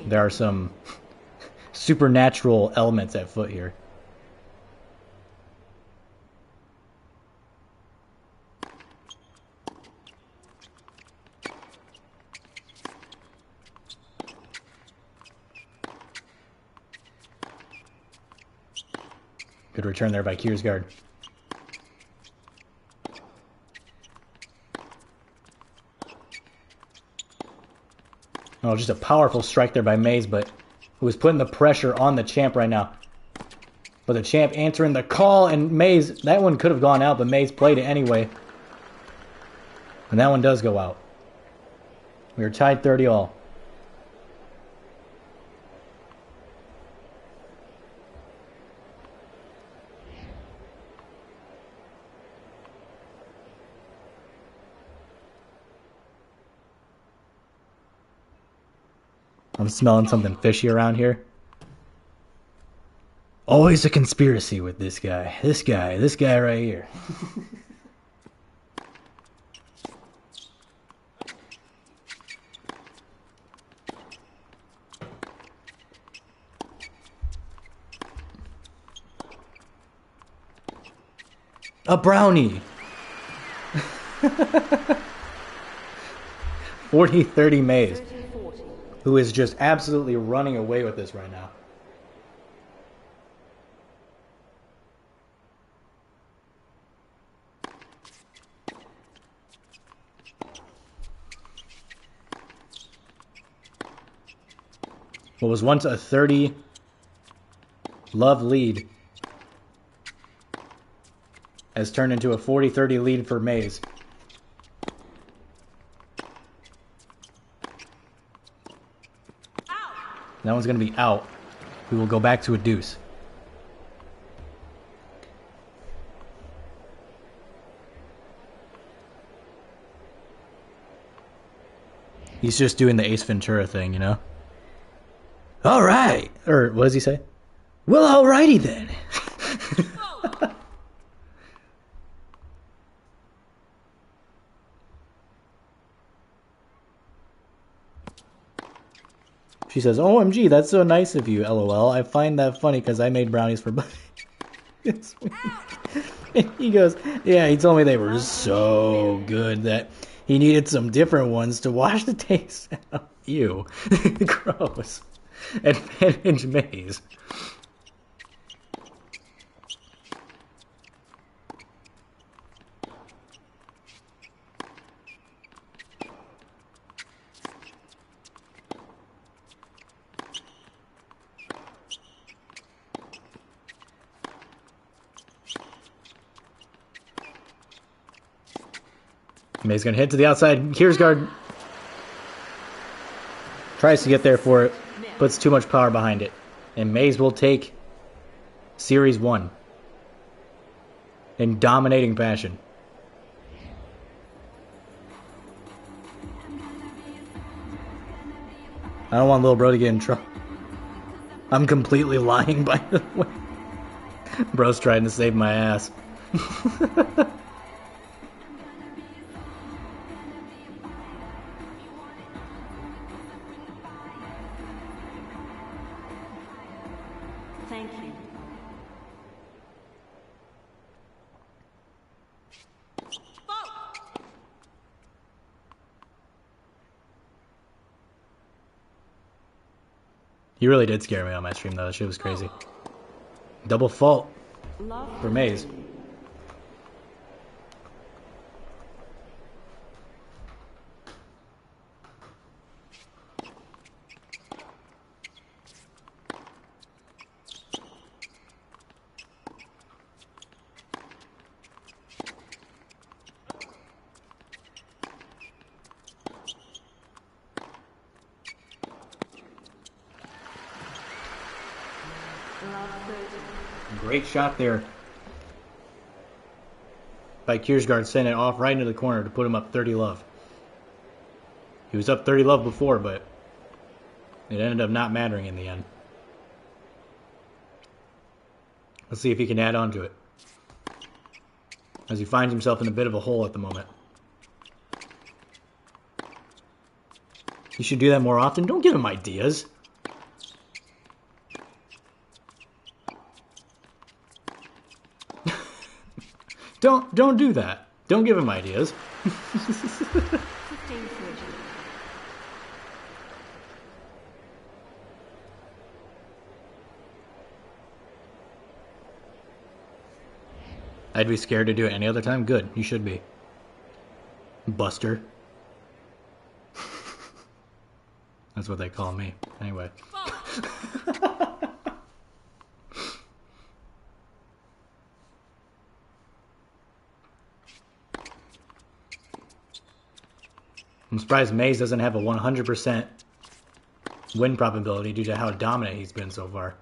There are some supernatural elements at foot here. Good return there by Kiersgaard. Oh, just a powerful strike there by Mays, but who was putting the pressure on the champ right now. But the champ answering the call, and Mays, that one could have gone out, but Mays played it anyway. And that one does go out. We are tied 30 all. I'm smelling something fishy around here. Always a conspiracy with this guy. This guy right here. A brownie! 40-30 Maze, 30-40. who is just absolutely running away with this right now. What was once a 30 love lead has turned into a 40-30 lead for Maze. That one's going to be out. We will go back to a deuce. He's just doing the Ace Ventura thing, you know? All right. Or what does he say? Well, alrighty then. She says, OMG, that's so nice of you, LOL. I find that funny because I made brownies for Buddy. And he goes, yeah, he told me they were so good that he needed some different ones to wash the taste out. Ew. Gross. Advantage Maze. May's gonna hit to the outside. Kiersgaard tries to get there for it, puts too much power behind it. And Maze will take Series 1 in dominating fashion. I don't want little bro to get in trouble. I'm completely lying, by the way. Bro's trying to save my ass. Thank you. He really did scare me on my stream, though. That shit was crazy. Double fault Love for Maze. Love 30. Great shot there by Kiersgaard, sending it off right into the corner to put him up 30 love. He was up 30 love before, but it ended up not mattering in the end. Let's see if he can add on to it, as he finds himself in a bit of a hole at the moment. He should do that more often. Don't give him ideas. Don't do that. Don't give him ideas. 15-30. I'd be scared to do it any other time. Good. You should be. Buster. That's what they call me. Anyway. I'm surprised Maze doesn't have a 100% win probability due to how dominant he's been so far.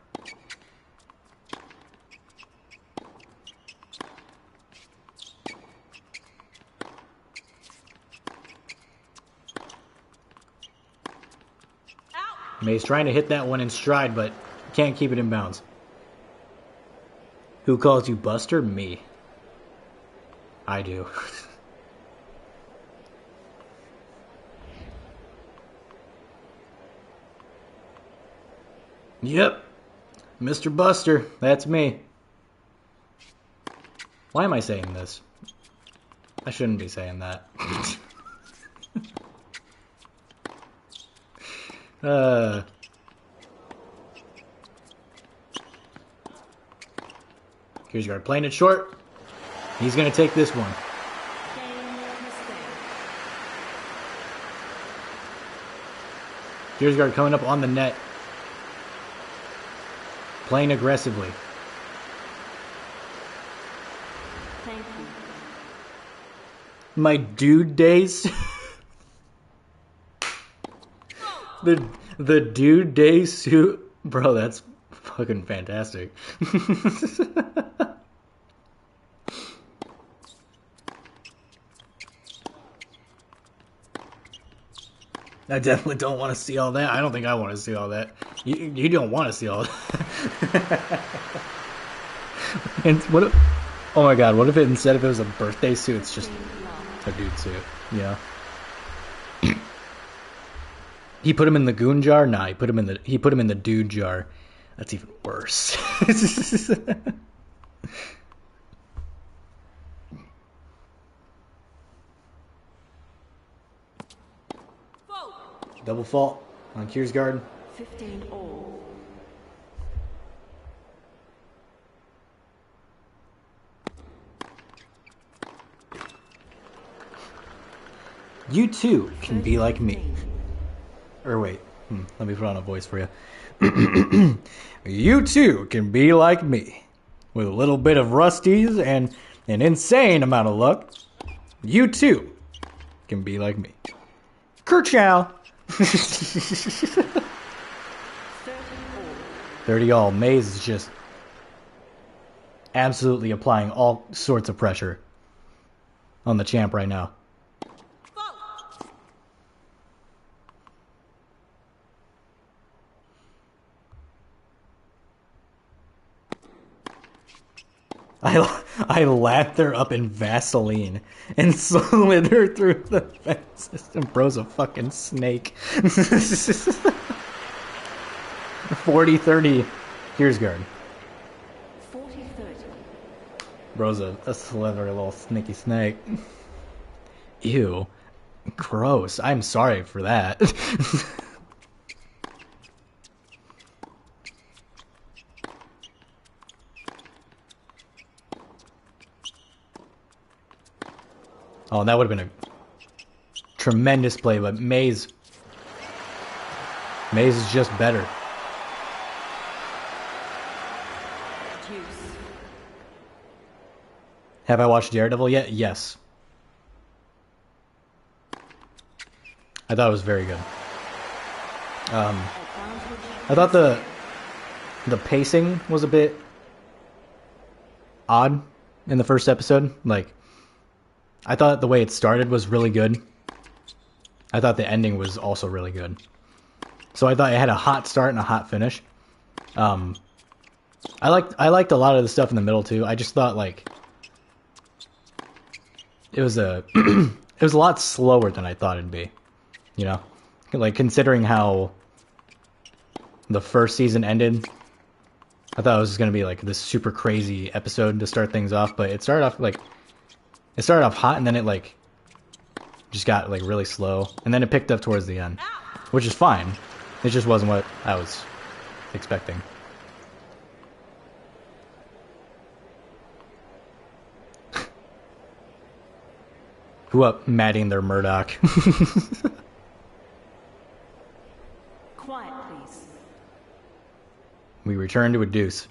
May's trying to hit that one in stride, but can't keep it in bounds. Who calls you Buster? Me. I do. Yep. Mr. Buster. That's me. Why am I saying this? I shouldn't be saying that. Here's guard playing it short. He's gonna take this one. Here's guard coming up on the net. Playing aggressively. Thank you. My dude days. the dude day suit, bro. That's fucking fantastic. I definitely don't want to see all that. I don't think I want to see all that. You don't want to see all that. And what? Oh my god! What if it instead of it was a birthday suit, it's just a dude suit? Yeah. He put him in the goon jar. Nah, he put him in the dude jar. That's even worse. Double fault on Kiersgaard. 15 all. You too can be like me. Or wait, let me put on a voice for you. You too can be like me. With a little bit of rusties and an insane amount of luck, you too can be like me. Kerchow! 30 all. Maze is just absolutely applying all sorts of pressure on the champ right now. I lapped her up in Vaseline and slid her through the fence system. Bro's a fucking snake. 40-30 Kiersgaard. 40-30. Bro's a slithery little sneaky snake. Ew. Gross. I'm sorry for that. Oh, that would have been a tremendous play, but Maze is just better. Juice. Have I watched Daredevil yet? Yes. I thought it was very good. I thought the pacing was a bit odd in the first episode. Like, I thought the way it started was really good. I thought the ending was also really good. So I thought it had a hot start and a hot finish. I liked a lot of the stuff in the middle too. I just thought like it was a lot slower than I thought it'd be. You know, like considering how the first season ended, I thought it was gonna be like this super crazy episode to start things off, but it started off hot and then it like just got like really slow and then it picked up towards the end, which is fine. It just wasn't what I was expecting. Who up matting their Murdoch? Quiet, please. We return to a deuce.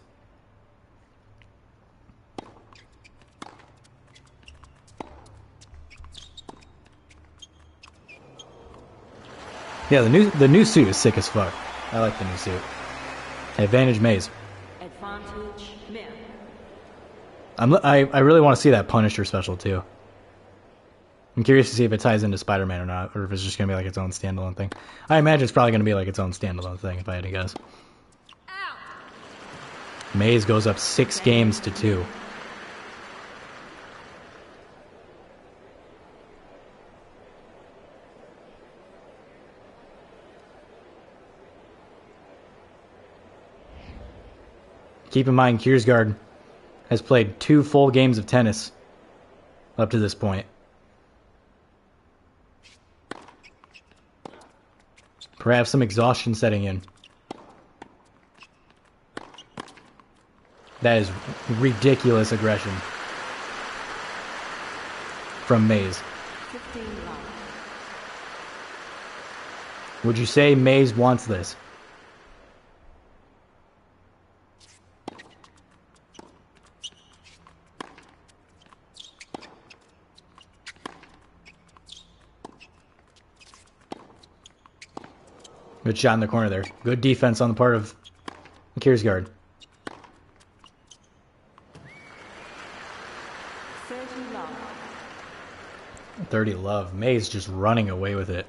Yeah, the new suit is sick as fuck. I like the new suit. Advantage Maze. Advantage men. I really want to see that Punisher special too. I'm curious to see if it ties into Spider-Man or not, or if it's just gonna be like its own standalone thing. I imagine it's probably gonna be like its own standalone thing, if I had to guess. Maze goes up 6 games to 2. Keep in mind, Kiersgaard has played 2 full games of tennis up to this point. Perhaps some exhaustion setting in. That is ridiculous aggression from Maze. 15 love. Would you say Maze wants this? Good shot in the corner there. Good defense on the part of Kiersgaard. 30 love. 30 love. Maze just running away with it.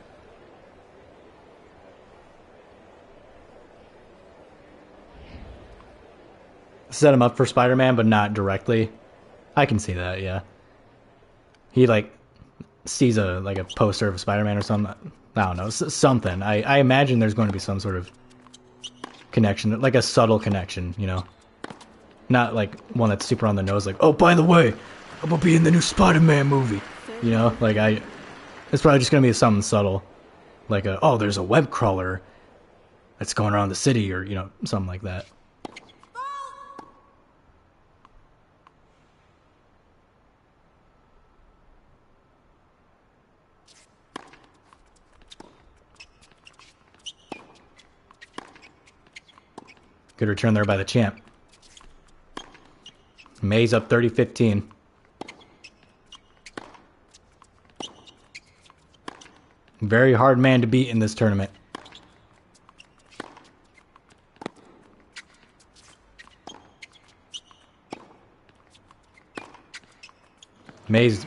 Set him up for Spider-Man, but not directly. I can see that, yeah. He, like, sees a poster of Spider-Man or something. I don't know, something. I imagine there's going to be some sort of connection, like a subtle connection, you know? Not like one that's super on the nose, like, oh, by the way, I'm gonna be in the new Spider-Man movie. You know, like it's probably just gonna be something subtle. Like, oh, there's a web crawler that's going around the city, or, you know, something like that. Good return there by the champ. Maze up 30-15. Very hard man to beat in this tournament. Maze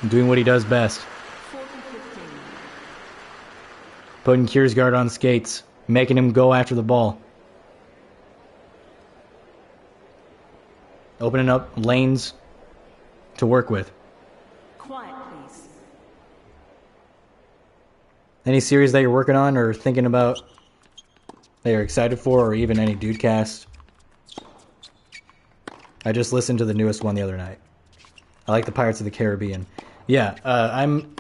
doing what he does best. 40-15. Putting Kiersgaard on skates. Making him go after the ball. Opening up lanes to work with. Quiet, please. Any series that you're working on or thinking about that you're excited for, or even any dude cast? I just listened to the newest one the other night. I like the Pirates of the Caribbean. Yeah, I'm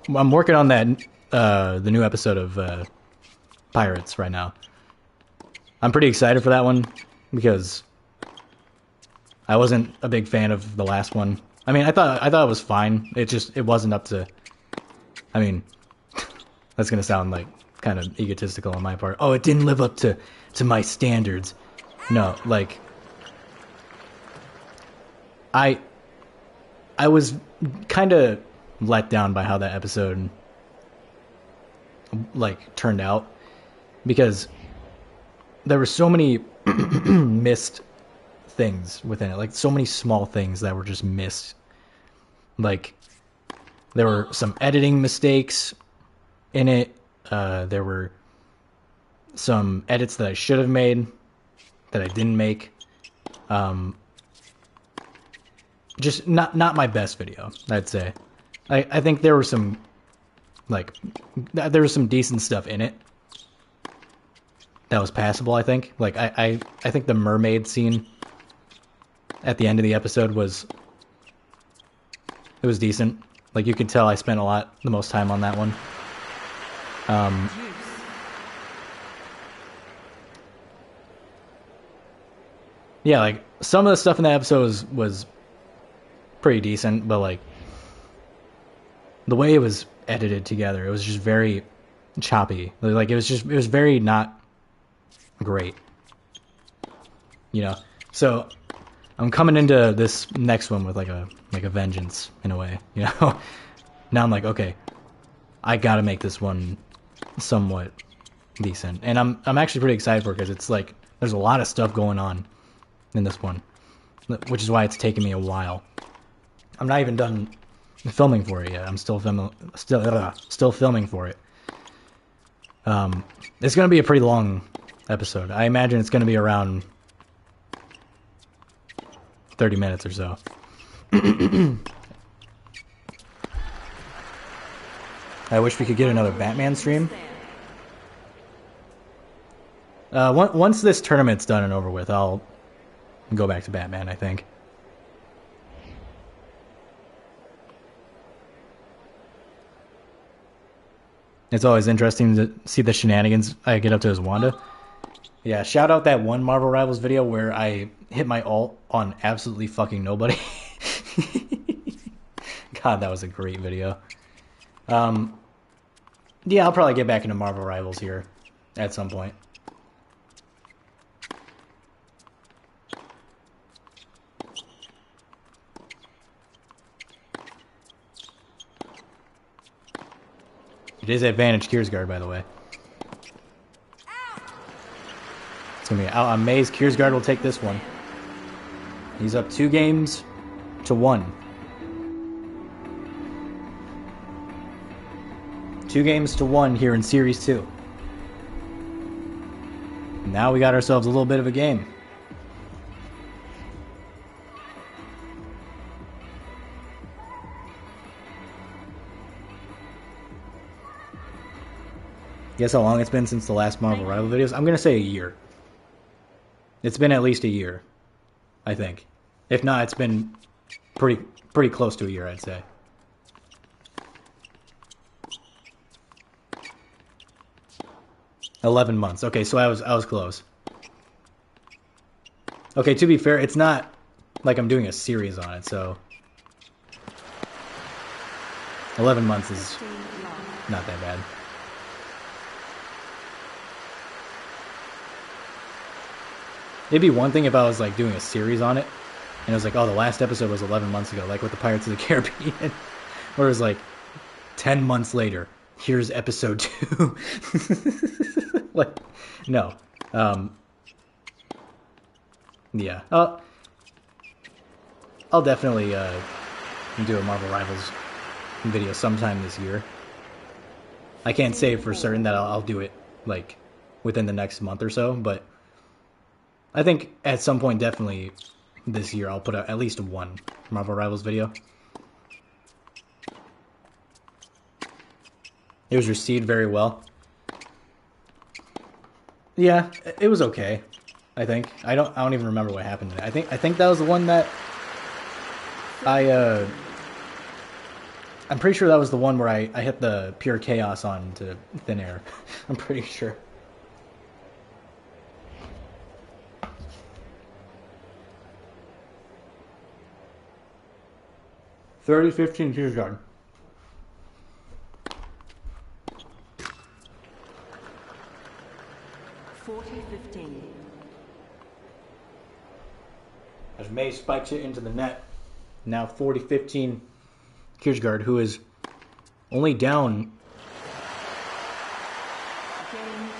working on that the new episode of Pirates right now. I'm pretty excited for that one because I wasn't a big fan of the last one. I mean, I thought it was fine. It wasn't up to. I mean, that's gonna sound like kind of egotistical on my part. Oh, it didn't live up to my standards. No, like I was kind of let down by how that episode like turned out, because there were so many missed things within it, like so many small things that were just missed. Like there were some editing mistakes in it. There were some edits that I should have made that I didn't make. Just not my best video, I'd say. I think there were some there was some decent stuff in it that was passable, I think. Like I think the mermaid scene at the end of the episode was decent. Like you could tell I spent the most time on that one. Yeah, like some of the stuff in that episode was pretty decent, but like the way it was edited together, it was just very choppy. Like it was very not great. You know? So I'm coming into this next one with like a vengeance in a way, you know? Now I'm like, okay, I gotta make this one somewhat decent. And I'm actually pretty excited for it, because it's like there's a lot of stuff going on in this one, which is why it's taken me a while. I'm not even done filming for it yet. I'm still still filming for it. It's gonna be a pretty long episode. I imagine it's gonna be around 30 minutes or so. I wish we could get another Batman stream. Once this tournament's done and over with, I'll go back to Batman, I think. It's always interesting to see the shenanigans I get up to as Wanda. Yeah, shout out that one Marvel Rivals video where I hit my ult on absolutely fucking nobody. God, that was a great video. Yeah, I'll probably get back into Marvel Rivals here at some point. It is advantage Kiersguard, by the way. It's gonna be out on Maze. Kiersguard will take this one. He's up 2-1. 2-1 here in Series 2. Now we got ourselves a little bit of a game. Guess how long it's been since the last Marvel Rival videos? I'm gonna say a year. It's been at least a year, I think. If not, it's been pretty close to a year, I'd say. $11 months. Okay, so I was close. Okay, to be fair, it's not like I'm doing a series on it, so 11 months is not that bad. It'd be one thing if I was like doing a series on it, and it was like, oh, the last episode was 11 months ago, like with the Pirates of the Caribbean, where it was like 10 months later, here's episode 2. Like, no. Yeah. I'll definitely do a Marvel Rivals video sometime this year. I can't say for certain that I'll do it like within the next month or so, but I think at some point, definitely this year, I'll put out at least one Marvel Rivals video. It was received very well. Yeah, it was okay. I think I don't even remember what happened today. I think that was the one that I'm pretty sure that was the one where I hit the pure chaos on to thin air. I'm pretty sure. $30-15 Kiersguard. As May spikes it into the net. Now 40-15 Kiersguard, who is only down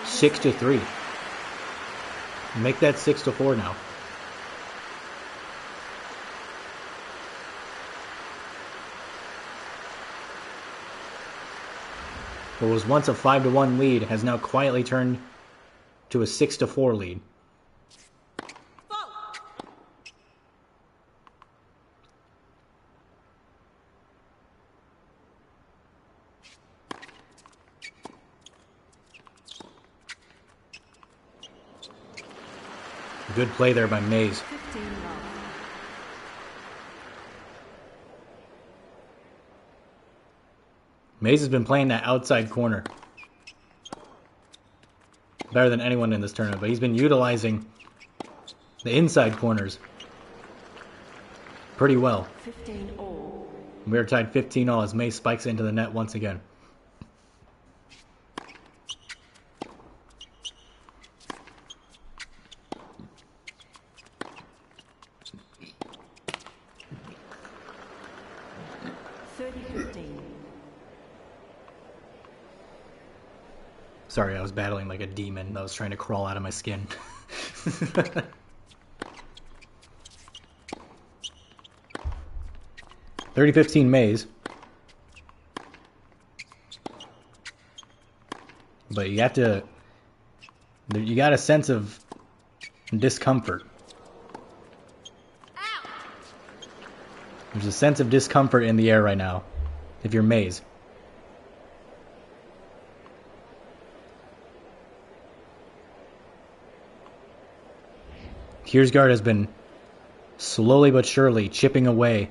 6-3. Make that 6-4 now. What was once a 5-1 lead has now quietly turned to a 6-4 lead. Good play there by Maze. Maze has been playing that outside corner better than anyone in this tournament, but he's been utilizing the inside corners pretty well. 15-all. We are tied 15-all as Maze spikes into the net once again. Sorry, I was battling like a demon that was trying to crawl out of my skin. 30-15 Maze. but you got a sense of discomfort. There's a sense of discomfort in the air right now, if you're Maze. Kiersgaard has been slowly but surely chipping away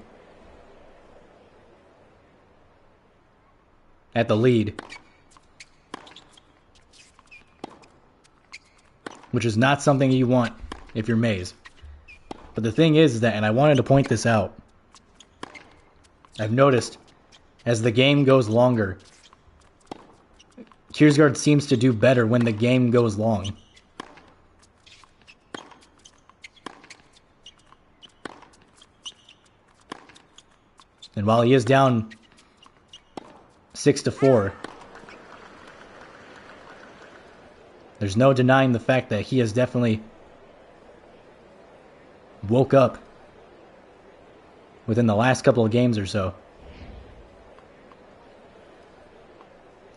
at the lead, which is not something you want if you're Maze. But the thing is that, and I wanted to point this out, I've noticed as the game goes longer, Kiersgaard seems to do better when the game goes long. And while he is down 6-4, there's no denying the fact that he has definitely woke up within the last couple of games or so.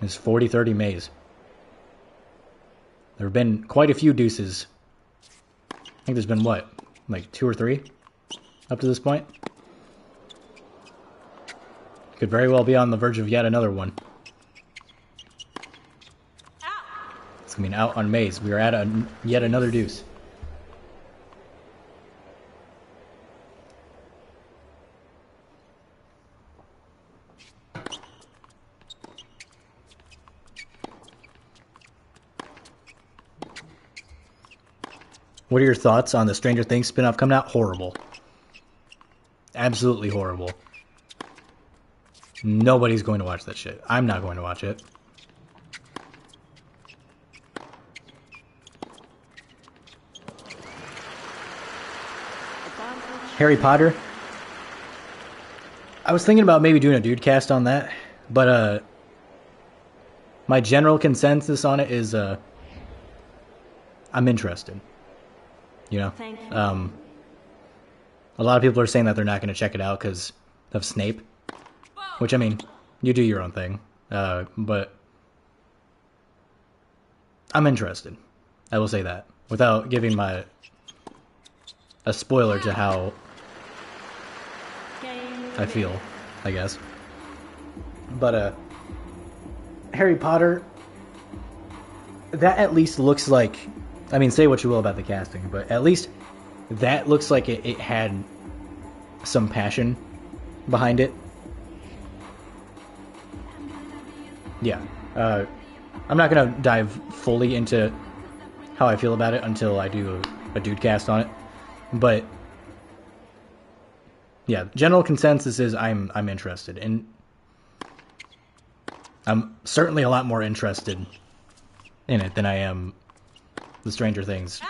It's 40-30 Maze. There have been quite a few deuces. I think there's been, what, like 2 or 3 up to this point? Could very well be on the verge of yet another one. It's going to be an out on Maze. We are at yet another deuce. What are your thoughts on the Stranger Things spinoff coming out? Horrible. Absolutely horrible. Nobody's going to watch that shit. I'm not going to watch it. Harry Potter. I was thinking about maybe doing a dude cast on that, but my general consensus on it is I'm interested. You know? Thank you. A lot of people are saying that they're not going to check it out because of Snape. Which, I mean, you do your own thing. But I'm interested. I will say that. Without giving a spoiler to how I feel, I guess. But, Harry Potter, that at least looks like, I mean, say what you will about the casting, but at least that looks like it had some passion behind it. Yeah. I'm not going to dive fully into how I feel about it until I do a dude cast on it. But yeah, general consensus is I'm interested, and I'm certainly a lot more interested in it than I am the Stranger Things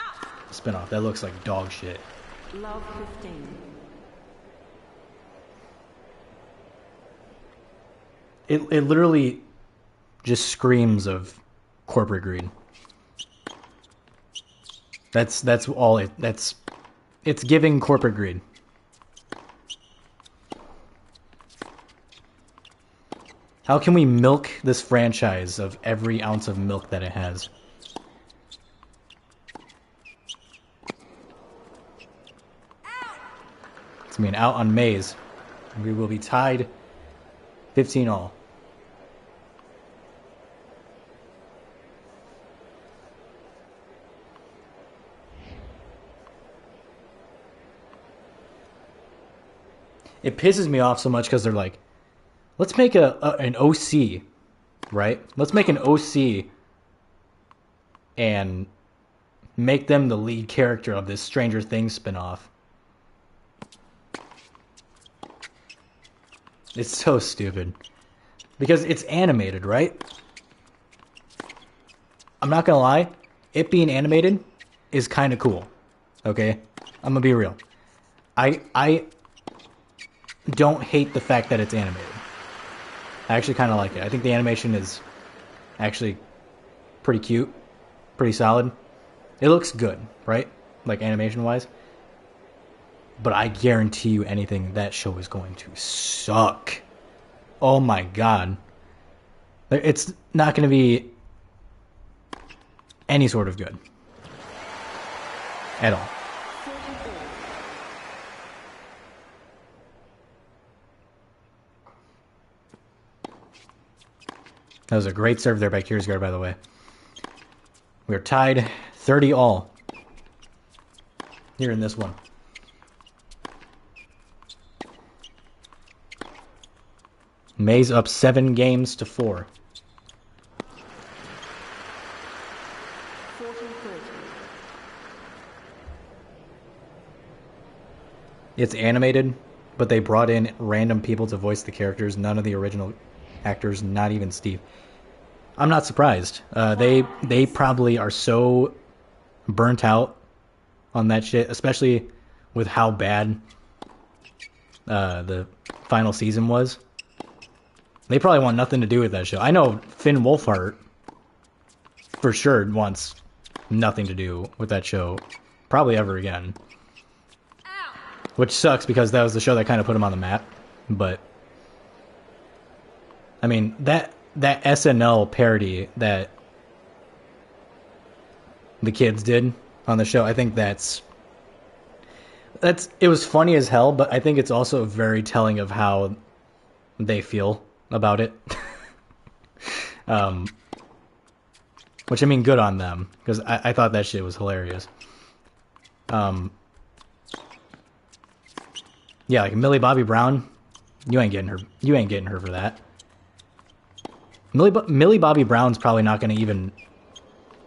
spinoff. That looks like dog shit. Love 15. It literally just screams of corporate greed. That's all it's giving corporate greed. How can we milk this franchise of every ounce of milk that it has? It's going to be an out on Maze. We will be tied 15-all. It pisses me off so much because they're like, let's make an OC, right? Let's make an OC and make them the lead character of this Stranger Things spinoff. It's so stupid. Because it's animated, right? I'm not gonna lie, it being animated is kind of cool. Okay? I'm gonna be real. I don't hate the fact that it's animated. I actually kind of like it. I think the animation is actually pretty cute, pretty solid. It looks good, right? Like animation-wise. But I guarantee you anything, that show is going to suck. Oh my god. It's not going to be any sort of good. At all. That was a great serve there by Kiersgaard, by the way. We're tied 30 all here in this one. May's up 7 games to 4. It's animated, but they brought in random people to voice the characters. None of the original actors, not even Steve. I'm not surprised. They probably are so burnt out on that shit, especially with how bad the final season was. They probably want nothing to do with that show. I know Finn Wolfhard for sure wants nothing to do with that show probably ever again. Which sucks because that was the show that kind of put him on the map. But I mean, that SNL parody that the kids did on the show, I think it was funny as hell, but I think it's also very telling of how they feel about it. Which, I mean, good on them, because I thought that shit was hilarious. Yeah, like Millie Bobby Brown, you ain't getting her for that. Millie Bobby Brown's probably not going to even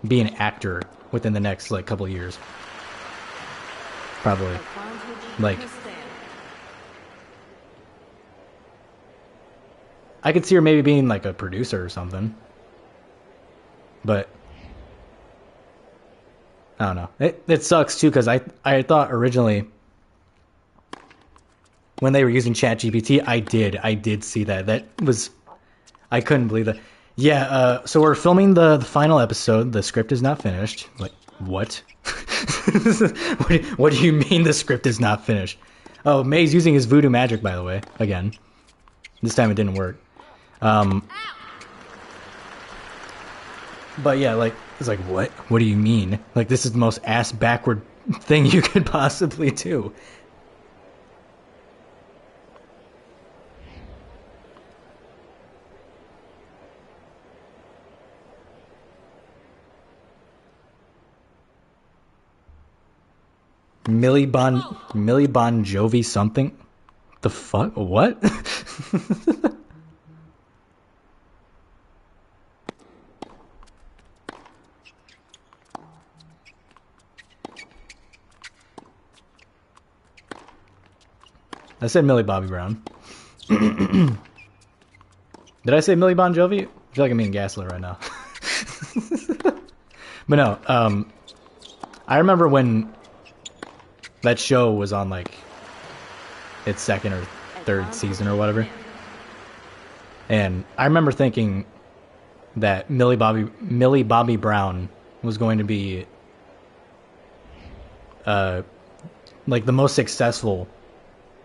be an actor within the next like couple of years. Probably. Like, I could see her maybe being like a producer or something. But I don't know. It sucks too, because I thought originally when they were using ChatGPT, I did see that. That was, I couldn't believe that. Yeah, so we're filming the final episode. The script is not finished. Like, what? What do you mean the script is not finished? Oh, May's using his voodoo magic, by the way. Again. This time it didn't work. But yeah, like, it's like, what? What do you mean? Like, this is the most ass-backward thing you could possibly do. Millie Bon Jovi something? The fuck? What? I said Millie Bobby Brown. Did I say Millie Bon Jovi? I feel like I'm eating Gaslit right now. But no, I remember when that show was on like its second or third season or whatever, and I remember thinking that Millie Bobby Brown was going to be like the most successful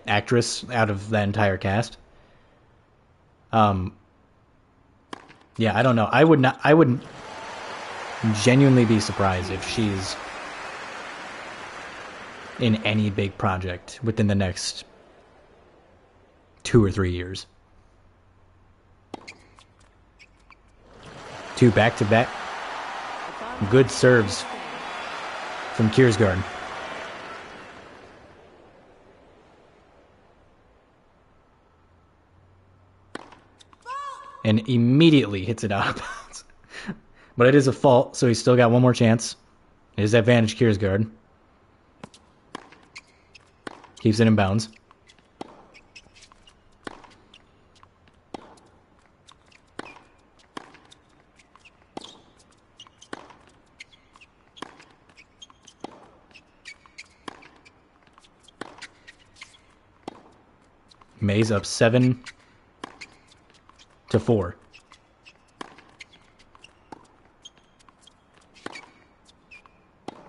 actress out of the entire cast. Yeah, I don't know. I would genuinely be surprised if she's in any big project within the next 2 or 3 years. 2 back-to-back good serves from Kiersgaard. And immediately hits it out of bounds. But it is a fault, so he's still got one more chance. It is advantage Kiersgaard. Keeps it in bounds. May's up 7-4.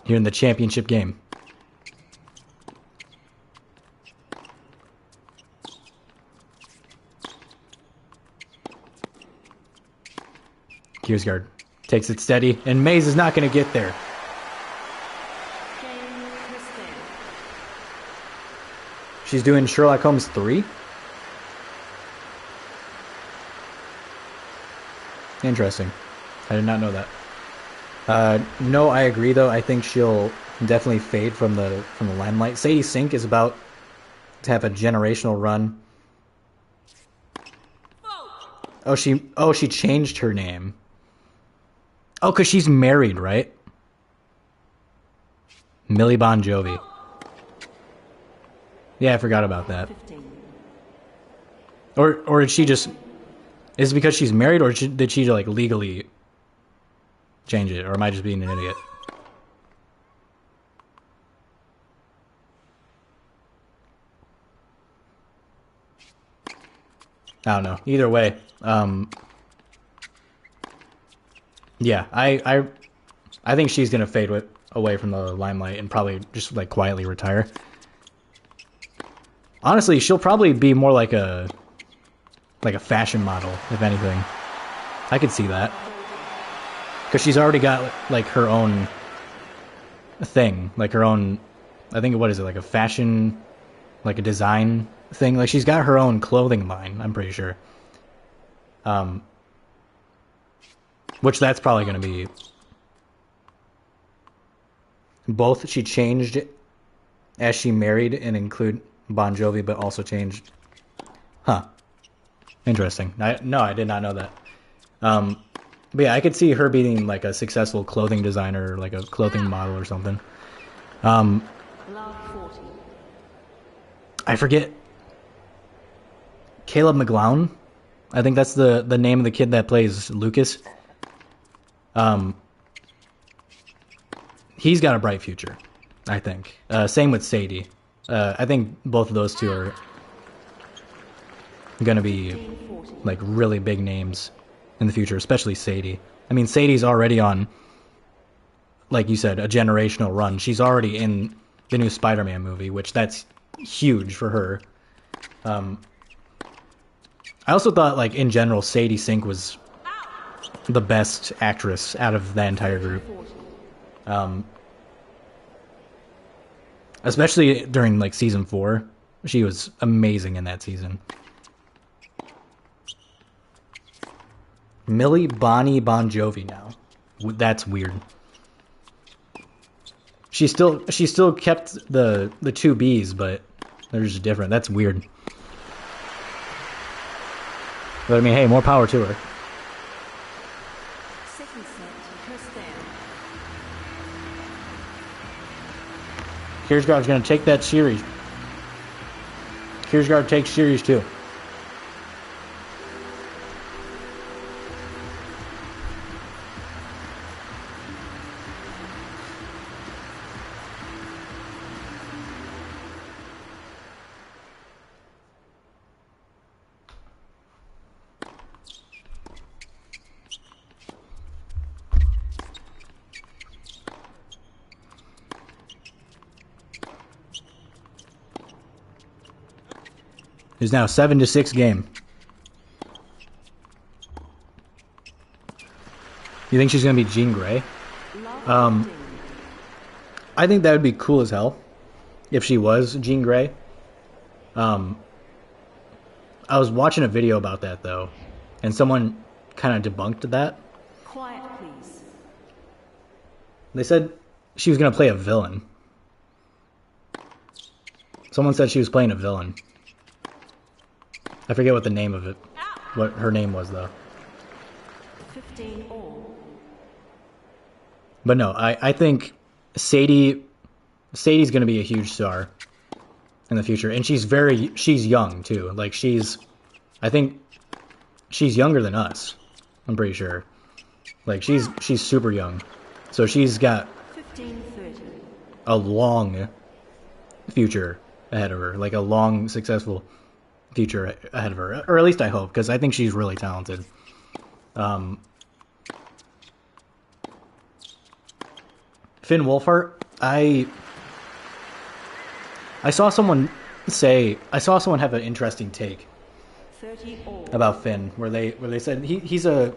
Here in the championship game. Kiersgaard Takes it steady, and Maze is not going to get there. She's doing Sherlock Holmes 3? Interesting. I did not know that. No, I agree though. I think she'll definitely fade from the limelight. Sadie Sink is about to have a generational run. Oh, she changed her name. Oh, because she's married, right? Millie Bon Jovi. Yeah, I forgot about that. Or did she just... Is it because she's married, or did she like legally change it? Or am I just being an idiot? I don't know. Either way, yeah, I think she's gonna fade away from the limelight and probably just like quietly retire. Honestly, she'll probably be more like a fashion model, if anything. I could see that. Because she's already got, like, her own thing. Like, her own... I think, what is it? Like, a fashion... Like, a design thing. Like, she's got her own clothing line, I'm pretty sure. Which that's probably going to be... Both she changed as she married and include Bon Jovi, but also changed... Huh. Interesting. No, I did not know that. But yeah, I could see her being like a successful clothing designer, like a clothing model or something. I forget. Caleb McGlown? I think that's the name of the kid that plays Lucas. He's got a bright future, I think. Same with Sadie. I think both of those two are gonna be like really big names in the future, especially Sadie. I mean, Sadie's already on, like you said, a generational run. She's already in the new Spider-Man movie, which that's huge for her. I also thought, like, in general, Sadie Sink was the best actress out of the entire group. Especially during, like, season 4. She was amazing in that season. Millie Bonnie Bon Jovi now. That's weird. She still kept the two B's, but they're just different. That's weird. But I mean, hey, more power to her. Kiersgaard's gonna take that series. Kiersgaard takes series 2. Is now 7-6 game. You think she's gonna be Jean Grey? I think that would be cool as hell if she was Jean Grey. I was watching a video about that though, and someone kind of debunked that. Quiet, please. They said she was gonna play a villain. Someone said she was playing a villain. I forget what the name of it, what her name was though. 15 all. But no, I think Sadie's going to be a huge star in the future, and she's young too. Like I think she's younger than us. I'm pretty sure. Like she's super young, so she's got 15-30. a long future ahead of her, like a long successful future ahead of her, or at least I hope, because I think she's really talented. Finn Wolfhard, I saw someone have an interesting take 30 all. about Finn, where they said he's a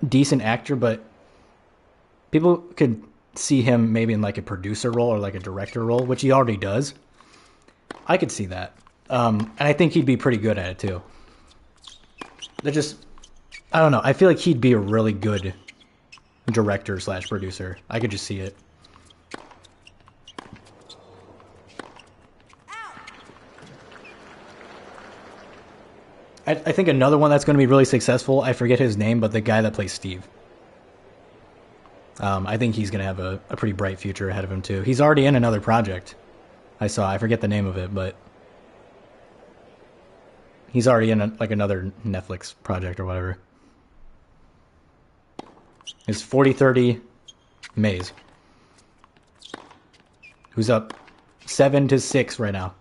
decent actor, but people could see him maybe in like a producer role or like a director role, which he already does. I could see that. And I think he'd be pretty good at it too. I don't know. I feel like he'd be a really good director / producer. I could just see it. I think another one that's going to be really successful, I forget his name, but the guy that plays Steve. I think he's going to have a pretty bright future ahead of him too. He's already in another project. I forget the name of it, but he's already in another Netflix project or whatever. It's 40-30 Maze, who's up 7-6 right now.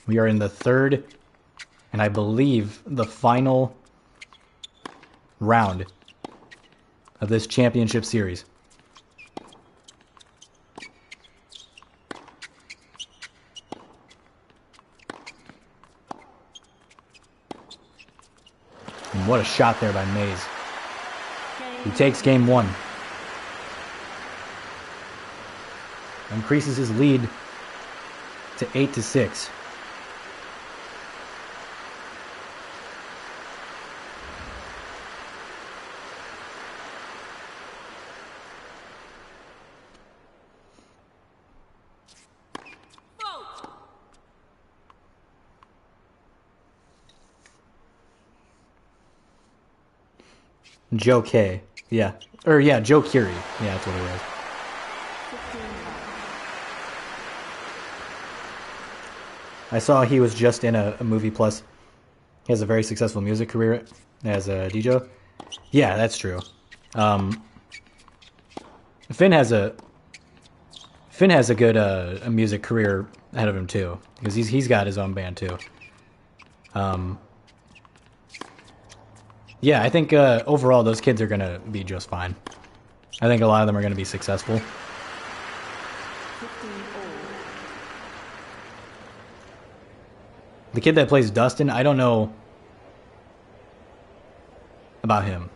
We are in the third, and I believe the final round of this championship series. And what a shot there by Maze. He takes game one. Increases his lead to 8-6. Joe K. Yeah. Joe Curie. Yeah, that's what it was. I saw he was just in a movie plus. He has a very successful music career as a DJ. Yeah, that's true. Finn has a good a music career ahead of him too, because he's got his own band too. Yeah, I think overall those kids are going to be just fine. I think a lot of them are going to be successful. The kid that plays Dustin, I don't know about him.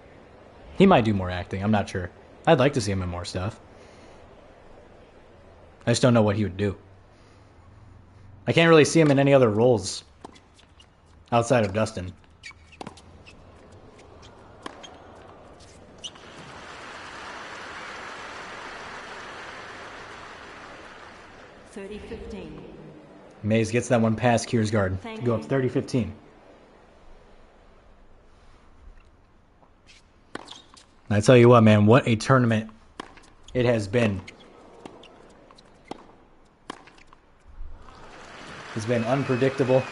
He might do more acting, I'm not sure. I'd like to see him in more stuff. I just don't know what he would do. I can't really see him in any other roles outside of Dustin. 30-15. Maze gets that one past Kiersgaard to go up 30-15. I tell you what, man, what a tournament it has been. It's been unpredictable. There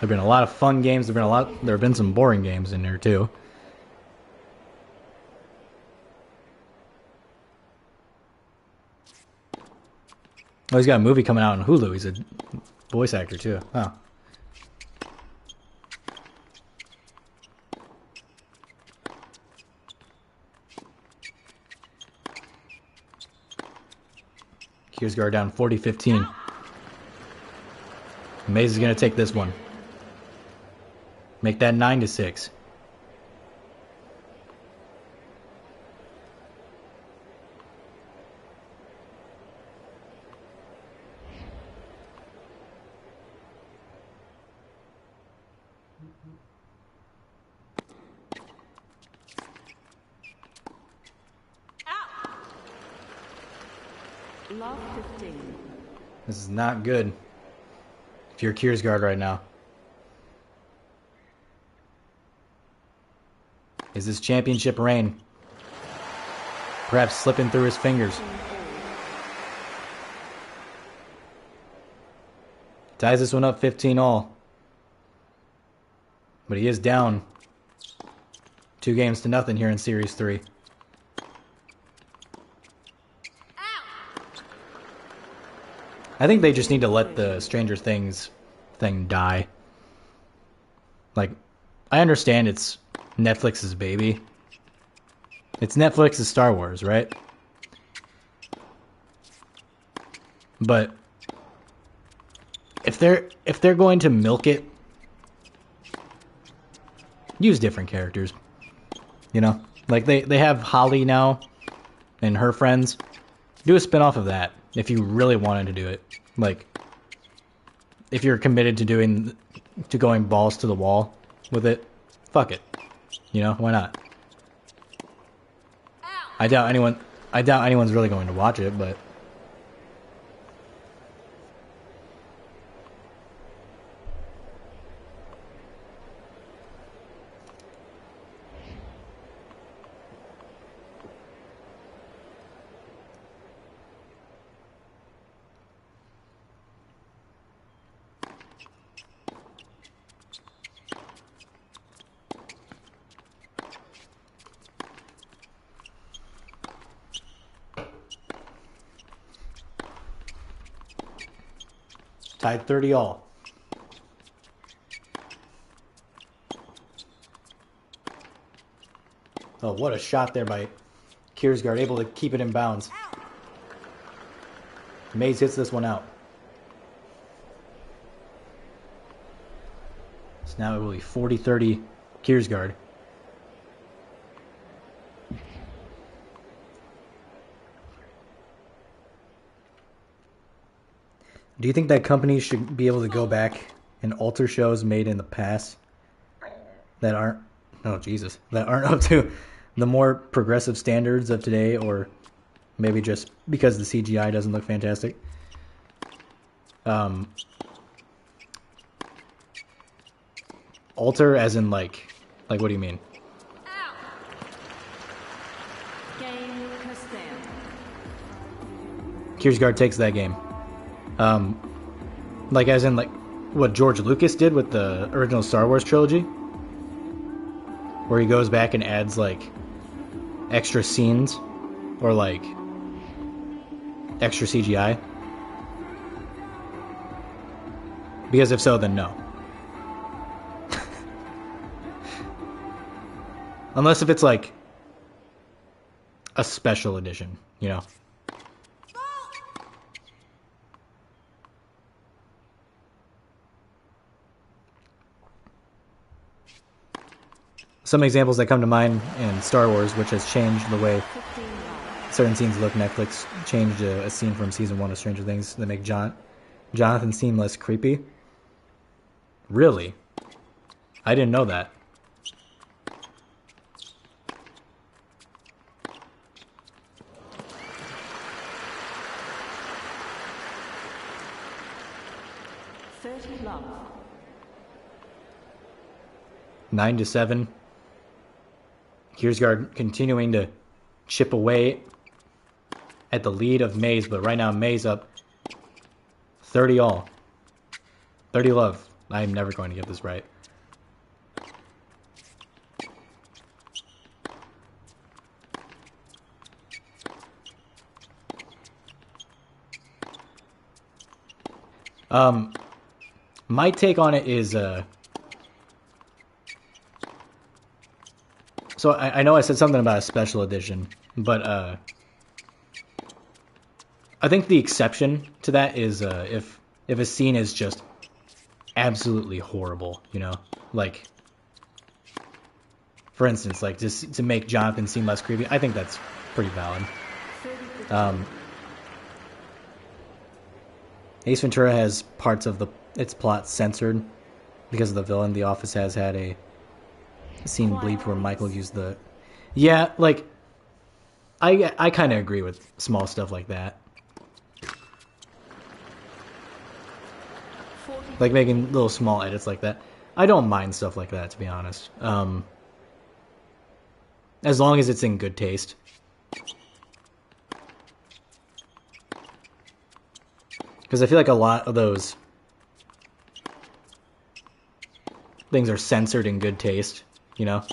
have been a lot of fun games. There have been some boring games in there too. Oh, he's got a movie coming out on Hulu. He's a voice actor too. Oh. Kiersgaard down 40-15. Maze is going to take this one. Make that 9-6. Love 15. This is not good if you're Kiersgaard right now. Is this championship reign perhaps slipping through his fingers? Ties this one up 15-all. But he is down 2-0 here in Series 3. I think they just need to let the Stranger Things thing die. Like, I understand it's Netflix's baby. It's Netflix's Star Wars, right? But if they're going to milk it, use different characters. You know, like they have Holly now and her friends. Do a spin-off of that if you really wanted to do it. Like, if you're committed to going balls to the wall with it, fuck it. You know, why not? I doubt anyone's really going to watch it, but tied 30 all. Oh, what a shot there by Kiersgaard, able to keep it in bounds. Mays hits this one out. So now it will be 40-30 Kiersgaard. Do you think that companies should be able to go back and alter shows made in the past that aren't, oh Jesus, that aren't up to the more progressive standards of today, or maybe just because the CGI doesn't look fantastic? Alter as in like what do you mean? Game has stand. Kiersgaard takes that game. Like as in like what George Lucas did with the original Star Wars trilogy, where he goes back and adds like extra scenes or like extra CGI. Because if so, then no. Unless if it's like a special edition, you know. Some examples that come to mind in Star Wars, which has changed the way 15 all. certain scenes look. Netflix changed a scene from season 1 of Stranger Things that make Jonathan seem less creepy. Really? I didn't know that. Love. 9-7. Kiersgaard continuing to chip away at the lead of Mays, but right now Mays up 30 all. 30 love. I'm never going to get this right. My take on it is, so I know I said something about a special edition, but I think the exception to that is if a scene is just absolutely horrible, you know, like for instance, like just to make Jonathan seem less creepy. I think that's pretty valid. Ace Ventura has parts of its plot censored because of the villain. The Office has had a scene bleeped where Michael used the... Yeah, like, I kind of agree with small stuff like that. Like making little small edits like that. I don't mind stuff like that, to be honest. As long as it's in good taste. Because I feel like a lot of those things are censored in good taste, you know?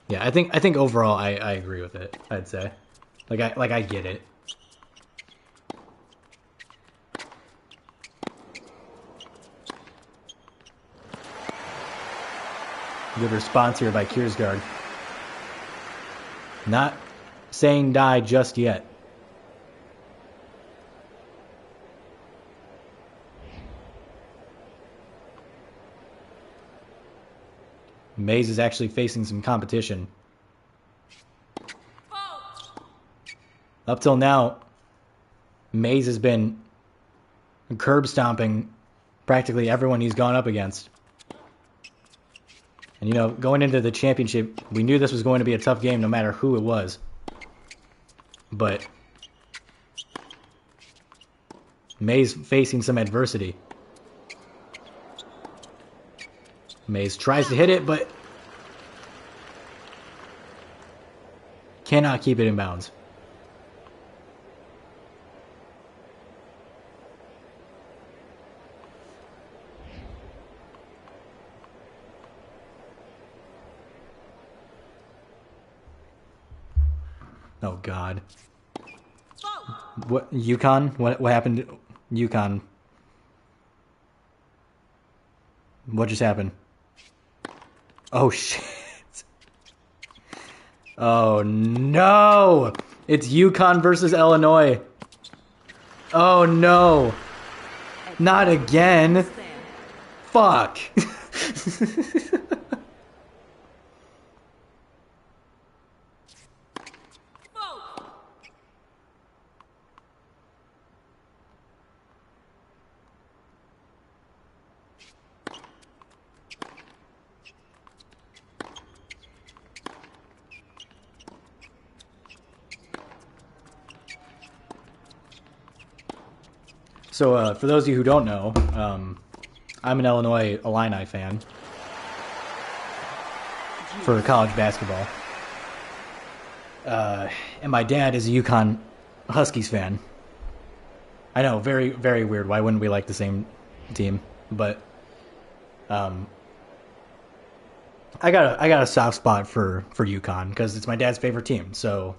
Yeah, I think overall I agree with it, I'd say. Like I get it. Good response here by Kiersgaard. Not saying die just yet. Mays is actually facing some competition. Up till now, Mays has been curb stomping practically everyone he's gone up against. And you know, going into the championship, we knew this was going to be a tough game no matter who it was. But Mays facing some adversity. Mays tries to hit it, but cannot keep it in bounds. Oh God. What Yukon? What happened? Yukon. What just happened? Oh shit. Oh no! It's Yukon versus Illinois. Oh no. Not again. Fuck. So, for those of you who don't know, I'm an Illinois Illini fan for college basketball. And my dad is a UConn Huskies fan. I know, very, very weird. Why wouldn't we like the same team? But I got a soft spot for UConn because it's my dad's favorite team. So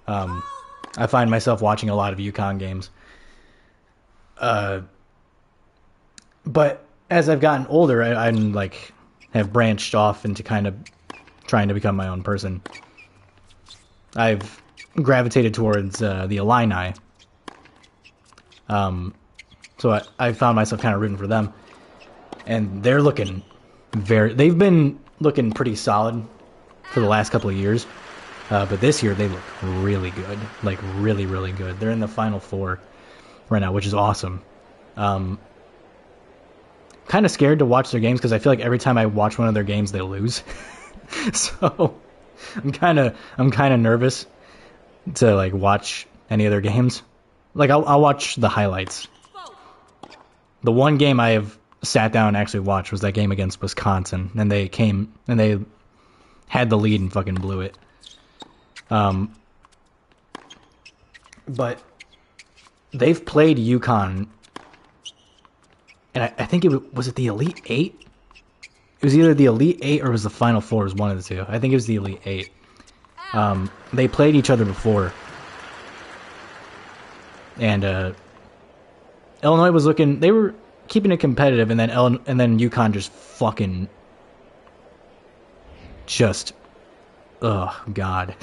I find myself watching a lot of UConn games. But as I've gotten older, I'm like have branched off into kind of trying to become my own person. I've gravitated towards the Illini. So I found myself kind of rooting for them, and they're looking they've been looking pretty solid for the last couple of years. But this year they look really good, like really, really good. They're in the Final Four right now, which is awesome. Kind of scared to watch their games because I feel like every time I watch one of their games, they lose. So I'm kind of nervous to like watch any of their games. Like I'll watch the highlights. The one game I have sat down and actually watched was that game against Wisconsin, and they had the lead and fucking blew it. But they've played UConn, and I think was it the Elite Eight? It was either the Elite Eight or it was the Final Four. It was one of the two. I think it was the Elite Eight. They played each other before, and Illinois was looking. They were keeping it competitive, and then UConn just fucking just. Oh God.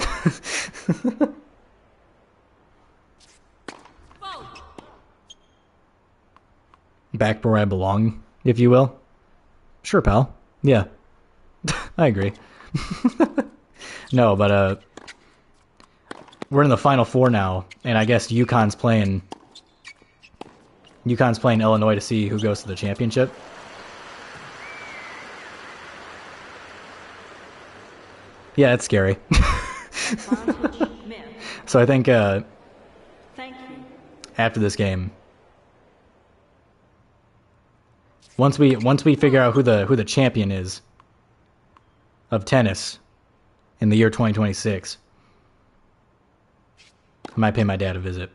Back where I belong, if you will. Sure, pal. Yeah. I agree. No, but we're in the Final Four now, and I guess UConn's playing Illinois to see who goes to the championship. Yeah, it's scary. So I think Thank you. after this game, once we figure out who the champion is of tennis in the year 2026, I might pay my dad a visit.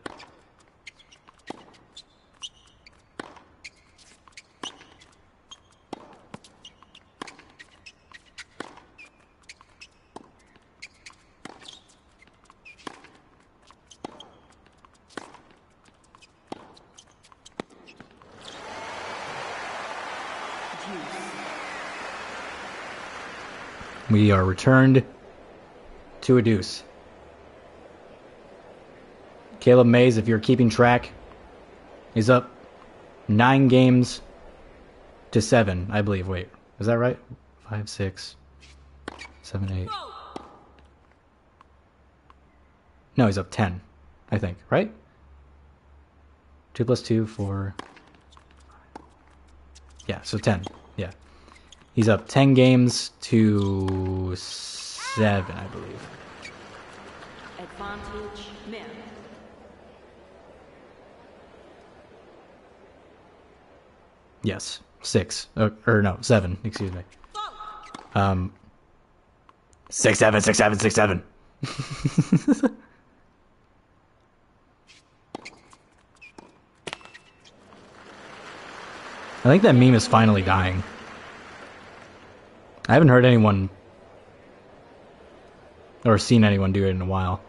We are returned to a deuce. Caleb Mays, if you're keeping track, is up 9 games to 7, I believe. Wait, is that right? 5, 6, 7, 8. No, he's up 10, I think, right? 2 plus 2, 4. Yeah, so 10. Yeah. He's up 10 games to 7, I believe. Advantage men. Yes, 6. Or no, 7, excuse me. 6, 7, 6, 7, 6, 7. I think that meme is finally dying. I haven't heard anyone or seen anyone do it in a while.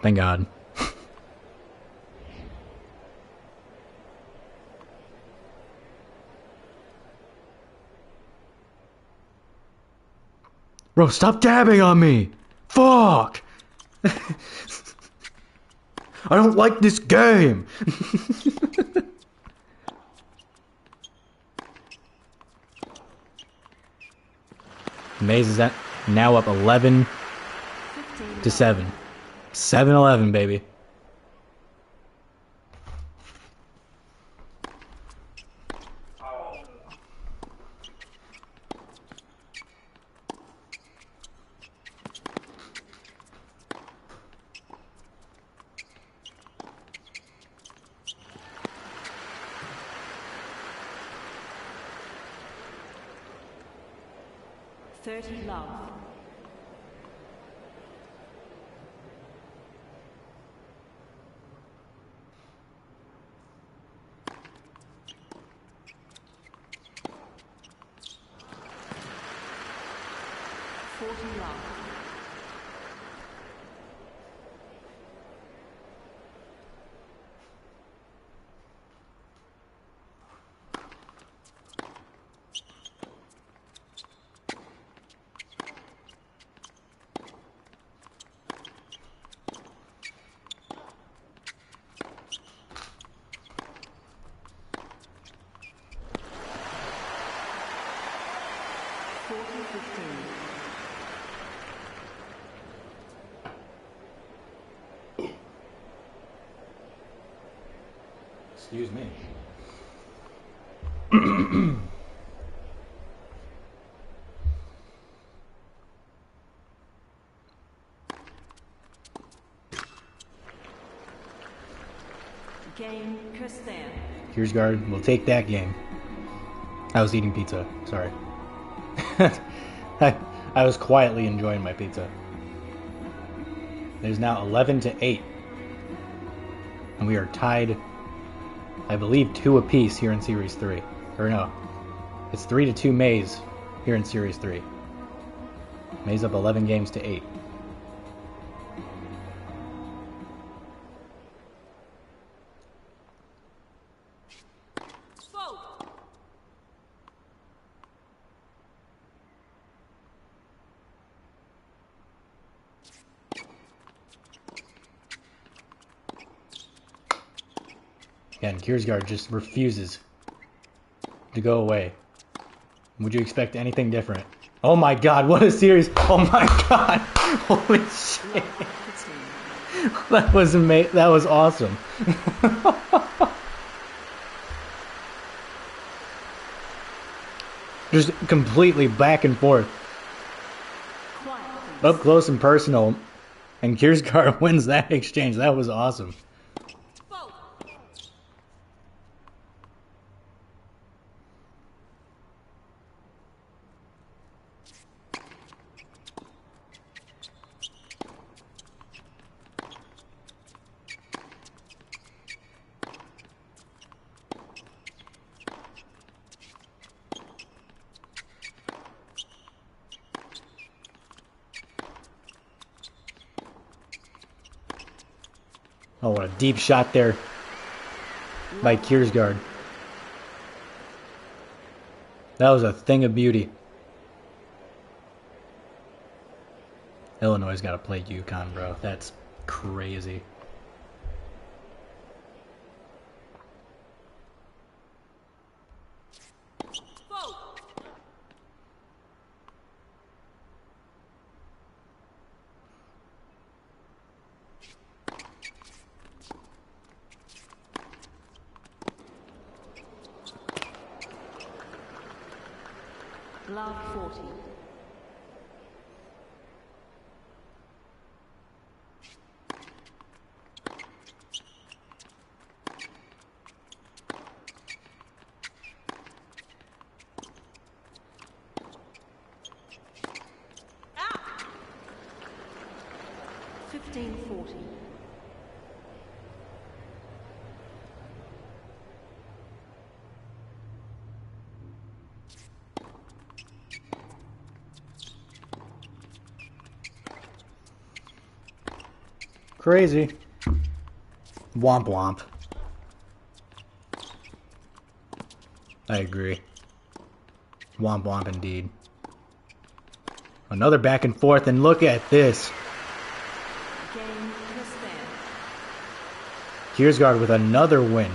Thank God. Bro, stop dabbing on me! Fuck! I don't like this game! Maze is at now up 11 to 7. 7-11, baby. Love. Excuse me. Game Kirsten. Kiersgaard will take that game. I was eating pizza. Sorry. I was quietly enjoying my pizza. It is now 11 to 8. And we are tied, I believe, 2 apiece here in Series 3. Or no. It's 3 to 2 Maze here in Series 3. Maze up 11 games to 8. And Kiersgaard just refuses to go away. Would you expect anything different? Oh my god, what a series! Oh my god! Holy shit! That was amazing. That was awesome. Just completely back and forth. Up close and personal. And Kiersgaard wins that exchange. That was awesome. Oh, what a deep shot there by Kiersgaard. That was a thing of beauty. Illinois got to play UConn, bro. That's crazy. Glove 40. Ah! 1540. Crazy. Womp womp. I agree. Womp womp indeed. Another back and forth, and look at this. Game to stand. Kiersgaard with another win.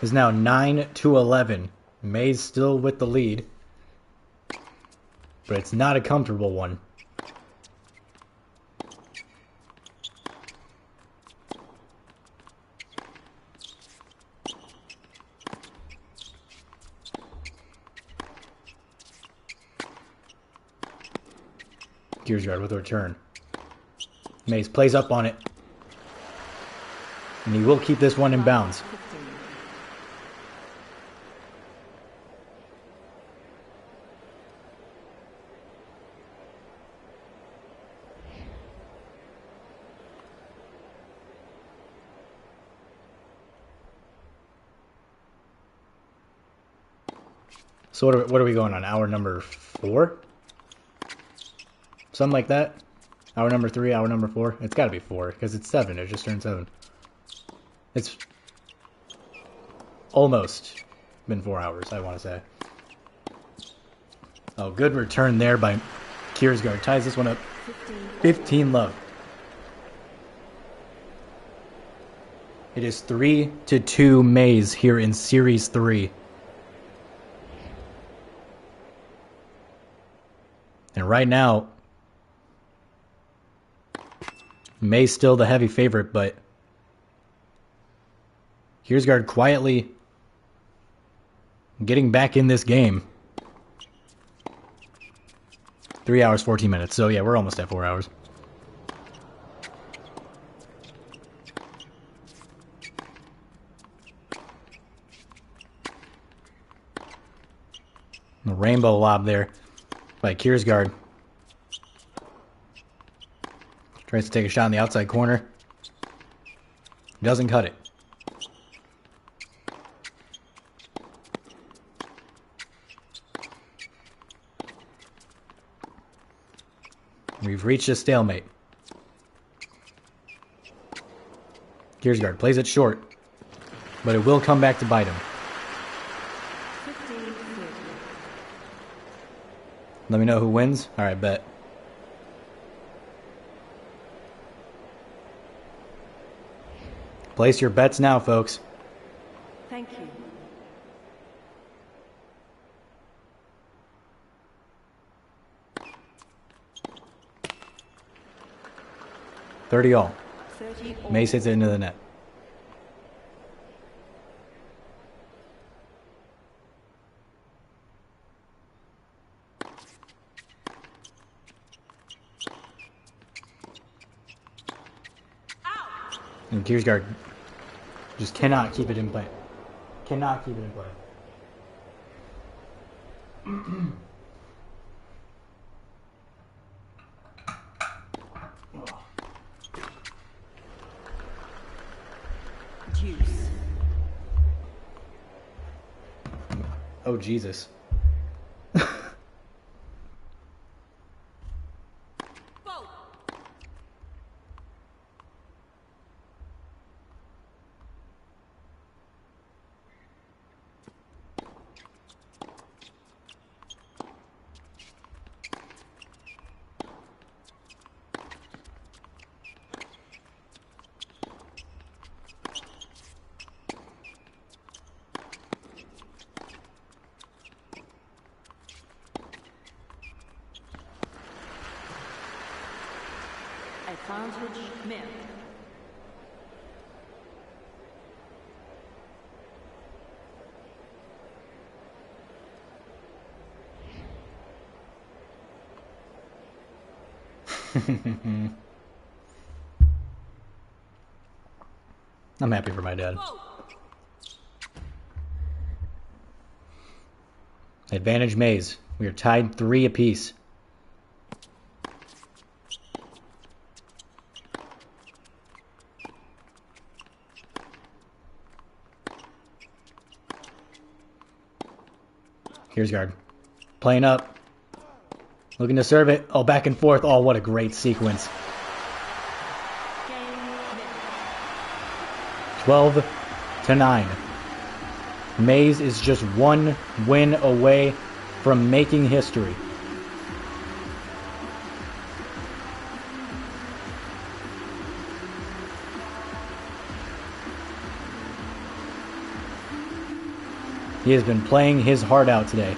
Is now 9-11. May's still with the lead, but it's not a comfortable one. Kiersgaard with a return. Mays plays up on it, and he will keep this one in bounds. 15. So what are we going on? Hour number 4? Something like that? Hour number 3, hour number 4? It's got to be 4, because it's 7. It just turned 7. It's almost been 4 hours, I want to say. Oh, good return there by Kiersgaard. Ties this one up. 15 love. It is 3-2 Mays here in Series 3. And right now, May's still the heavy favorite, but Kiersgaard quietly getting back in this game. 3 hours, 14 minutes. So yeah, we're almost at 4 hours. The rainbow lob there by Kiersgaard. Tries to take a shot in the outside corner. Doesn't cut it. We've reached a stalemate. Kiersgaard plays it short, but it will come back to bite him. 15-30. Let me know who wins. All right, bet. Place your bets now, folks. Thank you. $30 all. 30 all. Mace hits it into the net. And Kiersgaard just cannot keep it in play. Cannot keep it in play. Deuce. Oh, Jesus. Bow. Advantage men. I'm happy for my dad. Advantage Maze. We are tied 3 apiece. Here's guard. Playing up. Looking to serve it. Oh, back and forth. Oh, what a great sequence. 12-9. Maze is just 1 win away from making history. He has been playing his heart out today.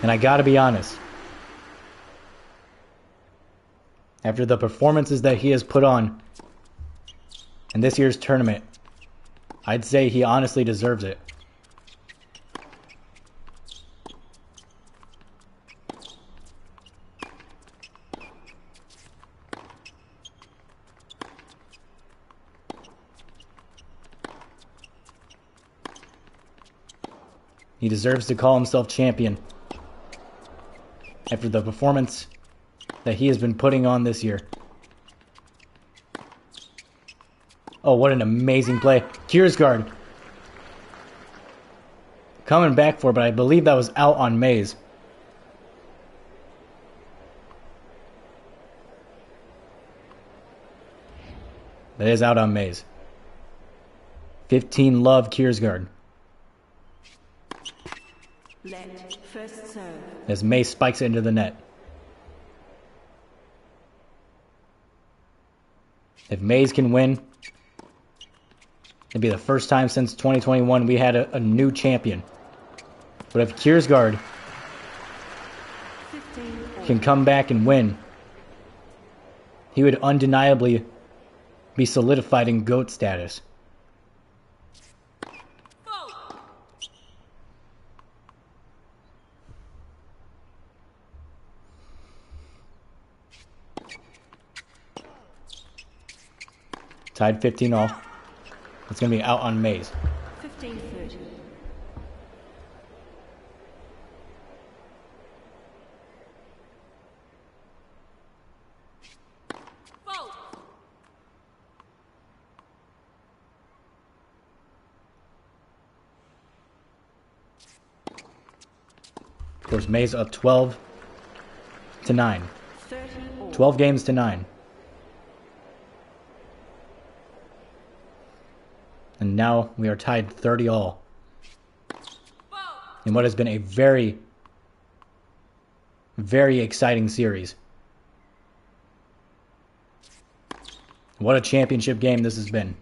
And I gotta be honest. After the performances that he has put on in this year's tournament, I'd say he honestly deserves it. He deserves to call himself champion after the performance that he has been putting on this year. Oh, what an amazing play. Kiersgaard coming back for it, but I believe that was out on Maze. That is out on Maze. 15 love Kiersgaard. Let first serve. As Maze spikes it into the net. If Maze can win, it'd be the first time since 2021 we had a new champion. But if Kiersgaard can come back and win, he would undeniably be solidified in GOAT status. Tied 15 all. It's going to be out on Maze. 15-30. Of course, Maze up 12-9. 12 games to 9. And now we are tied 30 all. In what has been a very, very exciting series. What a championship game this has been.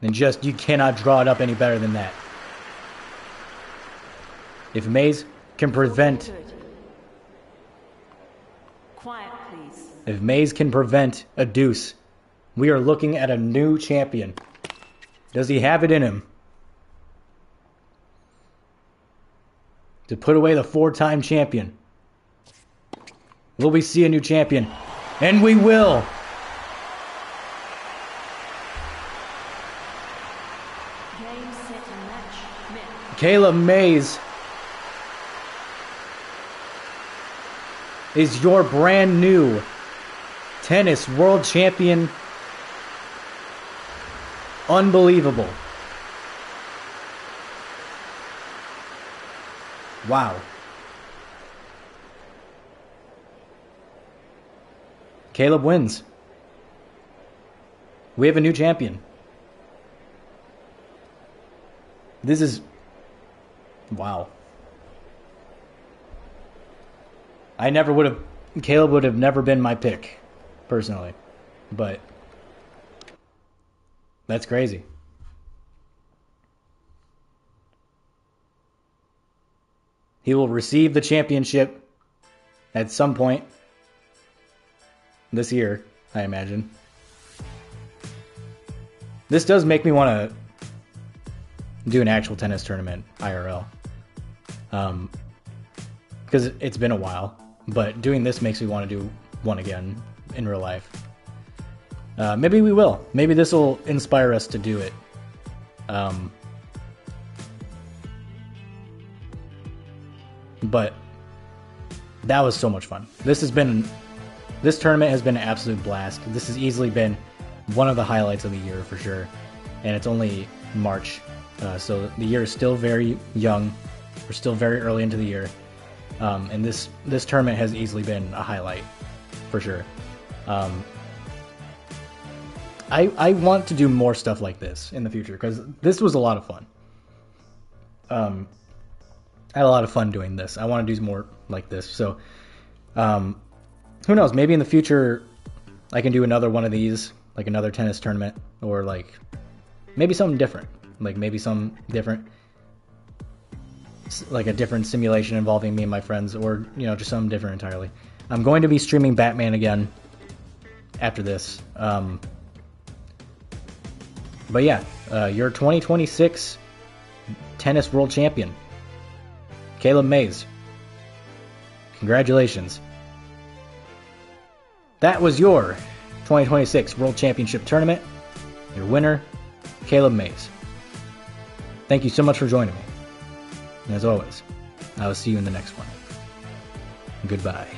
And just, you cannot draw it up any better than that. If Maze can prevent... Quiet, please. If Maze can prevent a deuce, we are looking at a new champion. Does he have it in him to put away the 4-time champion? Will we see a new champion? And we will! Game, set, and match. Men. Caleb Mays is your brand new tennis world champion. Unbelievable. Wow. Caleb wins. We have a new champion. This is... wow. I never would have... Caleb would have never been my pick, personally. But... that's crazy. He will receive the championship at some point this year, I imagine. This does make me want to do an actual tennis tournament IRL. Because it's been a while, but doing this makes me want to do one again in real life. Maybe we will. Maybe this will inspire us to do it. But that was so much fun. This tournament has been an absolute blast. This has easily been one of the highlights of the year for sure. And it's only March, so the year is still very young. We're still very early into the year. And this tournament has easily been a highlight for sure. I want to do more stuff like this in the future because this was a lot of fun. I had a lot of fun doing this. I want to do more like this. So, who knows? Maybe in the future, I can do another one of these, like another tennis tournament, or like maybe something different. Like maybe some different, like a different simulation involving me and my friends, or just something different entirely. I'm going to be streaming Batman again after this. But yeah, your 2026 tennis world champion, Caleb Mays. Congratulations. That was your 2026 World Championship Tournament. Your winner, Caleb Mays. Thank you so much for joining me. And as always, I will see you in the next one. Goodbye.